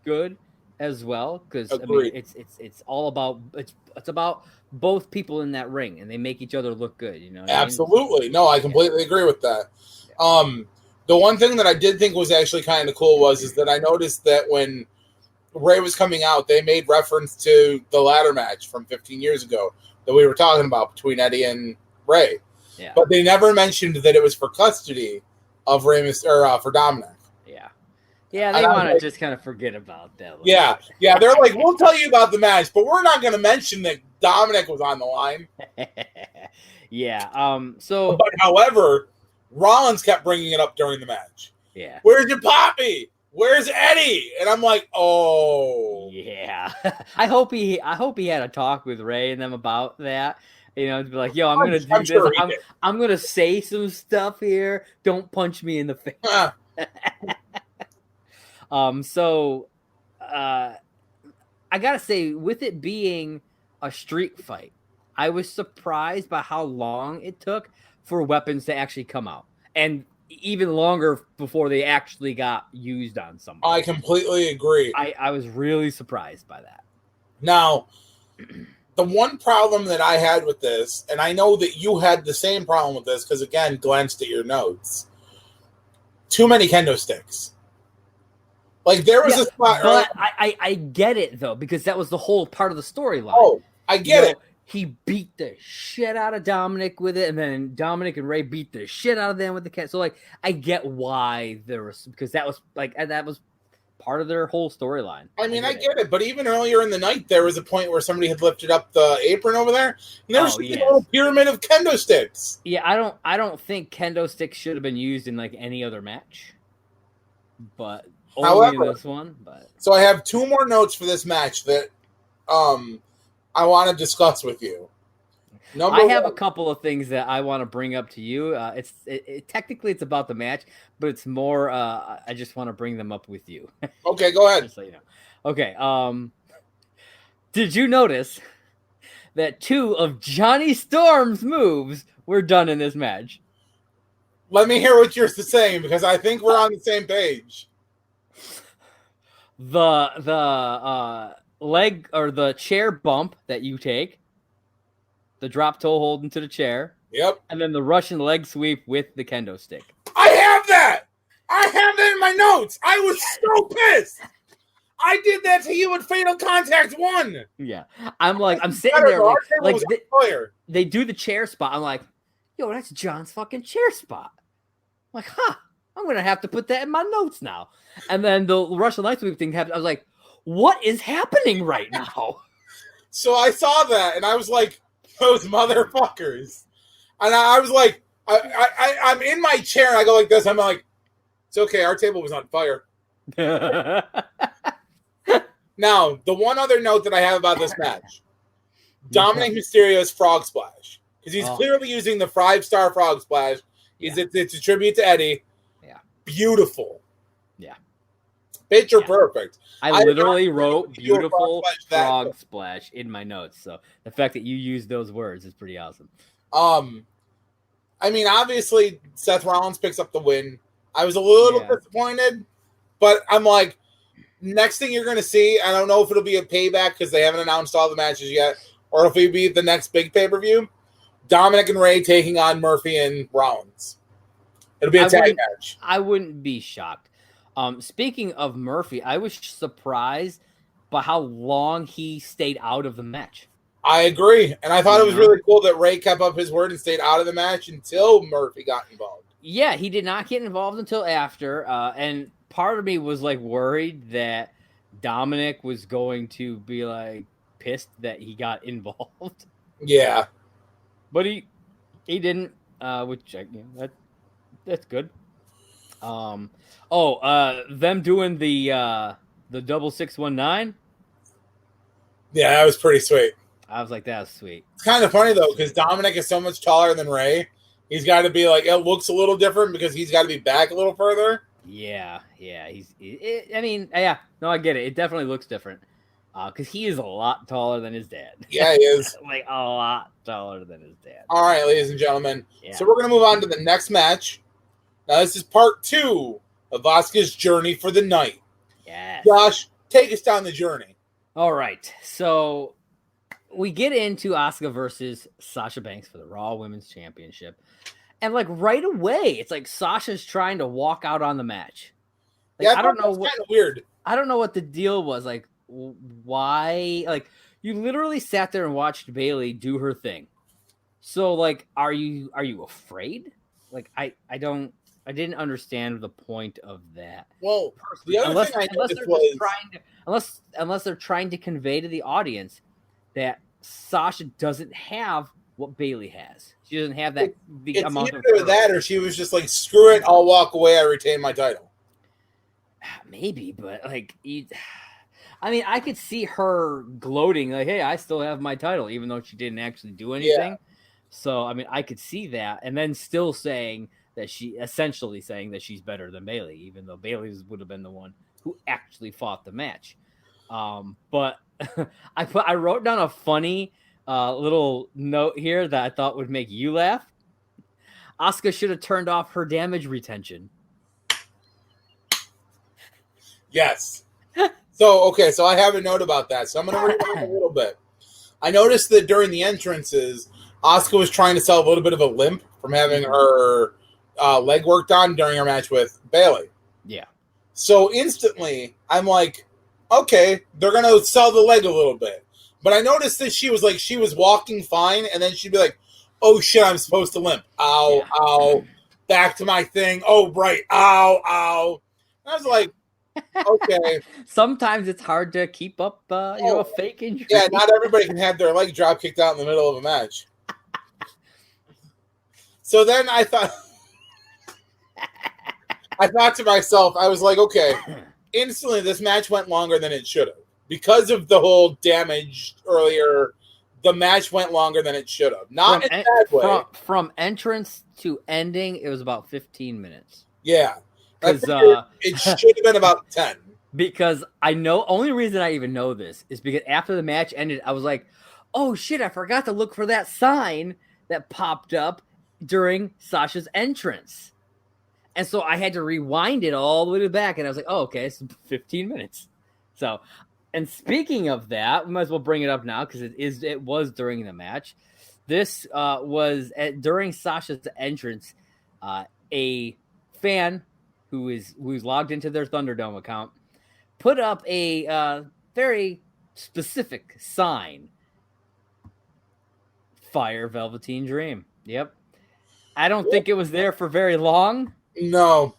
Speaker 1: good as well, because I mean, it's all about it's about both people in that ring, and they make each other look good. You know.
Speaker 2: Absolutely. I mean? No, I completely agree with that. Yeah. The one thing that I did think was actually kind of cool is that I noticed that when Ray was coming out, they made reference to the ladder match from 15 years ago that we were talking about between Eddie and Ray.
Speaker 1: Yeah.
Speaker 2: But they never mentioned that it was for custody of Ray for Dominic.
Speaker 1: Yeah. Yeah, they want to just kind of forget about that.
Speaker 2: Yeah. Yeah, they're like, we'll tell you about the match, but we're not going to mention that Dominic was on the line.
Speaker 1: Yeah.
Speaker 2: But however, Rollins kept bringing it up during the match.
Speaker 1: Yeah.
Speaker 2: Where's your Poppy? Where's Eddie? And I'm like, oh.
Speaker 1: Yeah. I hope he had a talk with Ray and them about that. You know, to be like, yo, I'm going to do this.
Speaker 2: Sure
Speaker 1: I'm going to say some stuff here. Don't punch me in the face. So I gotta say, with it being a street fight, I was surprised by how long it took for weapons to actually come out, and even longer before they actually got used on somebody.
Speaker 2: I completely agree.
Speaker 1: I was really surprised by that.
Speaker 2: Now, the one problem that I had with this, and I know that you had the same problem with this, because again, glanced at your notes. Too many kendo sticks. Like, there was a spot.
Speaker 1: But I get it, though, because that was the whole part of the storyline.
Speaker 2: Oh, I get it.
Speaker 1: He beat the shit out of Dominic with it, and then Dominic and Ray beat the shit out of them with the cat. So, like, I get why there was, because that was part of their whole storyline.
Speaker 2: I mean, I get it, but even earlier in the night, there was a point where somebody had lifted up the apron over there, and there was a little pyramid of kendo sticks.
Speaker 1: Yeah, I don't think kendo sticks should have been used in like any other match, but only in this one. But
Speaker 2: so I have two more notes for this match that I want to discuss with you.
Speaker 1: I have a couple of things that I want to bring up to you. Technically it's about the match, but it's more I just want to bring them up with you.
Speaker 2: Okay, go ahead.
Speaker 1: Just so you know. Okay. Did you notice that 2 of Johnny Storm's moves were done in this match?
Speaker 2: Let me hear what you're saying, because I think we're on the same page.
Speaker 1: The leg or the chair bump that you take, the drop toe hold into the chair.
Speaker 2: Yep.
Speaker 1: And then the Russian leg sweep with the kendo stick.
Speaker 2: I have that! I have that in my notes! I was so pissed! I did that to you in Fatal Contact 1!
Speaker 1: Yeah. I'm sitting there like they do the chair spot. I'm like, yo, that's John's fucking chair spot. I'm like, I'm going to have to put that in my notes now. And then the Russian leg sweep thing happened. I was like, what is happening right now?
Speaker 2: So I saw that, and I was like, those motherfuckers. And I was like, I'm in my chair, and I go like this. I'm like, it's okay, our table was on fire. Now, the one other note that I have about this match, Dominic Mysterio's frog splash. Because he's clearly using the 5-star frog splash. It's a tribute to Eddie.
Speaker 1: Yeah.
Speaker 2: Beautiful.
Speaker 1: Yeah.
Speaker 2: Picture perfect.
Speaker 1: I literally wrote beautiful frog splash in my notes. So the fact that you used those words is pretty awesome.
Speaker 2: I mean, obviously, Seth Rollins picks up the win. I was a little disappointed, but I'm like, next thing you're going to see, I don't know if it'll be a payback because they haven't announced all the matches yet, or if it'll be the next big pay-per-view, Dominic and Ray taking on Murphy and Rollins. It'll be a tag match.
Speaker 1: I wouldn't be shocked. Speaking of Murphy, I was surprised by how long he stayed out of the match.
Speaker 2: I agree. And I thought it was really cool that Ray kept up his word and stayed out of the match until Murphy got involved.
Speaker 1: Yeah, he did not get involved until after. And part of me was like worried that Dominic was going to be like pissed that he got involved.
Speaker 2: Yeah.
Speaker 1: But he didn't, which that's good. Them doing the double 619.
Speaker 2: Yeah, that was pretty sweet.
Speaker 1: I was like, that was sweet.
Speaker 2: It's kind of funny though, because Dominic is so much taller than Ray. He's got to be like, it looks a little different because he's got to be back a little further.
Speaker 1: Yeah. I get it. It definitely looks different. Because he is a lot taller than his dad.
Speaker 2: Yeah, he is.
Speaker 1: Like a lot taller than his dad.
Speaker 2: All right, ladies and gentlemen. Yeah. So we're going to move on to the next match. Now, this is part 2 of Asuka's journey for the night.
Speaker 1: Yes.
Speaker 2: Josh, take us down the journey.
Speaker 1: All right. So we get into Asuka versus Sasha Banks for the Raw Women's Championship. And like right away, it's like Sasha's trying to walk out on the match. Like,
Speaker 2: I don't know what kind of weird.
Speaker 1: I don't know what the deal was. Like, why? Like, you literally sat there and watched Bayley do her thing. So like, are you otherwise? Like, I didn't understand the point of that.
Speaker 2: Well, the other thing
Speaker 1: unless they're trying to convey to the audience that Sasha doesn't have what Bayley has. She doesn't have that amount of
Speaker 2: that, or she was just like, screw it, I'll walk away, I retain my title.
Speaker 1: Maybe, but like, I could see her gloating, like, hey, I still have my title, even though she didn't actually do anything. Yeah. So, I could see that, and then still saying that essentially saying that she's better than Bayley, even though Bayley would have been the one who actually fought the match. But I wrote down a funny little note here that I thought would make you laugh. Asuka should have turned off her damage retention.
Speaker 2: Yes. So I have a note about that. So I'm going to read it a little bit. I noticed that during the entrances, Asuka was trying to sell a little bit of a limp from having her leg worked on during her match with Bayley.
Speaker 1: Yeah.
Speaker 2: So instantly, I'm like, okay, they're going to sell the leg a little bit. But I noticed that she was walking fine, and then she'd be like, oh shit, I'm supposed to limp. Ow, ow. Back to my thing. Oh, right. Ow, ow. And I was like, okay.
Speaker 1: Sometimes it's hard to keep up, a fake injury.
Speaker 2: Yeah, not everybody can have their leg drop kicked out in the middle of a match. So then I thought to myself, I was like, okay, instantly this match went longer than it should have. Because of the whole damage earlier, the match went longer than it should have. Not in a bad way.
Speaker 1: From entrance to ending, it was about 15 minutes.
Speaker 2: Yeah.
Speaker 1: Because
Speaker 2: it should have been about 10.
Speaker 1: Because I know, only reason I even know this is because after the match ended, I was like, oh shit, I forgot to look for that sign that popped up during Sasha's entrance. And so I had to rewind it all the way back, and I was like, oh, okay, it's 15 minutes. So, and speaking of that, we might as well bring it up now because it was during the match. This was during Sasha's entrance. A fan who's logged into their ThunderDome account put up a very specific sign. Fire Velveteen Dream. Yep. I don't think it was there for very long.
Speaker 2: No.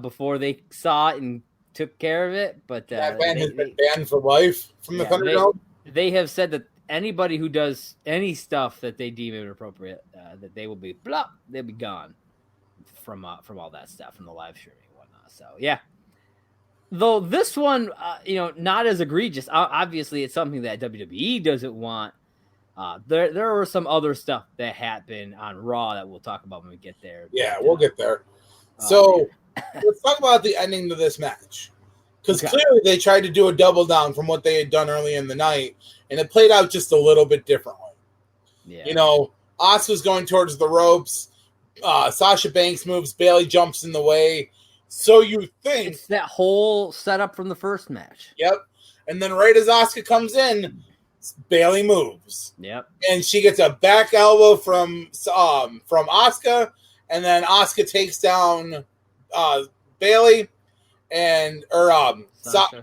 Speaker 1: Before they saw it and took care of it. But
Speaker 2: that man has been banned for life from the ThunderDome.
Speaker 1: They have said that anybody who does any stuff that they deem inappropriate, that they will be they'll be gone from all that stuff, from the live streaming and whatnot. So yeah. Though this one, not as egregious. Obviously, it's something that WWE doesn't want. There were some other stuff that happened on Raw that we'll talk about when we get there.
Speaker 2: Yeah, we'll get there. So let's talk about the ending to this match. Because clearly they tried to do a double down from what they had done early in the night, and it played out just a little bit differently. Yeah. Asuka's going towards the ropes. Sasha Banks moves. Bayley jumps in the way. So you think
Speaker 1: it's that whole setup from the first match.
Speaker 2: Yep. And then right as Asuka comes in, Bayley moves.
Speaker 1: Yep.
Speaker 2: And she gets a back elbow from Asuka, and then Asuka takes down Bayley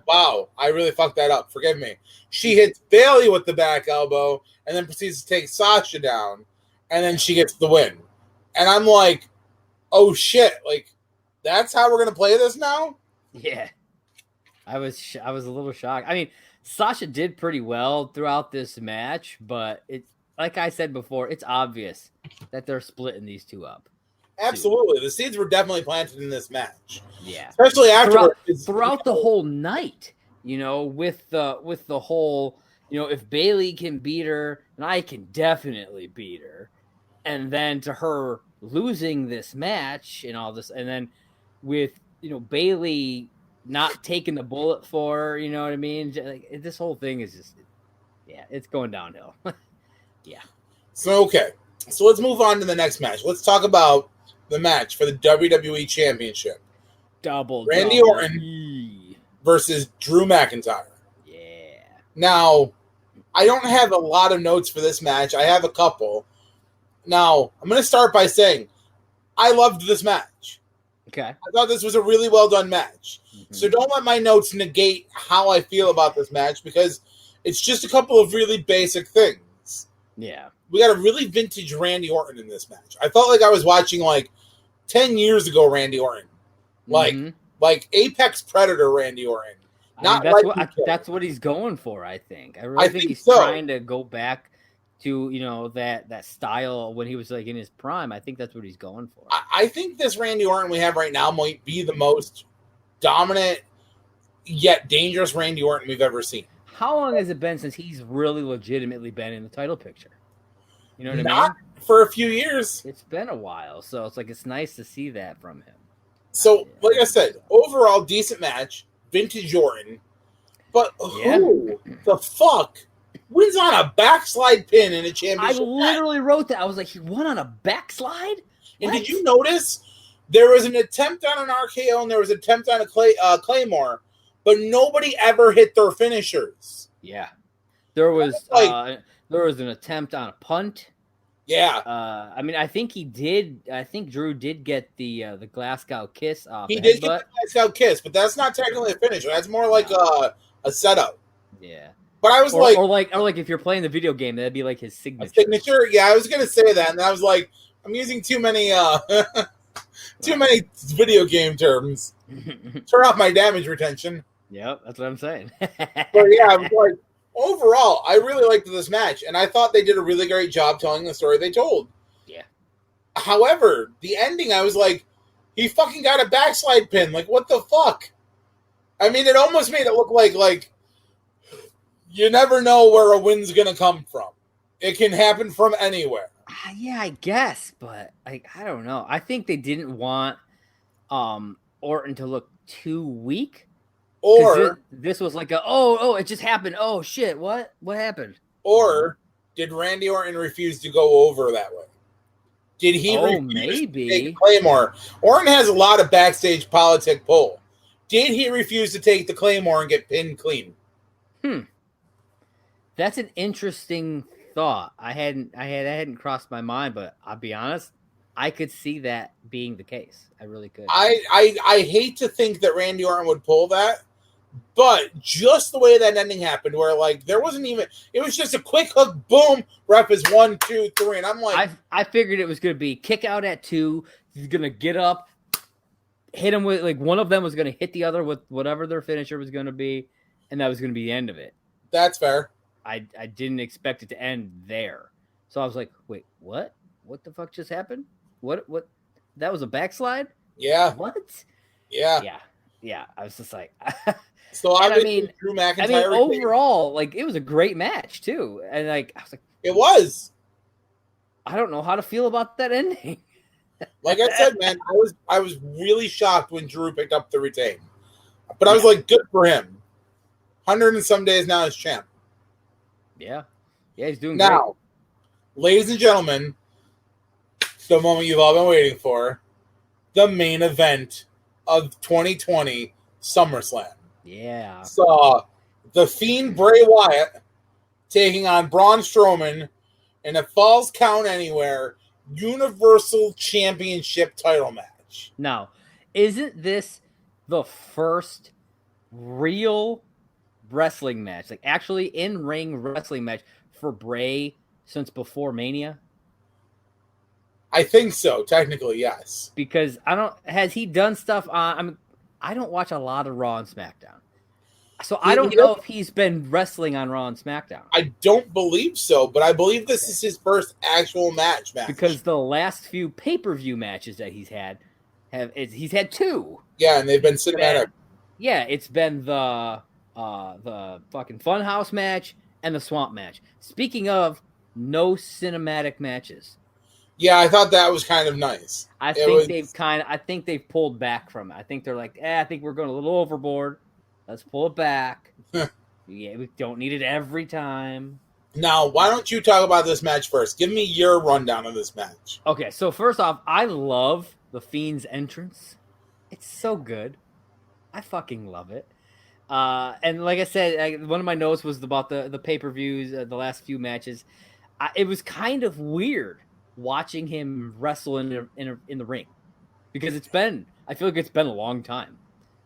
Speaker 2: wow, I really fucked that up. Forgive me. She hits Bayley with the back elbow and then proceeds to take Sasha down, and then she gets the win. And I'm like, oh shit, like that's how we're gonna play this now?
Speaker 1: Yeah. I was a little shocked. I mean, Sasha did pretty well throughout this match, but it's like I said before, it's obvious that they're splitting these two up.
Speaker 2: Absolutely. The seeds were definitely planted in this match.
Speaker 1: Yeah.
Speaker 2: Especially afterwards.
Speaker 1: Throughout the whole night, with the whole, if Bayley can beat her, and I can definitely beat her, and then to her losing this match and all this, and then with, Bayley not taking the bullet for her, you know what I mean? Like, this whole thing is just, it's going downhill. Yeah.
Speaker 2: So, okay. So let's move on to the next match. Let's talk about the match for the WWE Championship. Randy Orton versus Drew McIntyre.
Speaker 1: Yeah.
Speaker 2: Now, I don't have a lot of notes for this match. I have a couple. Now, I'm going to start by saying I loved this match.
Speaker 1: Okay.
Speaker 2: I thought this was a really well done match. Mm-hmm. So don't let my notes negate how I feel about this match, because it's just a couple of really basic things.
Speaker 1: Yeah.
Speaker 2: We got a really vintage Randy Orton in this match. I felt like I was watching 10 years ago Randy Orton. Like Apex Predator Randy Orton.
Speaker 1: That's what he's going for, I think. I really think he's trying to go back to, that style when he was in his prime. I think that's what he's going for.
Speaker 2: I think this Randy Orton we have right now might be the most dominant yet dangerous Randy Orton we've ever seen.
Speaker 1: How long has it been since he's really legitimately been in the title picture? You know what I mean?
Speaker 2: Not for a few years.
Speaker 1: It's been a while, so it's nice to see that from him.
Speaker 2: So, like I said, overall decent match, vintage Orton. But who the fuck wins on a backslide pin in a championship
Speaker 1: I literally wrote that. I was like, he won on a backslide?
Speaker 2: And did you notice there was an attempt on an RKO and there was an attempt on a Claymore, but nobody ever hit their finishers?
Speaker 1: Yeah. There was an attempt on a punt.
Speaker 2: Yeah.
Speaker 1: I mean, I think Drew did get the Glasgow kiss off.
Speaker 2: He did get the Glasgow kiss, but that's not technically a finisher. That's more like a setup.
Speaker 1: Yeah.
Speaker 2: But I was
Speaker 1: or like if you're playing the video game, that'd be like his signature.
Speaker 2: A signature? Yeah, I was gonna say that, and I was like, I'm using too many video game terms. Turn off my damage retention.
Speaker 1: Yep, that's what I'm saying.
Speaker 2: But yeah, I was like, overall, I really liked this match, and I thought they did a really great job telling the story they told.
Speaker 1: Yeah.
Speaker 2: However, the ending, I was like, he fucking got a backslide pin. Like, what the fuck? I mean, it almost made it look like you never know where a win's gonna come from. It can happen from anywhere.
Speaker 1: Yeah, I guess, but I don't know. I think they didn't want Orton to look too weak.
Speaker 2: Or
Speaker 1: this was like it just happened. Oh shit, what happened?
Speaker 2: Or did Randy Orton refuse to go over that way? Did he refuse to take Claymore? Orton has a lot of backstage politic pull. Did he refuse to take the Claymore and get pinned clean?
Speaker 1: That's an interesting thought. I hadn't crossed my mind, but I'll be honest, I could see that being the case. I really could.
Speaker 2: I hate to think that Randy Orton would pull that, but just the way that ending happened, where like there wasn't even, it was just a quick hook, boom, ref is 1, 2, 3, and I'm like,
Speaker 1: I figured it was going to be kick out at 2. He's going to get up, hit him with like one of them was going to hit the other with whatever their finisher was going to be, and that was going to be the end of it.
Speaker 2: That's fair.
Speaker 1: I didn't expect it to end there. So I was like, wait, what? What the fuck just happened? What? That was a backslide?
Speaker 2: Yeah.
Speaker 1: What?
Speaker 2: Yeah.
Speaker 1: Yeah. I was just like,
Speaker 2: so I mean, Drew McIntyre.
Speaker 1: Overall, like it was a great match too. And like, I was like,
Speaker 2: it was.
Speaker 1: I don't know how to feel about that ending.
Speaker 2: Like I said, man, I was really shocked when Drew picked up the retain. But I was like, good for him. 100 and some days now as champ.
Speaker 1: Yeah, he's doing
Speaker 2: now, great. Ladies and gentlemen, the moment you've all been waiting for, the main event of 2020 SummerSlam.
Speaker 1: Yeah.
Speaker 2: Saw the Fiend Bray Wyatt taking on Braun Strowman in a Falls Count Anywhere Universal Championship title match.
Speaker 1: Now, isn't this the first real wrestling match, like actually in-ring wrestling match for Bray since before Mania?
Speaker 2: I think so, technically, yes.
Speaker 1: Because has he done stuff on, I don't watch a lot of Raw and SmackDown. So I don't know if he's been wrestling on Raw and SmackDown.
Speaker 2: I don't believe so, but I believe this is his first actual match.
Speaker 1: Because the last few pay-per-view matches that he's had, he's had 2.
Speaker 2: Yeah, and they've been cinematic.
Speaker 1: Yeah, it's been the fucking Funhouse match and the Swamp match. Speaking of no cinematic matches.
Speaker 2: Yeah, I thought that was kind of nice.
Speaker 1: I think they've pulled back from it. I think they're like, I think we're going a little overboard. Let's pull it back. Yeah, we don't need it every time.
Speaker 2: Now, why don't you talk about this match first? Give me your rundown of this match.
Speaker 1: Okay, so first off, I love the Fiend's entrance. It's so good. I fucking love it. And like I said, one of my notes was about the pay-per-views, the last few matches. It was kind of weird watching him wrestle in the ring because I feel like it's been a long time.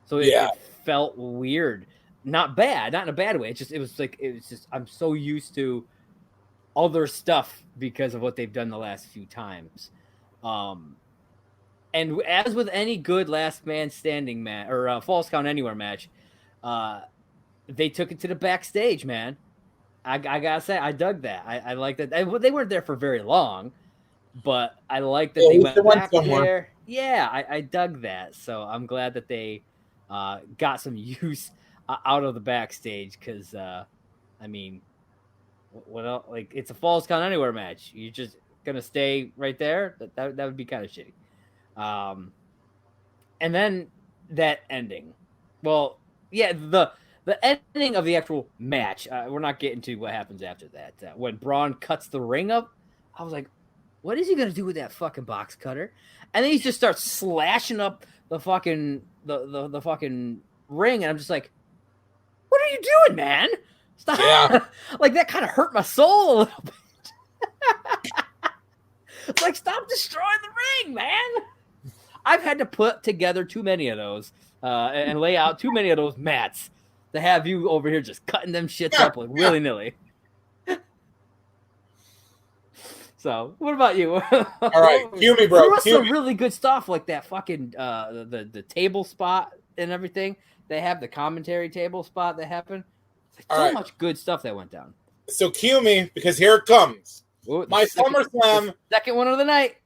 Speaker 1: So it felt weird. Not bad, not in a bad way. It was just I'm so used to other stuff because of what they've done the last few times. And as with any good last man standing match or Falls Count Anywhere match, they took it to the backstage, man. I gotta say, I dug that. I like that. They weren't there for very long, but I like that they went back there. Yeah, I dug that. So I'm glad that they got some use out of the backstage because, I mean, what else? Like, it's a Falls Count Anywhere match. You're just gonna stay right there? That would be kind of shitty. And then that ending. Well, yeah, the ending of the actual match. We're not getting to what happens after that. When Braun cuts the ring up, I was like, what is he gonna do with that fucking box cutter? And then he just starts slashing up the fucking the fucking ring, and I'm just like, what are you doing, man? Stop!
Speaker 2: Yeah.
Speaker 1: Like that kind of hurt my soul a little bit. Like, stop destroying the ring, man. I've had to put together too many of those and lay out too many of those mats to have you over here just cutting them shits up like willy-nilly. So, what about you?
Speaker 2: All right, cue me, bro.
Speaker 1: There was some really good stuff like that fucking the table spot and everything. They have the commentary table spot that happened. So much good stuff that went down.
Speaker 2: So cue me, because here it comes.
Speaker 1: Ooh,
Speaker 2: My SummerSlam.
Speaker 1: Second one of the night.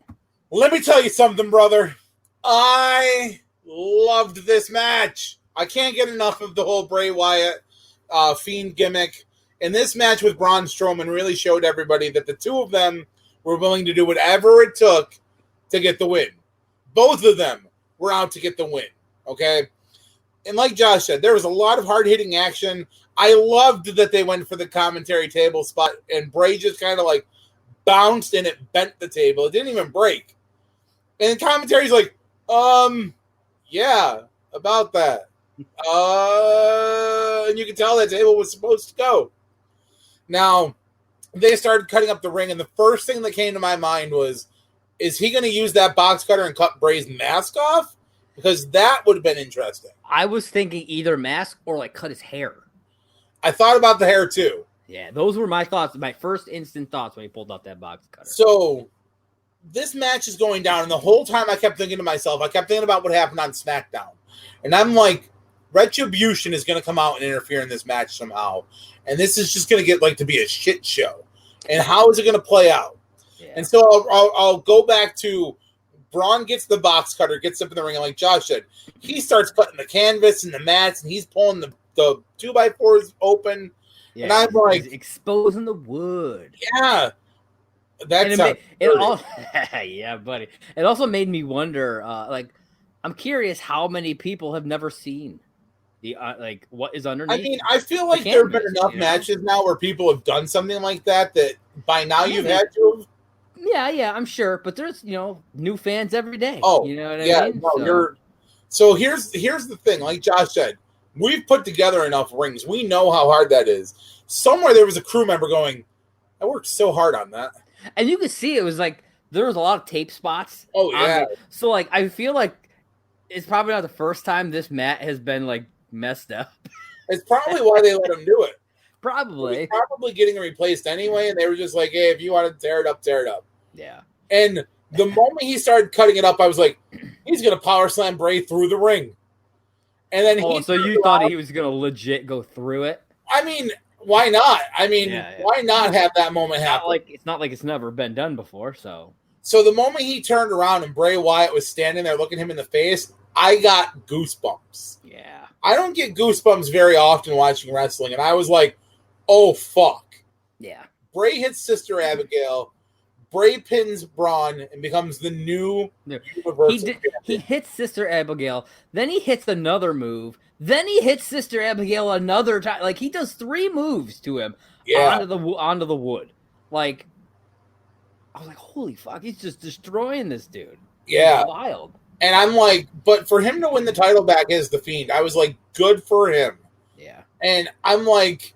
Speaker 2: Let me tell you something, brother. I loved this match. I can't get enough of the whole Bray Wyatt Fiend gimmick. And this match with Braun Strowman really showed everybody that the two of them were willing to do whatever it took to get the win. Both of them were out to get the win, okay? And like Josh said, there was a lot of hard-hitting action. I loved that they went for the commentary table spot, and Bray just kind of like bounced and it bent the table. It didn't even break. And the commentary's like, yeah, about that. And you can tell that table was supposed to go. Now, they started cutting up the ring, and the first thing that came to my mind was, is he going to use that box cutter and cut Bray's mask off? Because that would have been interesting.
Speaker 1: I was thinking either mask or like cut his hair.
Speaker 2: I thought about the hair too.
Speaker 1: Yeah, those were my thoughts, my first instant thoughts when he pulled out that box cutter.
Speaker 2: So this match is going down, and the whole time I kept thinking to myself, I kept thinking about what happened on SmackDown. And I'm like, Retribution is going to come out and interfere in this match somehow. And this is just going to get like to be a shit show. And how is it going to play out? Yeah. And so I'll go back to Braun gets the box cutter, gets up in the ring, and like Josh said, he starts cutting the canvas and the mats, and he's pulling the 2x4s open. Yeah, and I'm like,
Speaker 1: he's exposing the wood.
Speaker 2: Yeah. That's
Speaker 1: yeah, buddy. It also made me wonder, like, I'm curious how many people have never seen the like what is underneath.
Speaker 2: I mean, I feel like there have been enough matches now where people have done something like that by now you've had to have.
Speaker 1: Yeah, I'm sure, but there's new fans every day.
Speaker 2: Oh,
Speaker 1: you know what I mean?
Speaker 2: No, so here's the thing. Like Josh said, we've put together enough rings. We know how hard that is. Somewhere there was a crew member going, I worked so hard on that.
Speaker 1: And you could see it was like there was a lot of tape spots.
Speaker 2: Oh yeah.
Speaker 1: So like I feel like it's probably not the first time this mat has been like messed up.
Speaker 2: It's probably why they let him do it.
Speaker 1: Probably.
Speaker 2: It was probably getting replaced anyway, and they were just like, hey, if you want to tear it up, tear it up.
Speaker 1: Yeah.
Speaker 2: And the moment he started cutting it up, I was like, he's gonna power slam Bray through the ring. And then
Speaker 1: so you thought he was gonna legit go through it?
Speaker 2: I mean, why not? I mean, why not have that moment happen?
Speaker 1: It's not like it's never been done before. So
Speaker 2: the moment he turned around and Bray Wyatt was standing there looking him in the face, I got goosebumps.
Speaker 1: Yeah.
Speaker 2: I don't get goosebumps very often watching wrestling, and I was like, oh, fuck.
Speaker 1: Yeah.
Speaker 2: Bray hits Sister Abigail. Bray pins Braun and becomes the new Universal Champion.
Speaker 1: He hits Sister Abigail, then he hits another move, then he hits Sister Abigail another time. Like, he does 3 moves to him onto the wood. Like, I was like, holy fuck, he's just destroying this dude.
Speaker 2: Yeah.
Speaker 1: It's wild.
Speaker 2: And I'm like, but for him to win the title back as The Fiend, I was like, good for him.
Speaker 1: Yeah.
Speaker 2: And I'm like,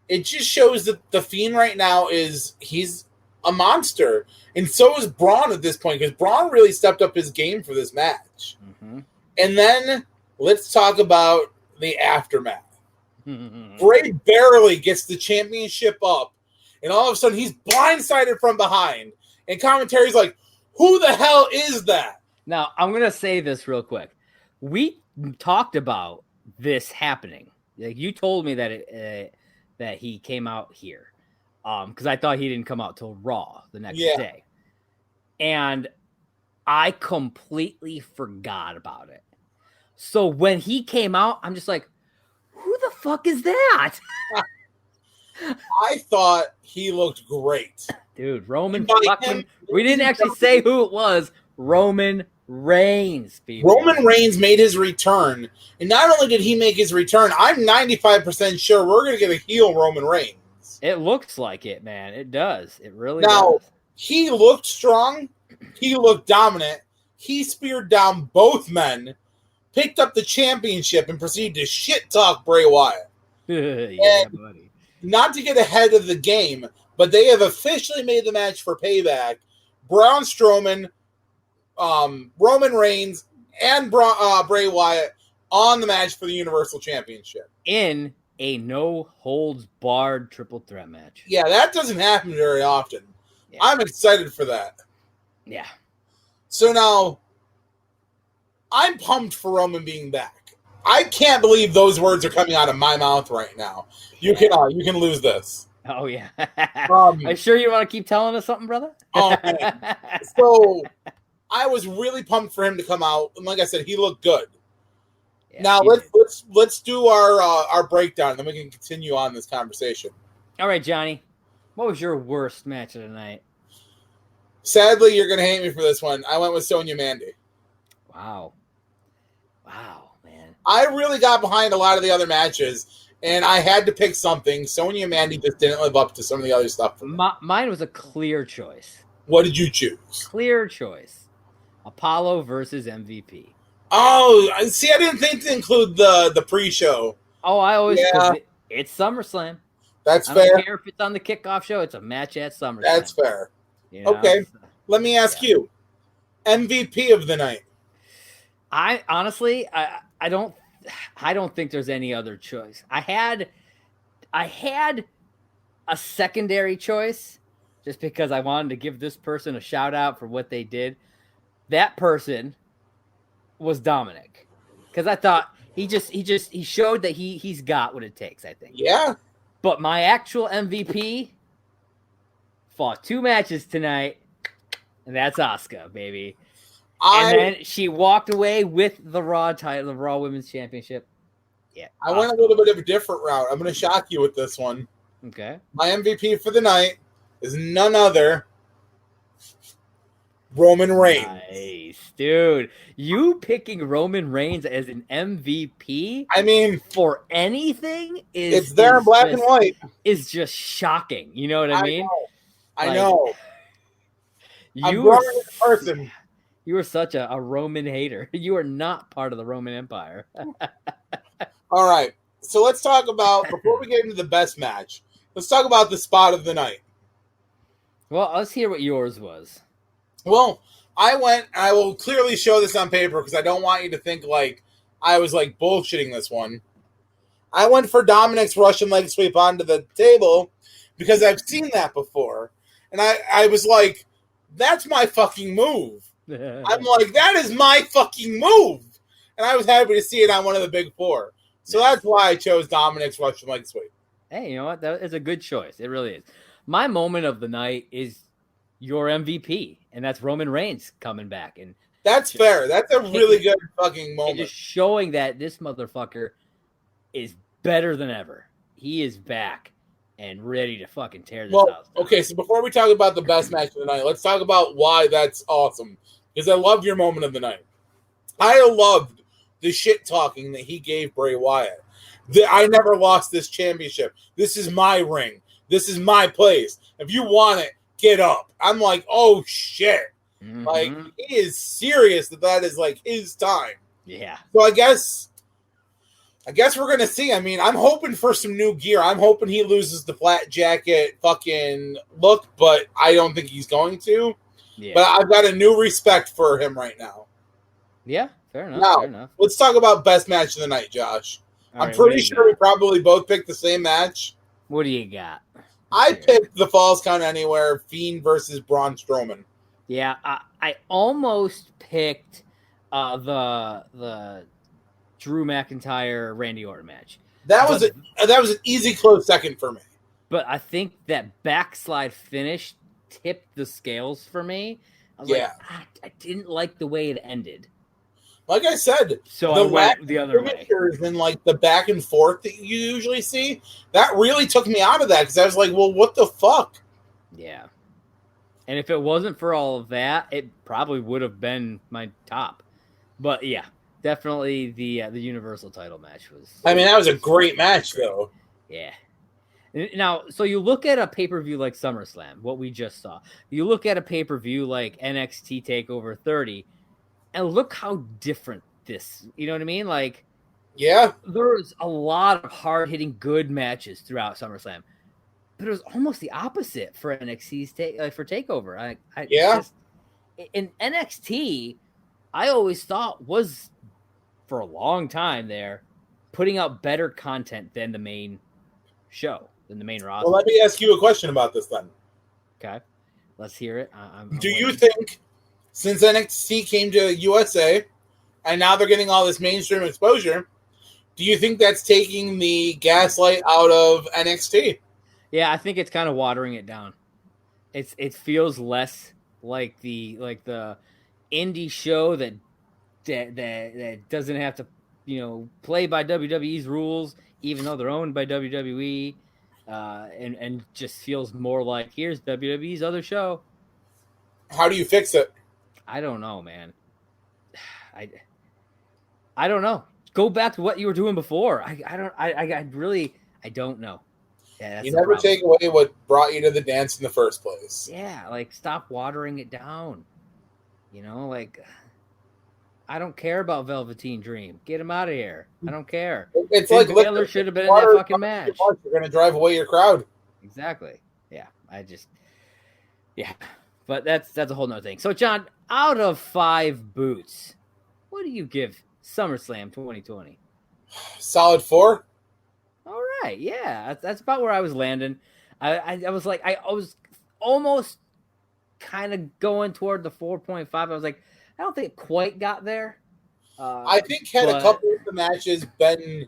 Speaker 2: it just shows that The Fiend right now he's a monster. And so is Braun at this point, because Braun really stepped up his game for this match. Mm-hmm. And then let's talk about the aftermath. Bray barely gets the championship up, and all of a sudden he's blindsided from behind. And commentary's like, who the hell is that?
Speaker 1: Now, I'm going to say this real quick. We talked about this happening. Like, you told me that that he came out here. Because I thought he didn't come out till Raw the next day. And I completely forgot about it. So when he came out, I'm just like, who the fuck is that?
Speaker 2: I thought he looked great.
Speaker 1: Dude, Roman fucking... We didn't actually say who it was. Roman Reigns, people.
Speaker 2: Roman Reigns made his return, and not only did he make his return, I'm 95% sure we're going to get a heel Roman Reigns.
Speaker 1: It looks like it, man. It does. It really
Speaker 2: does.
Speaker 1: Now,
Speaker 2: he looked strong. He looked dominant. He speared down both men, picked up the championship, and proceeded to shit-talk Bray Wyatt.
Speaker 1: Yeah, buddy.
Speaker 2: Not to get ahead of the game, but they have officially made the match for Payback. Braun Strowman, Roman Reigns, and Bray Wyatt on the match for the Universal Championship.
Speaker 1: In a no-holds-barred triple threat match.
Speaker 2: Yeah, that doesn't happen very often. Yeah. I'm excited for that.
Speaker 1: Yeah.
Speaker 2: So now, I'm pumped for Roman being back. I can't believe those words are coming out of my mouth right now. You can lose this.
Speaker 1: Oh, yeah. Are you sure you want to keep telling us something, brother?
Speaker 2: Okay. So, I was really pumped for him to come out. And like I said, he looked good. Yeah, now, let's do our breakdown, and then we can continue on this conversation.
Speaker 1: All right, Johnny. What was your worst match of the night?
Speaker 2: Sadly, you're going to hate me for this one. I went with Sonya Mandy.
Speaker 1: Wow, man.
Speaker 2: I really got behind a lot of the other matches, and I had to pick something. Sonya Mandy just didn't live up to some of the other stuff.
Speaker 1: Mine was a clear choice.
Speaker 2: What did you choose?
Speaker 1: Clear choice. Apollo versus MVP.
Speaker 2: Oh, see, I didn't think to include the pre-show.
Speaker 1: Oh, I always it's SummerSlam.
Speaker 2: That's fair.
Speaker 1: I don't care if it's on the kickoff show. It's a match at SummerSlam.
Speaker 2: That's fair. You know? Okay, let me ask you. MVP of the night.
Speaker 1: I honestly, I don't think there's any other choice. I had a secondary choice just because I wanted to give this person a shout out for what they did. That person was Dominic, because I thought he showed that he's got what it takes. I think.
Speaker 2: Yeah.
Speaker 1: But my actual MVP fought 2 matches tonight, and that's Asuka, baby. And then she walked away with the Raw title, the Raw Women's Championship. Yeah.
Speaker 2: I went a little bit of a different route. I'm going to shock you with this one.
Speaker 1: Okay.
Speaker 2: My MVP for the night is none other Roman Reigns.
Speaker 1: Nice, dude. You picking Roman Reigns as an MVP?
Speaker 2: I mean,
Speaker 1: for anything
Speaker 2: it's there in black and white.
Speaker 1: Is just shocking. You know what I mean?
Speaker 2: I know.
Speaker 1: You
Speaker 2: were a person.
Speaker 1: You are such a Roman hater. You are not part of the Roman Empire.
Speaker 2: All right. So let's talk about, before we get into the best match, let's talk about the spot of the night.
Speaker 1: Well, let's hear what yours was.
Speaker 2: Well, I will clearly show this on paper because I don't want you to think like I was like bullshitting this one. I went for Dominic's Russian leg sweep onto the table because I've seen that before. And I was like, that's my fucking move. I'm like, that is my fucking move. And I was happy to see it on one of the big 4. So that's why I chose Dominic's Russian leg sweep.
Speaker 1: Hey, you know what? That is a good choice. It really is. My moment of the night is your MVP, and that's Roman Reigns coming back. And
Speaker 2: that's fair. That's a really good fucking moment.
Speaker 1: Just showing that this motherfucker is better than ever. He is back and ready to fucking tear this house down.
Speaker 2: Okay, so before we talk about the best match of the night, let's talk about why that's awesome. Because I love your moment of the night. I loved the shit talking that he gave Bray Wyatt. I never lost this championship. This is my ring. This is my place. If you want it, get up. I'm like, oh shit. Mm-hmm. Like, he is serious that is like his time.
Speaker 1: Yeah.
Speaker 2: So I guess we're gonna see. I mean, I'm hoping for some new gear. I'm hoping he loses the flat jacket fucking look, but I don't think he's going to. Yeah. But I've got a new respect for him right now.
Speaker 1: Yeah, fair enough.
Speaker 2: Now,
Speaker 1: fair enough.
Speaker 2: Let's talk about best match of the night, Josh. I'm pretty sure we probably both picked the same match.
Speaker 1: What do you got?
Speaker 2: I picked the Falls Count Anywhere Fiend versus Braun Strowman.
Speaker 1: Yeah, I almost picked the Drew McIntyre Randy Orton match.
Speaker 2: That was an easy close second for me.
Speaker 1: But I think that backslide finish tipped the scales for me. I was like, I didn't like the way it ended.
Speaker 2: Like I said,
Speaker 1: so I went the other way.
Speaker 2: And like the back and forth that you usually see, that really took me out of that because I was like, well, what the fuck?
Speaker 1: Yeah. And if it wasn't for all of that, it probably would have been my top. But yeah, definitely the Universal title match was.
Speaker 2: I mean, that was a great match, though.
Speaker 1: Yeah. Now, so you look at a pay-per-view like SummerSlam, what we just saw. You look at a pay-per-view like NXT TakeOver 30, and look how different this. You know what I mean? Like,
Speaker 2: yeah,
Speaker 1: there's a lot of hard-hitting, good matches throughout SummerSlam, but it was almost the opposite for NXT's for TakeOver. In NXT, I always thought was for a long time there putting out better content than the main show. Than the main roster.
Speaker 2: Well, let me ask you a question about this then.
Speaker 1: Okay, let's hear it.
Speaker 2: Do you think, since NXT came to USA, and now they're getting all this mainstream exposure, do you think that's taking the gaslight out of NXT?
Speaker 1: Yeah, I think it's kind of watering it down. It feels less like the indie show that doesn't have to play by WWE's rules, even though they're owned by WWE. And just feels more like here's WWE's other show.
Speaker 2: How do you fix it?
Speaker 1: I don't know, man. I don't know. Go back to what you were doing before. I don't know. Yeah,
Speaker 2: you never take away what brought you to the dance in the first place.
Speaker 1: Yeah, like stop watering it down. I don't care about Velveteen Dream. Get him out of here. I don't care.
Speaker 2: It's
Speaker 1: Finn Balor should have been in that fucking match.
Speaker 2: You're going to drive away your crowd.
Speaker 1: Exactly. Yeah. But that's a whole nother thing. So, John, out of 5 boots, what do you give SummerSlam 2020?
Speaker 2: Solid 4.
Speaker 1: All right. Yeah. That's about where I was landing. I was like, I was almost kind of going toward the 4.5. I was like, I don't think it quite got there.
Speaker 2: I think had a couple of the matches been,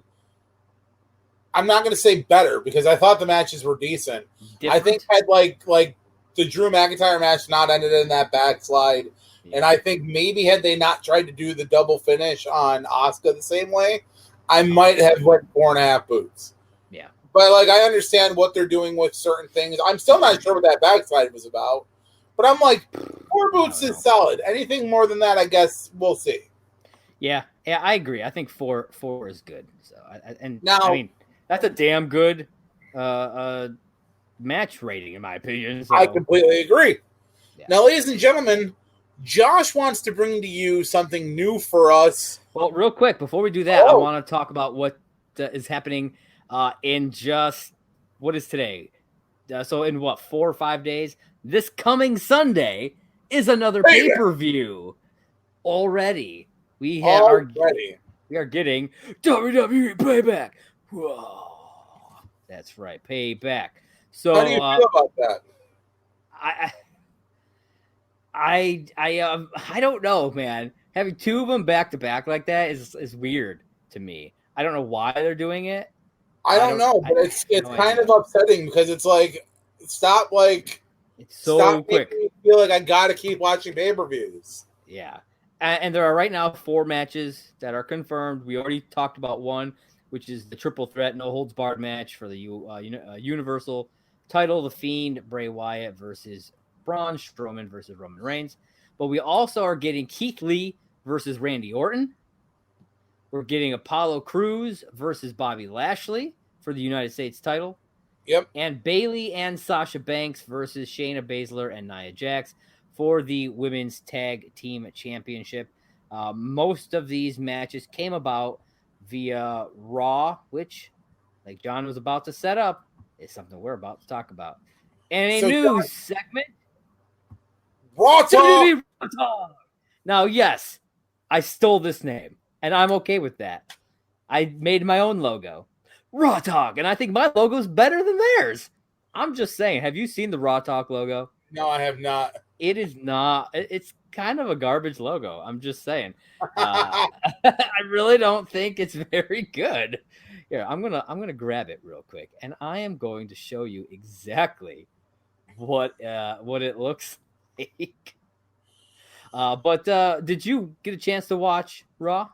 Speaker 2: I'm not going to say better because I thought the matches were decent. Different. I think had like the Drew McIntyre match not ended in that backslide, and I think maybe had they not tried to do the double finish on Asuka the same way, I might have went 4.5 boots.
Speaker 1: Yeah,
Speaker 2: but like I understand what they're doing with certain things. I'm still not sure what that backslide was about. But I'm like, 4 boots is solid. Anything more than that, I guess we'll see.
Speaker 1: Yeah, I agree. I think 4 is good. So, I mean, that's a damn good match rating, in my opinion. So.
Speaker 2: I completely agree. Yeah. Now, ladies and gentlemen, Josh wants to bring to you something new for us.
Speaker 1: Well, real quick, before we do that, I want to talk about what is happening in just, what is today? So in 4 or 5 days? This coming Sunday is another pay-per-view. Already. We are getting WWE Payback. Whoa. That's right, Payback. So
Speaker 2: how do you feel about that?
Speaker 1: I don't know, man. Having 2 of them back to back like that is weird to me. I don't know why they're doing it.
Speaker 2: I don't know, but it's kind of upsetting because it's like stop quick. Making me feel like I got to keep watching pay-per-views.
Speaker 1: Yeah. And there are right now 4 matches that are confirmed. We already talked about one, which is the triple threat, no holds barred match for the Universal title. The Fiend, Bray Wyatt versus Braun Strowman versus Roman Reigns. But we also are getting Keith Lee versus Randy Orton. We're getting Apollo Crews versus Bobby Lashley for the United States title.
Speaker 2: Yep.
Speaker 1: And Bayley and Sasha Banks versus Shayna Baszler and Nia Jax for the Women's Tag Team Championship. Most of these matches came about via Raw, which, like John was about to set up, is something we're about to talk about. And a news segment.
Speaker 2: Raw Talk!
Speaker 1: Now, yes, I stole this name, and I'm okay with that. I made my own logo. Raw Talk, and I think my logo is better than theirs. I'm just saying. Have you seen the Raw Talk logo?
Speaker 2: No, I have not.
Speaker 1: It is not. It's kind of a garbage logo. I'm just saying. I really don't think it's very good. Here, I'm gonna grab it real quick, and I am going to show you exactly what it looks like. But did you get a chance to watch Raw?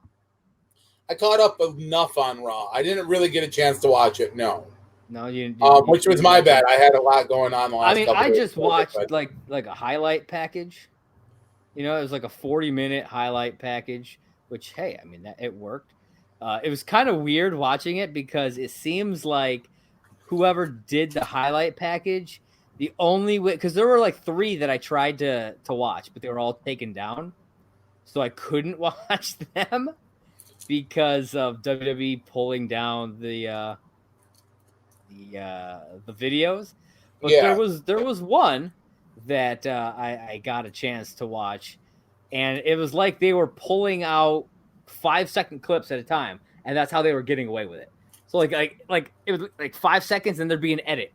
Speaker 2: I caught up enough on Raw. I didn't really get a chance to watch it. No.
Speaker 1: No, you
Speaker 2: which was my bad. I had a lot going on the last.
Speaker 1: I just watched like a highlight package. You know, it was like a 40-minute highlight package, which, hey, I mean, it worked. It was kind of weird watching it because it seems like whoever did the highlight package, the only way, because there were like 3 that I tried to watch, but they were all taken down. So I couldn't watch them because of WWE pulling down the videos. But there was one that I got a chance to watch, and it was like they were pulling out 5-second clips at a time, and that's how they were getting away with it. So like it was like 5 seconds, and there'd be an edit.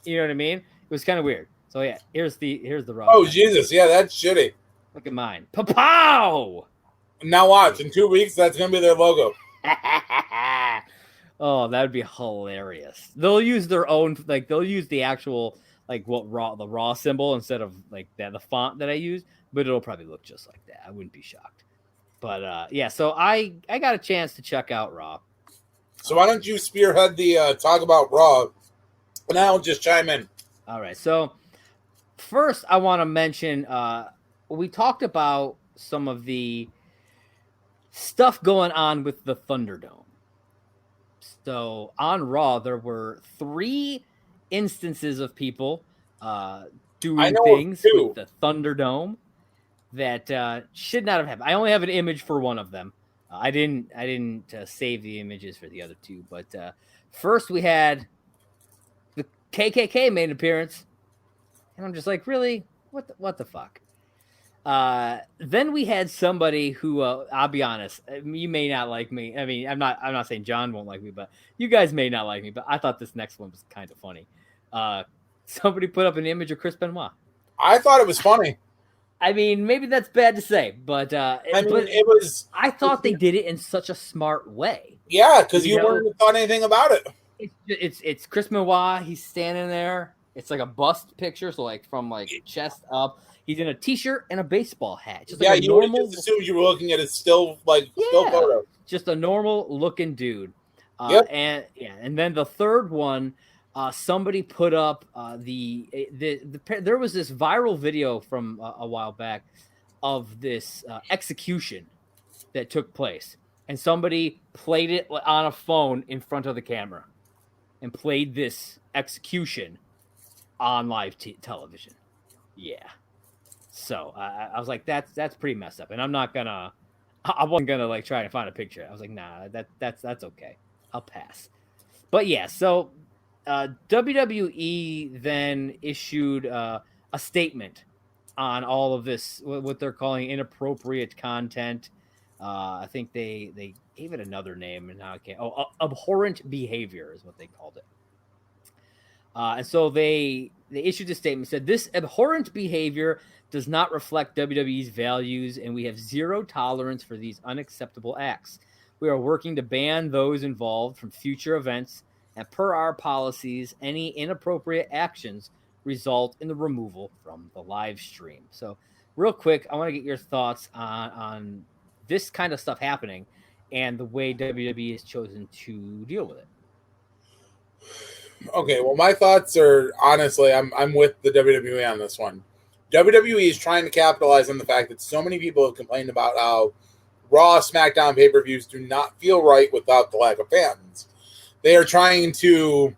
Speaker 1: You know what I mean? It was kind of weird. So yeah, here's the raw.
Speaker 2: Oh Jesus, yeah, that's shitty.
Speaker 1: Look at mine. Pow!
Speaker 2: Now watch. In 2 weeks, that's gonna be their logo.
Speaker 1: Oh, that would be hilarious. They'll use their own, like they'll use the actual like the raw symbol instead of like the font that I use, but it'll probably look just like that. I wouldn't be shocked. But yeah, so I got a chance to check out Raw.
Speaker 2: So why don't you spearhead the talk about Raw, and I'll just chime in.
Speaker 1: All right. So first, I want to mention we talked about some of the stuff going on with the ThunderDome. So on Raw, there were 3 instances of people doing things with the ThunderDome that should not have happened. I only have an image for one of them. I didn't save the images for the other 2. But first, we had the KKK made an appearance, and I'm just like, really, what the fuck? Then we had somebody who I'll be honest, you may not like me. I mean, I'm not saying John won't like me, but you guys may not like me. But I thought this next one was kind of funny. Somebody put up an image of Chris Benoit.
Speaker 2: I thought it was funny.
Speaker 1: I mean, maybe that's bad to say, but
Speaker 2: it was.
Speaker 1: I thought they did it in such a smart way.
Speaker 2: Yeah, because you wouldn't have thought anything about it.
Speaker 1: It's Chris Benoit. He's standing there. It's like a bust picture, so like from like chest up. He's in a t-shirt and a baseball hat. Just like
Speaker 2: you would have just assumed you were looking at a still photo.
Speaker 1: Just a normal looking dude.
Speaker 2: Yep.
Speaker 1: And then the third one, somebody put up there was this viral video from a while back of this execution that took place, and somebody played it on a phone in front of the camera and played this execution on live television. Yeah. So I was like, that's pretty messed up, and I wasn't gonna like try to find a picture. I was like, nah, that's okay. I'll pass. But yeah, so WWE then issued a statement on all of this, what they're calling inappropriate content. I think they gave it another name, and now I can't. Abhorrent behavior is what they called it. And so they issued a statement, said this abhorrent behavior does not reflect WWE's values, and we have zero tolerance for these unacceptable acts. We are working to ban those involved from future events, and per our policies, any inappropriate actions result in the removal from the live stream. So real quick, I want to get your thoughts on this kind of stuff happening and the way WWE has chosen to deal with it.
Speaker 2: Okay, well, my thoughts are, honestly, I'm with the WWE on this one. WWE is trying to capitalize on the fact that so many people have complained about how Raw, SmackDown pay-per-views do not feel right without the lack of fans. They are trying to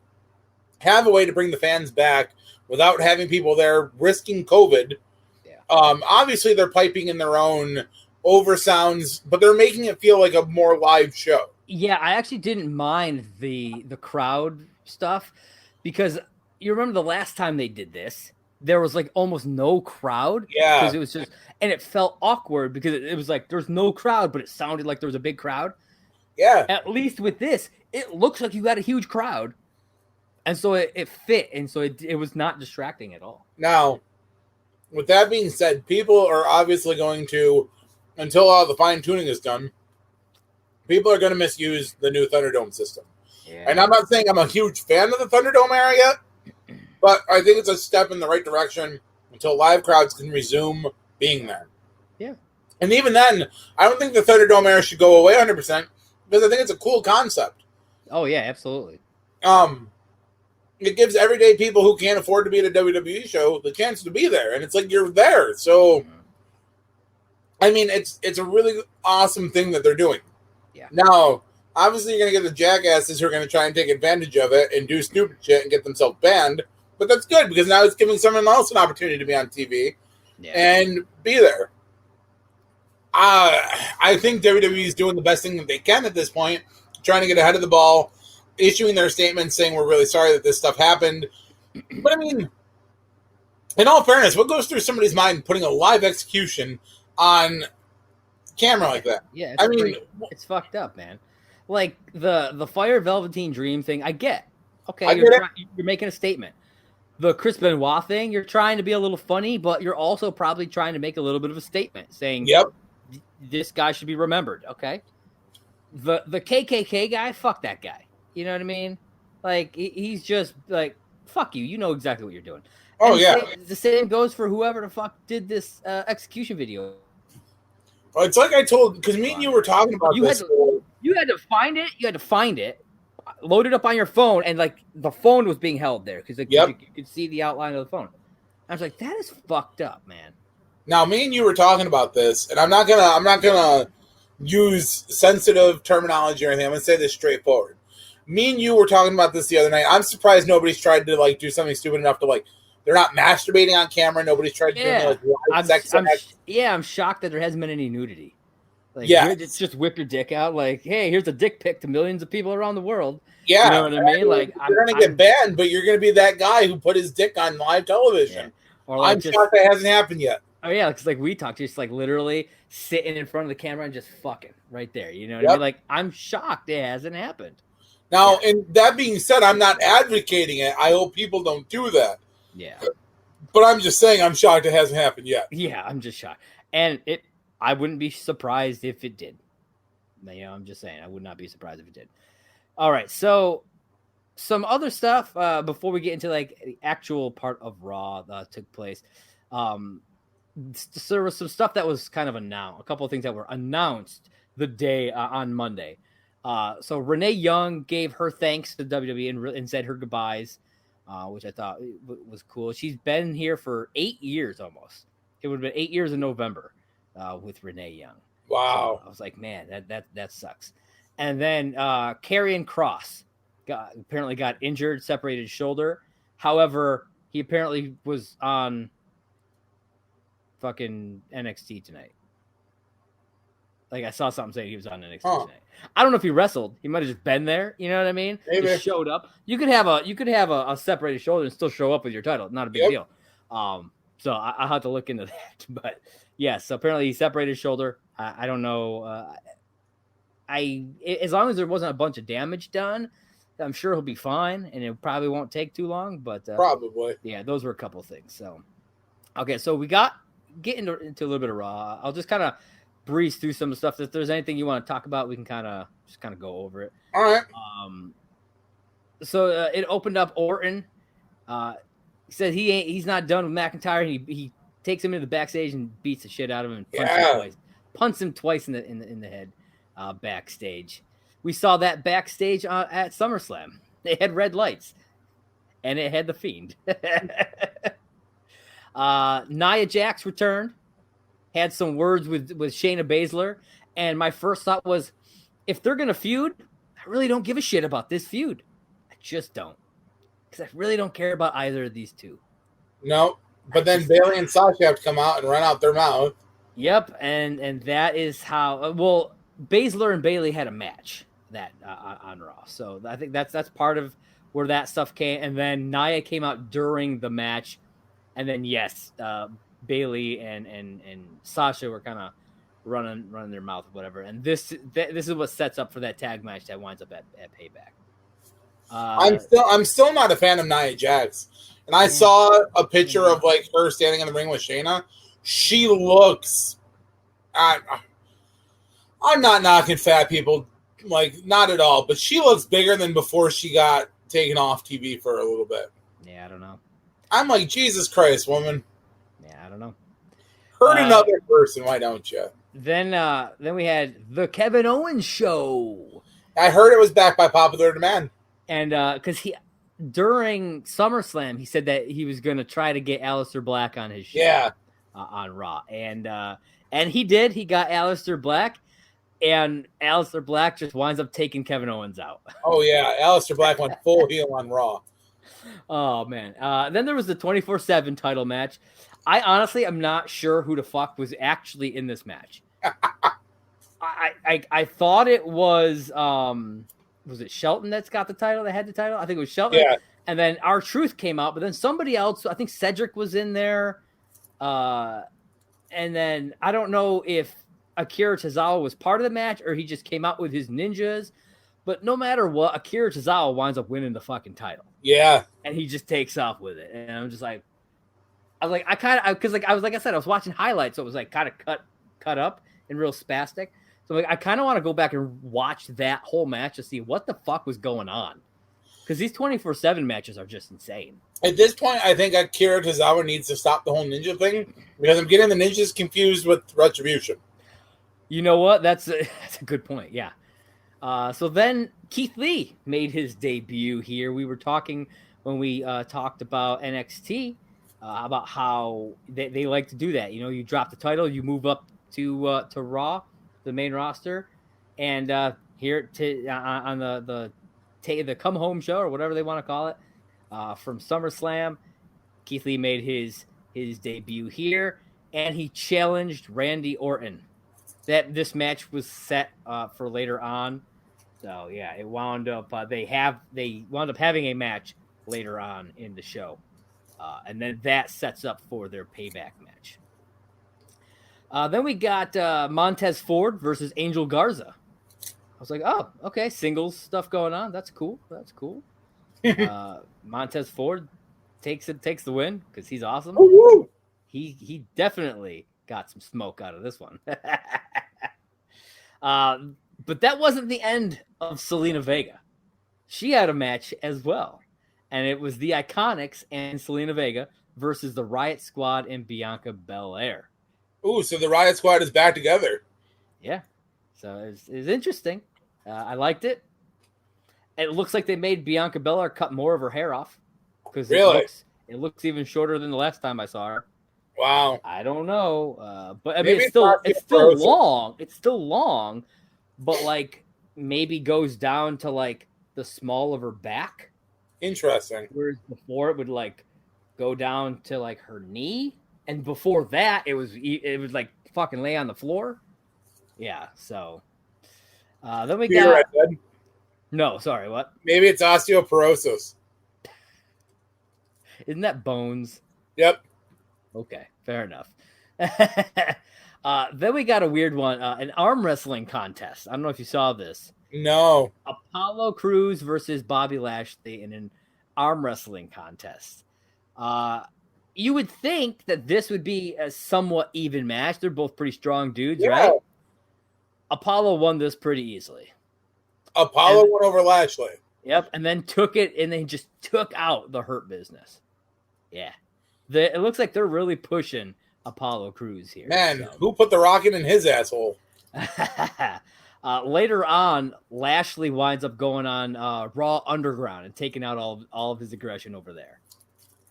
Speaker 2: have a way to bring the fans back without having people there risking COVID.
Speaker 1: Yeah.
Speaker 2: Obviously, they're piping in their own oversounds, but they're making it feel like a more live show.
Speaker 1: Yeah, I actually didn't mind the crowd stuff, because you remember the last time they did this, there was like almost no crowd.
Speaker 2: Yeah,
Speaker 1: because it was just, and it felt awkward because it was like there's no crowd, but it sounded like there was a big crowd.
Speaker 2: Yeah,
Speaker 1: at least with this, it looks like you got a huge crowd, and so it fit, and so it was not distracting at all.
Speaker 2: Now, with that being said, people are obviously going to, until all the fine tuning is done, people are going to misuse the new ThunderDome system. Yeah. And I'm not saying I'm a huge fan of the ThunderDome area, but I think it's a step in the right direction until live crowds can resume being there.
Speaker 1: Yeah.
Speaker 2: And even then, I don't think the ThunderDome era should go away 100%, because I think it's a cool concept.
Speaker 1: Oh, yeah, absolutely.
Speaker 2: it gives everyday people who can't afford to be at a WWE show the chance to be there, and it's like you're there. So, I mean, it's a really awesome thing that they're doing.
Speaker 1: Yeah.
Speaker 2: Now, obviously, you're going to get the jackasses who are going to try and take advantage of it and do stupid shit and get themselves banned. But that's good because now it's giving someone else an opportunity to be on TV and be there. I think WWE is doing the best thing that they can at this point, trying to get ahead of the ball, issuing their statements saying we're really sorry that this stuff happened. But I mean, in all fairness, what goes through somebody's mind putting a live execution on camera like that?
Speaker 1: Yeah, it's fucked up, man. Like the Fire Velveteen Dream thing, I get. Okay, you're making a statement. The Chris Benoit thing, you're trying to be a little funny, but you're also probably trying to make a little bit of a statement saying,
Speaker 2: "Yep,
Speaker 1: this guy should be remembered." Okay, the KKK guy, fuck that guy. You know what I mean? Like he's just like, fuck you. You know exactly what you're doing.
Speaker 2: Oh, yeah.
Speaker 1: The same goes for whoever the fuck did this execution video.
Speaker 2: Well, it's like I told, because me and you were talking about this.
Speaker 1: You had to find it. You had to find it. Load it up on your phone, and like the phone was being held there because you could see the outline of the phone. I was like, that is fucked up, man.
Speaker 2: Now, me and you were talking about this, and I'm not gonna use sensitive terminology or anything. I'm gonna say this straightforward. Me and you were talking about this the other night. I'm surprised nobody's tried to like do something stupid enough to like. They're not masturbating on camera. Nobody's tried to do live sex.
Speaker 1: I'm shocked that there hasn't been any nudity. Like, it's just whip your dick out. Like, hey, here's a dick pic to millions of people around the world.
Speaker 2: Yeah,
Speaker 1: you know what I mean. Like,
Speaker 2: you're gonna get banned, but you're gonna be that guy who put his dick on live television. Yeah. Or like I'm shocked that hasn't happened yet.
Speaker 1: Oh yeah, because like we talked, just like literally sitting in front of the camera and just fucking right there. You know what I mean? Like, I'm shocked it hasn't happened.
Speaker 2: Now, and that being said, I'm not advocating it. I hope people don't do that.
Speaker 1: Yeah.
Speaker 2: But I'm just saying I'm shocked it hasn't happened yet.
Speaker 1: Yeah, I'm just shocked. And I wouldn't be surprised if it did. You know, I'm just saying I would not be surprised if it did. All right, so some other stuff before we get into like the actual part of Raw that took place. There was some stuff that was kind of announced. A couple of things that were announced the day on Monday. So Renee Young gave her thanks to WWE and said her goodbyes, which I thought was cool. She's been here for 8 years almost. It would have been 8 years in November with Renee Young.
Speaker 2: Wow.
Speaker 1: So I was like, man, that sucks. And then Karrion Kross apparently got injured, separated his shoulder. However, he apparently was on fucking NXT tonight. Like I saw something saying he was on NXT tonight. I don't know if he wrestled. He might have just been there. You know what I mean?
Speaker 2: Maybe.
Speaker 1: Just showed up. You could have a separated shoulder and still show up with your title. Not a big deal. So I'll have to look into that. But yeah, so apparently he separated his shoulder. I don't know. As long as there wasn't a bunch of damage done, I'm sure he'll be fine, and it probably won't take too long. But
Speaker 2: probably,
Speaker 1: yeah, those were a couple of things. So okay, so we get into a little bit of Raw. I'll just kind of breeze through some of the stuff. If there's anything you want to talk about, we can kind of go over it.
Speaker 2: All right.
Speaker 1: So it opened up Orton. He said he's not done with McIntyre. He takes him into the backstage and beats the shit out of him and punts him twice in the head backstage. We saw that backstage at SummerSlam. They had red lights, and it had the Fiend. Nia Jax returned, had some words with Shayna Baszler, and my first thought was, if they're gonna feud, I really don't give a shit about this feud. I just don't, because I really don't care about either of these two.
Speaker 2: No, but then Bayley and Sasha have to come out and run out their mouth.
Speaker 1: Yep, and that is how. Well, Baszler and Bayley had a match that on Raw, so I think that's part of where that stuff came. And then Nia came out during the match, and then Bayley and Sasha were kind of running their mouth, whatever. And this is what sets up for that tag match that winds up at Payback.
Speaker 2: I'm still not a fan of Nia Jax, and I saw a picture of like her standing in the ring with Shayna. She looks. I'm not knocking fat people, like not at all, but she looks bigger than before she got taken off TV for a little bit.
Speaker 1: Yeah, I don't know.
Speaker 2: I'm like, Jesus Christ, woman.
Speaker 1: Yeah, I don't know.
Speaker 2: Hurt another person, why don't you?
Speaker 1: Then we had the Kevin Owens show.
Speaker 2: I heard it was back by popular demand.
Speaker 1: And because during SummerSlam, he said that he was going to try to get Aleister Black on his show on Raw. And he did. He got Aleister Black, and Aleister Black just winds up taking Kevin Owens out.
Speaker 2: Oh, yeah. Aleister Black went full heel on Raw.
Speaker 1: Oh, man. Then there was the 24/7 title match. I honestly am not sure who the fuck was actually in this match. I thought it was it Shelton that's got the title, that had the title? I think it was Shelton.
Speaker 2: Yeah.
Speaker 1: And then R-Truth came out, but then somebody else, I think Cedric was in there. And then I don't know if Akira Tozawa was part of the match or he just came out with his ninjas. But no matter what, Akira Tozawa winds up winning the fucking title.
Speaker 2: Yeah.
Speaker 1: And he just takes off with it. And I'm just like, I was watching highlights, so it was like kind of cut up and real spastic. So like, I kind of want to go back and watch that whole match to see what the fuck was going on. Because these 24/7 matches are just insane. At
Speaker 2: this point, I think Akira Tozawa needs to stop the whole ninja thing because I'm getting the ninjas confused with Retribution.
Speaker 1: You know what? That's a good point. Yeah. So then Keith Lee made his debut here. We were talking when we talked about NXT about how they like to do that. You know, you drop the title, you move up to Raw, the main roster, and here on the come home show or whatever they want to call it from SummerSlam, Keith Lee made his debut here, and he challenged Randy Orton. That this match was set for later on. So yeah, it wound up. They wound up having a match later on in the show, and then that sets up for their payback match. Then we got Montez Ford versus Angel Garza. I was like, oh, okay, singles stuff going on. That's cool. Montez Ford takes the win because he's awesome.
Speaker 2: Woo-hoo!
Speaker 1: He definitely got some smoke out of this one. But that wasn't the end of Selena Vega. She had a match as well. And it was the Iconics and Selena Vega versus the Riot Squad and Bianca Belair.
Speaker 2: Ooh, so the Riot Squad is back together.
Speaker 1: Yeah. So it's interesting. I liked it. It looks like they made Bianca Belair cut more of her hair off. Because
Speaker 2: really?
Speaker 1: It looks even shorter than the last time I saw her.
Speaker 2: Wow.
Speaker 1: I don't know. But I mean, it's still long. It's still long. But like maybe goes down to like the small of her back.
Speaker 2: Interesting.
Speaker 1: Whereas before it would like go down to like her knee, and before that it was like fucking lay on the floor. Yeah. So then we got. No, sorry. What?
Speaker 2: Maybe it's osteoporosis.
Speaker 1: Isn't that bones?
Speaker 2: Yep.
Speaker 1: Okay, fair enough. Then we got a weird one, an arm wrestling contest. I don't know if you saw this.
Speaker 2: No.
Speaker 1: Apollo Crews versus Bobby Lashley in an arm wrestling contest. You would think that this would be a somewhat even match. They're both pretty strong dudes, right? Apollo won this pretty easily.
Speaker 2: Apollo went over Lashley.
Speaker 1: Yep, and then took it, and they just took out the Hurt Business. Yeah. It looks like they're really pushing Apollo Crews here.
Speaker 2: Man, who put the rocket in his asshole?
Speaker 1: Later on, Lashley winds up going on Raw Underground and taking out all of his aggression over there.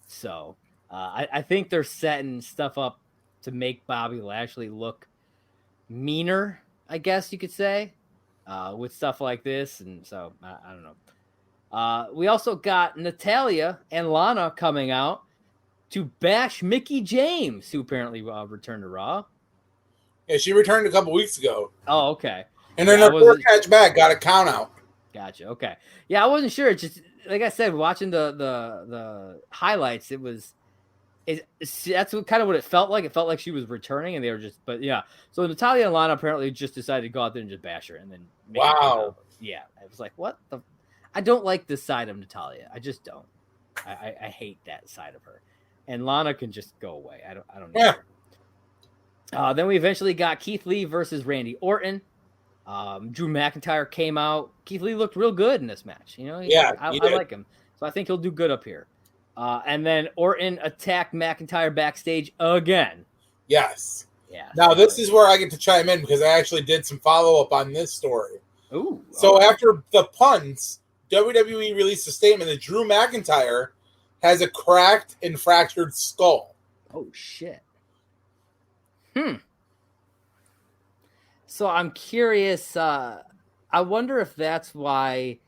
Speaker 1: So I think they're setting stuff up to make Bobby Lashley look meaner, I guess you could say, with stuff like this. And so I don't know. We also got Natalya and Lana coming out to bash Mickie James, who apparently returned to Raw.
Speaker 2: Yeah, she returned a couple weeks ago.
Speaker 1: Oh, okay.
Speaker 2: And then her first match back got a count out.
Speaker 1: Gotcha. Okay. Yeah, I wasn't sure. It's just like I said, watching the highlights, that's kind of what it felt like. It felt like she was returning, and they were just. But yeah, so Natalya and Lana apparently just decided to go out there and just bash her, and then
Speaker 2: wow.
Speaker 1: Yeah, I was like, what the? I don't like this side of Natalya. I just don't. I hate that side of her. And Lana can just go away. I don't need her. Then we eventually got Keith Lee versus Randy Orton. Drew McIntyre came out. Keith Lee looked real good in this match. You know, I like him. So I think he'll do good up here. And then Orton attacked McIntyre backstage again.
Speaker 2: Yes.
Speaker 1: Yeah.
Speaker 2: Now this is where I get to chime in because I actually did some follow-up on this story.
Speaker 1: Ooh.
Speaker 2: So after the puns, WWE released a statement that Drew McIntyre has a cracked and fractured skull.
Speaker 1: Oh, shit. So I'm curious. I wonder if that's why,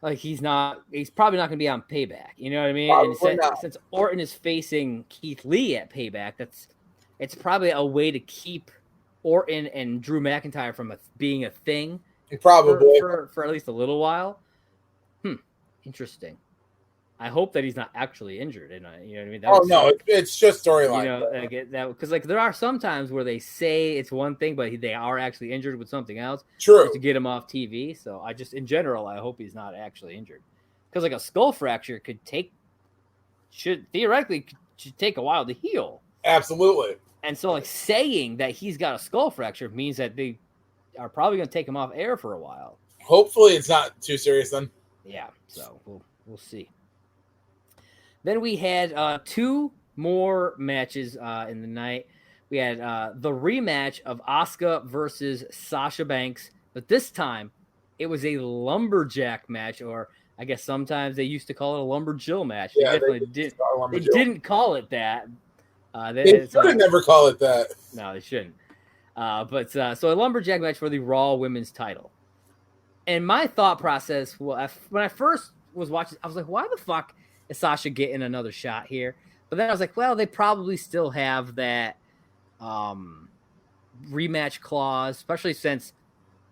Speaker 1: like, he's probably not going to be on Payback. You know what I mean? And since Orton is facing Keith Lee at Payback, it's probably a way to keep Orton and Drew McIntyre from being a thing.
Speaker 2: Probably
Speaker 1: for at least a little while. Interesting. I hope that he's not actually injured, and you know what I mean.
Speaker 2: It's just storyline.
Speaker 1: You know, I get that because like there are some times where they say it's one thing, but they are actually injured with something else.
Speaker 2: True.
Speaker 1: Just to get him off TV. So in general, I hope he's not actually injured because like a skull fracture should theoretically take a while to heal.
Speaker 2: Absolutely.
Speaker 1: And so like saying that he's got a skull fracture means that they are probably going to take him off air for a while.
Speaker 2: Hopefully, it's not too serious then.
Speaker 1: Yeah. So we'll see. Then we had 2 more matches in the night. We had the rematch of Asuka versus Sasha Banks, but this time it was a lumberjack match, or I guess sometimes they used to call it a lumberjill match.
Speaker 2: Yeah,
Speaker 1: they didn't call it that.
Speaker 2: They should never call it that.
Speaker 1: No, they shouldn't. So a lumberjack match for the Raw Women's title. And my thought process, when I first was watching, I was like, why the fuck is Sasha getting another shot here? But then I was like, well, they probably still have that rematch clause, especially since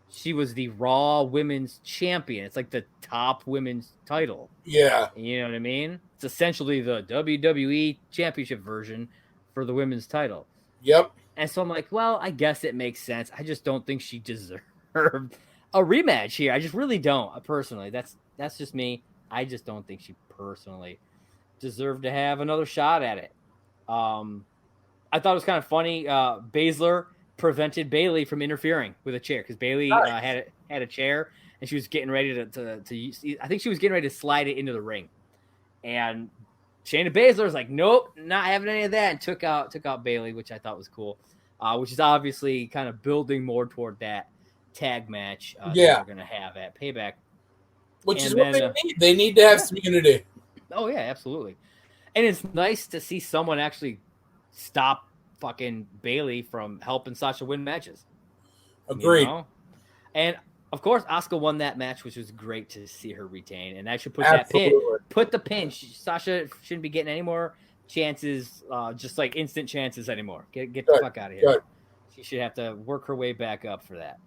Speaker 1: she was the Raw Women's Champion. It's like the top women's title.
Speaker 2: Yeah.
Speaker 1: You know what I mean? It's essentially the WWE Championship version for the women's title.
Speaker 2: Yep.
Speaker 1: And so I'm like, well, I guess it makes sense. I just don't think she deserved a rematch here. I just really don't, personally. That's just me. I just don't think she personally deserved to have another shot at it. I thought it was kind of funny. Baszler prevented Bayley from interfering with a chair because Bayley had a chair and she was getting ready to use, I think she was getting ready to slide it into the ring. And Shayna Baszler was like, nope, not having any of that, and took out Bayley, which I thought was cool. Which is obviously kind of building more toward that tag match that they're going to have at Payback.
Speaker 2: Which is what they need. They need to have some unity.
Speaker 1: Oh, yeah, absolutely. And it's nice to see someone actually stop fucking Bayley from helping Sasha win matches.
Speaker 2: Agreed.
Speaker 1: You know? And, of course, Asuka won that match, which was great to see her retain. And that should put that pin. Put the pin. Sasha shouldn't be getting any more chances, just like instant chances anymore. Get the fuck out of here.
Speaker 2: Good.
Speaker 1: She should have to work her way back up for that.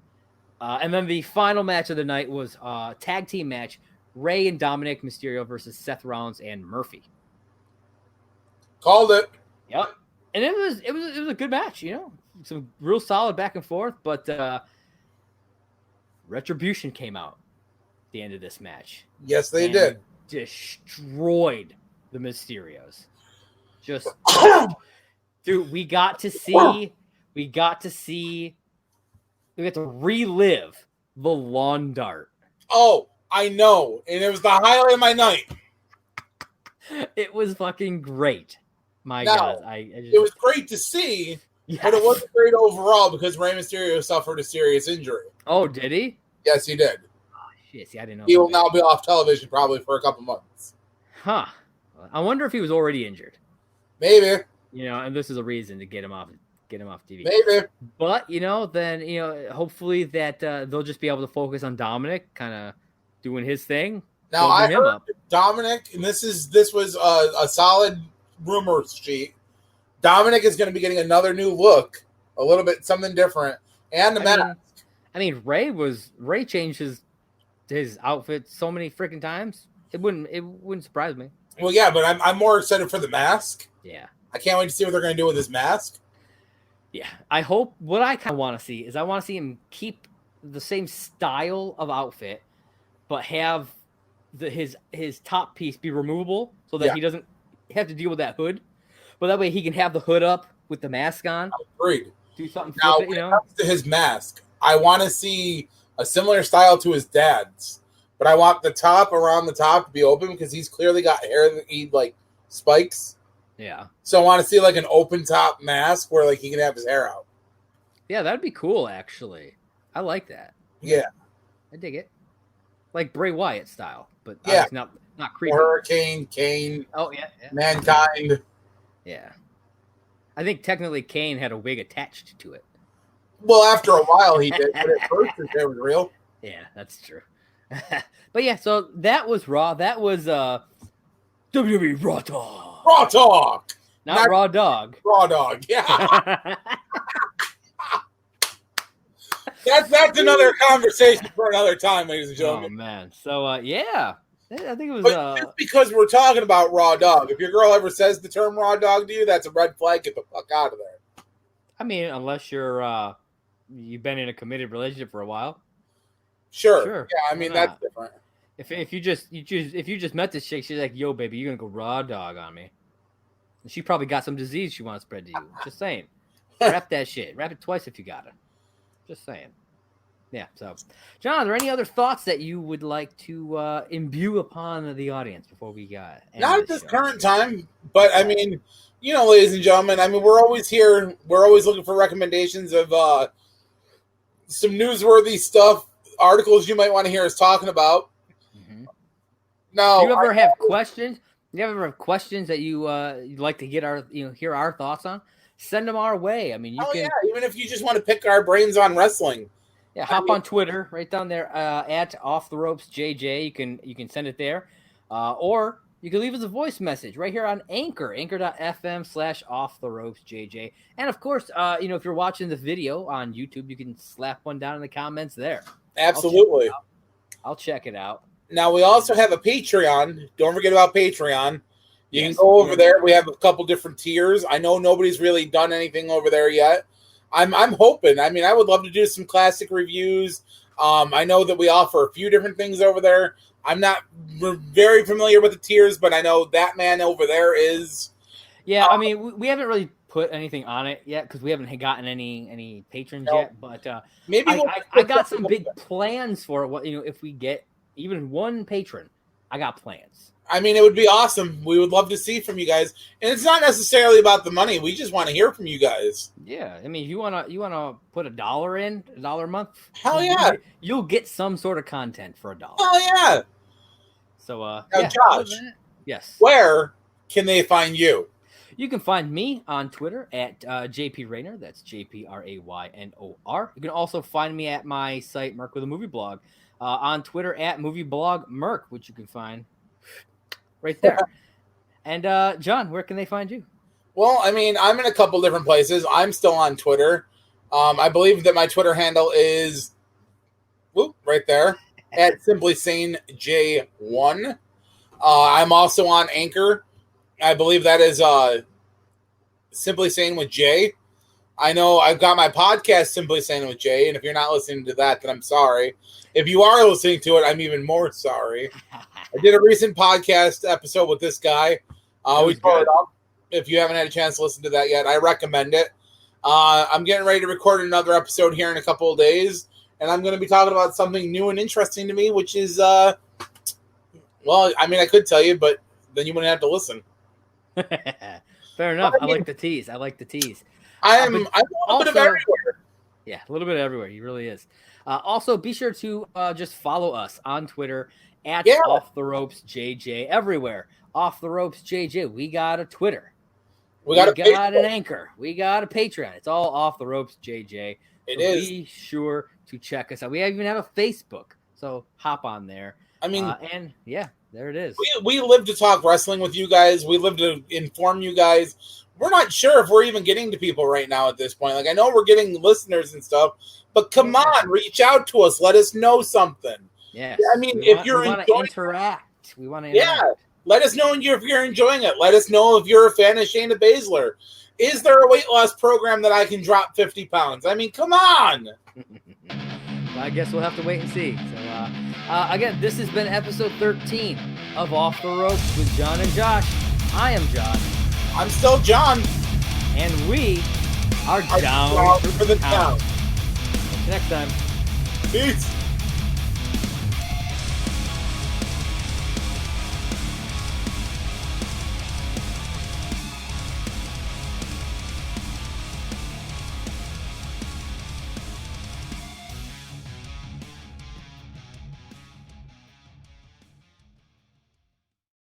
Speaker 1: And then the final match of the night was a tag team match: Rey and Dominic Mysterio versus Seth Rollins and Murphy.
Speaker 2: Called it.
Speaker 1: Yep. And it was a good match, you know, some real solid back and forth. But Retribution came out at the end of this match.
Speaker 2: Yes, they did.
Speaker 1: Destroyed the Mysterios. Just dude, we got to relive the lawn dart.
Speaker 2: Oh, I know. And it was the highlight of my night.
Speaker 1: It was fucking great. My God.
Speaker 2: It was great to see, but it wasn't great overall because Rey Mysterio suffered a serious injury.
Speaker 1: Oh, did he?
Speaker 2: Yes, he did.
Speaker 1: Oh, shit. See, I didn't know.
Speaker 2: He will now be off television probably for a couple months.
Speaker 1: Huh. I wonder if he was already injured.
Speaker 2: Maybe.
Speaker 1: You know, and this is a reason to get him off TV.
Speaker 2: Maybe.
Speaker 1: But, then, hopefully that they'll just be able to focus on Dominic kind of doing his thing.
Speaker 2: Now, I heard Dominic, and this was a solid rumor sheet. Dominic is going to be getting another new look, a little bit something different, and the mask.
Speaker 1: Ray changed his outfit so many freaking times. It wouldn't surprise me.
Speaker 2: Well, yeah, but I'm more excited for the mask.
Speaker 1: Yeah.
Speaker 2: I can't wait to see what they're going to do with his mask.
Speaker 1: Yeah. I hope what I kind of want to see is I want to see him keep the same style of outfit, but have his top piece be removable so that he doesn't have to deal with that hood. But that way he can have the hood up with the mask on.
Speaker 2: Agreed.
Speaker 1: Do something
Speaker 2: now,
Speaker 1: flip it,
Speaker 2: when it comes to his mask, I want to see a similar style to his dad's. But I want the top around the top to be open because he's clearly got hair that he spikes.
Speaker 1: Yeah.
Speaker 2: So I want to see an open top mask where he can have his hair out. Yeah,
Speaker 1: that'd be cool actually. I like that.
Speaker 2: Yeah.
Speaker 1: I dig it. like Bray Wyatt style, but
Speaker 2: Yeah.
Speaker 1: not creepy.
Speaker 2: Hurricane, Kane,
Speaker 1: Oh yeah.
Speaker 2: Mankind.
Speaker 1: Yeah. I think technically Kane had a wig attached to it.
Speaker 2: Well, after a while he did, but at first it was real.
Speaker 1: Yeah, that's true. But yeah, so that was Raw. That was WWE Raw Dog.
Speaker 2: Raw Talk.
Speaker 1: Not Raw Dog.
Speaker 2: Raw Dog. Yeah. That's another conversation for another time, ladies and gentlemen.
Speaker 1: Oh man. So yeah. I think it was
Speaker 2: just because we're talking about Raw Dog, if your girl ever says the term Raw Dog to you, that's a red flag. Get the fuck out of there.
Speaker 1: I mean, unless you've been in a committed relationship for a while.
Speaker 2: Sure. Yeah, I mean that's different.
Speaker 1: If you just met this chick, she's like, "Yo, baby, you're gonna go raw dog on me," and she probably got some disease she wants to spread to you. Just saying, wrap that shit. Wrap it twice if you got it. Just saying. Yeah. So, John, are there any other thoughts that you would like to imbue upon the audience before we got?
Speaker 2: Not at this current time, but I mean, ladies and gentlemen, I mean, we're always here. We're always looking for recommendations of some newsworthy stuff, articles you might want to hear us talking about.
Speaker 1: Mm-hmm.
Speaker 2: Now,
Speaker 1: do you ever have questions? Do you ever have questions that you'd like to get hear our thoughts on? Send them our way. I mean,
Speaker 2: yeah, even if you just want to pick our brains on wrestling.
Speaker 1: Yeah, hop on Twitter right down there at Off the Ropes JJ. You can send it there, or you can leave us a voice message right here on anchor.fm/Off the Ropes JJ. And of course, if you're watching the video on YouTube, you can slap one down in the comments there.
Speaker 2: Absolutely,
Speaker 1: I'll check it out.
Speaker 2: Now we also have a Patreon. Don't forget about Patreon. You can go over there. We have a couple different tiers. I know nobody's really done anything over there yet. I'm hoping. I mean, I would love to do some classic reviews. I know that we offer a few different things over there. I'm not very familiar with the tiers, but I know that man over there is.
Speaker 1: Yeah, I mean, we haven't really put anything on it yet because we haven't gotten any patrons yet. But
Speaker 2: maybe
Speaker 1: I got some big plans for it. If we get even one patron, I got plans.
Speaker 2: I mean, it would be awesome. We would love to see from you guys, and it's not necessarily about the money. We just want to hear from you guys.
Speaker 1: Yeah, I mean, you wanna put $1 a month?
Speaker 2: Hell yeah!
Speaker 1: You'll get some sort of content for $1.
Speaker 2: Hell yeah!
Speaker 1: So,
Speaker 2: now, Josh,
Speaker 1: yes,
Speaker 2: where can they find you?
Speaker 1: You can find me on Twitter at JP Raynor. That's JPRAYNOR. You can also find me at my site, Merc with a Movie Blog, on Twitter at Movie Blog Merc, which you can find right there. And John, where can they find you?
Speaker 2: Well, I mean, I'm in a couple different places. I'm still on Twitter. I believe that my Twitter handle is right there at Simply Sane J1. I'm also on Anchor. I believe that is Simply Sane with J. I know I've got my podcast Simply Sane with Jay, and if you're not listening to that, then I'm sorry. If you are listening to it, I'm even more sorry. I did a recent podcast episode with this guy. We tore it up. If you haven't had a chance to listen to that yet, I recommend it. I'm getting ready to record another episode here in a couple of days, and I'm going to be talking about something new and interesting to me, which is, well, I mean, I could tell you, but then you wouldn't have to listen.
Speaker 1: Fair enough. I like the tease.
Speaker 2: I'm a little bit of everywhere.
Speaker 1: Yeah, a little bit everywhere. He really is. Also, be sure to just follow us on Twitter at Off the Ropes JJ. Everywhere. Off the Ropes JJ. We got a Twitter. We got an Anchor. We got a Patreon. It's all Off the Ropes JJ.
Speaker 2: It is.
Speaker 1: Be sure to check us out. We even have a Facebook, so hop on there.
Speaker 2: I mean,
Speaker 1: and yeah, there it is.
Speaker 2: We live to talk wrestling with you guys. We live to inform you guys. We're not sure if we're even getting to people right now at this point. Like, I know we're getting listeners and stuff, but come on, reach out to us. Let us know something.
Speaker 1: Yeah.
Speaker 2: I mean, if you're
Speaker 1: enjoying it, we want to interact.
Speaker 2: Yeah. Let us know if you're enjoying it. Let us know if you're a fan of Shayna Baszler. Is there a weight loss program that I can drop 50 pounds? I mean, come on.
Speaker 1: Well, I guess we'll have to wait and see. So, again, this has been episode 13 of Off the Ropes with John and Josh. I am Josh.
Speaker 2: I'm still John.
Speaker 1: And we are down
Speaker 2: for the town.
Speaker 1: Next time.
Speaker 2: Peace.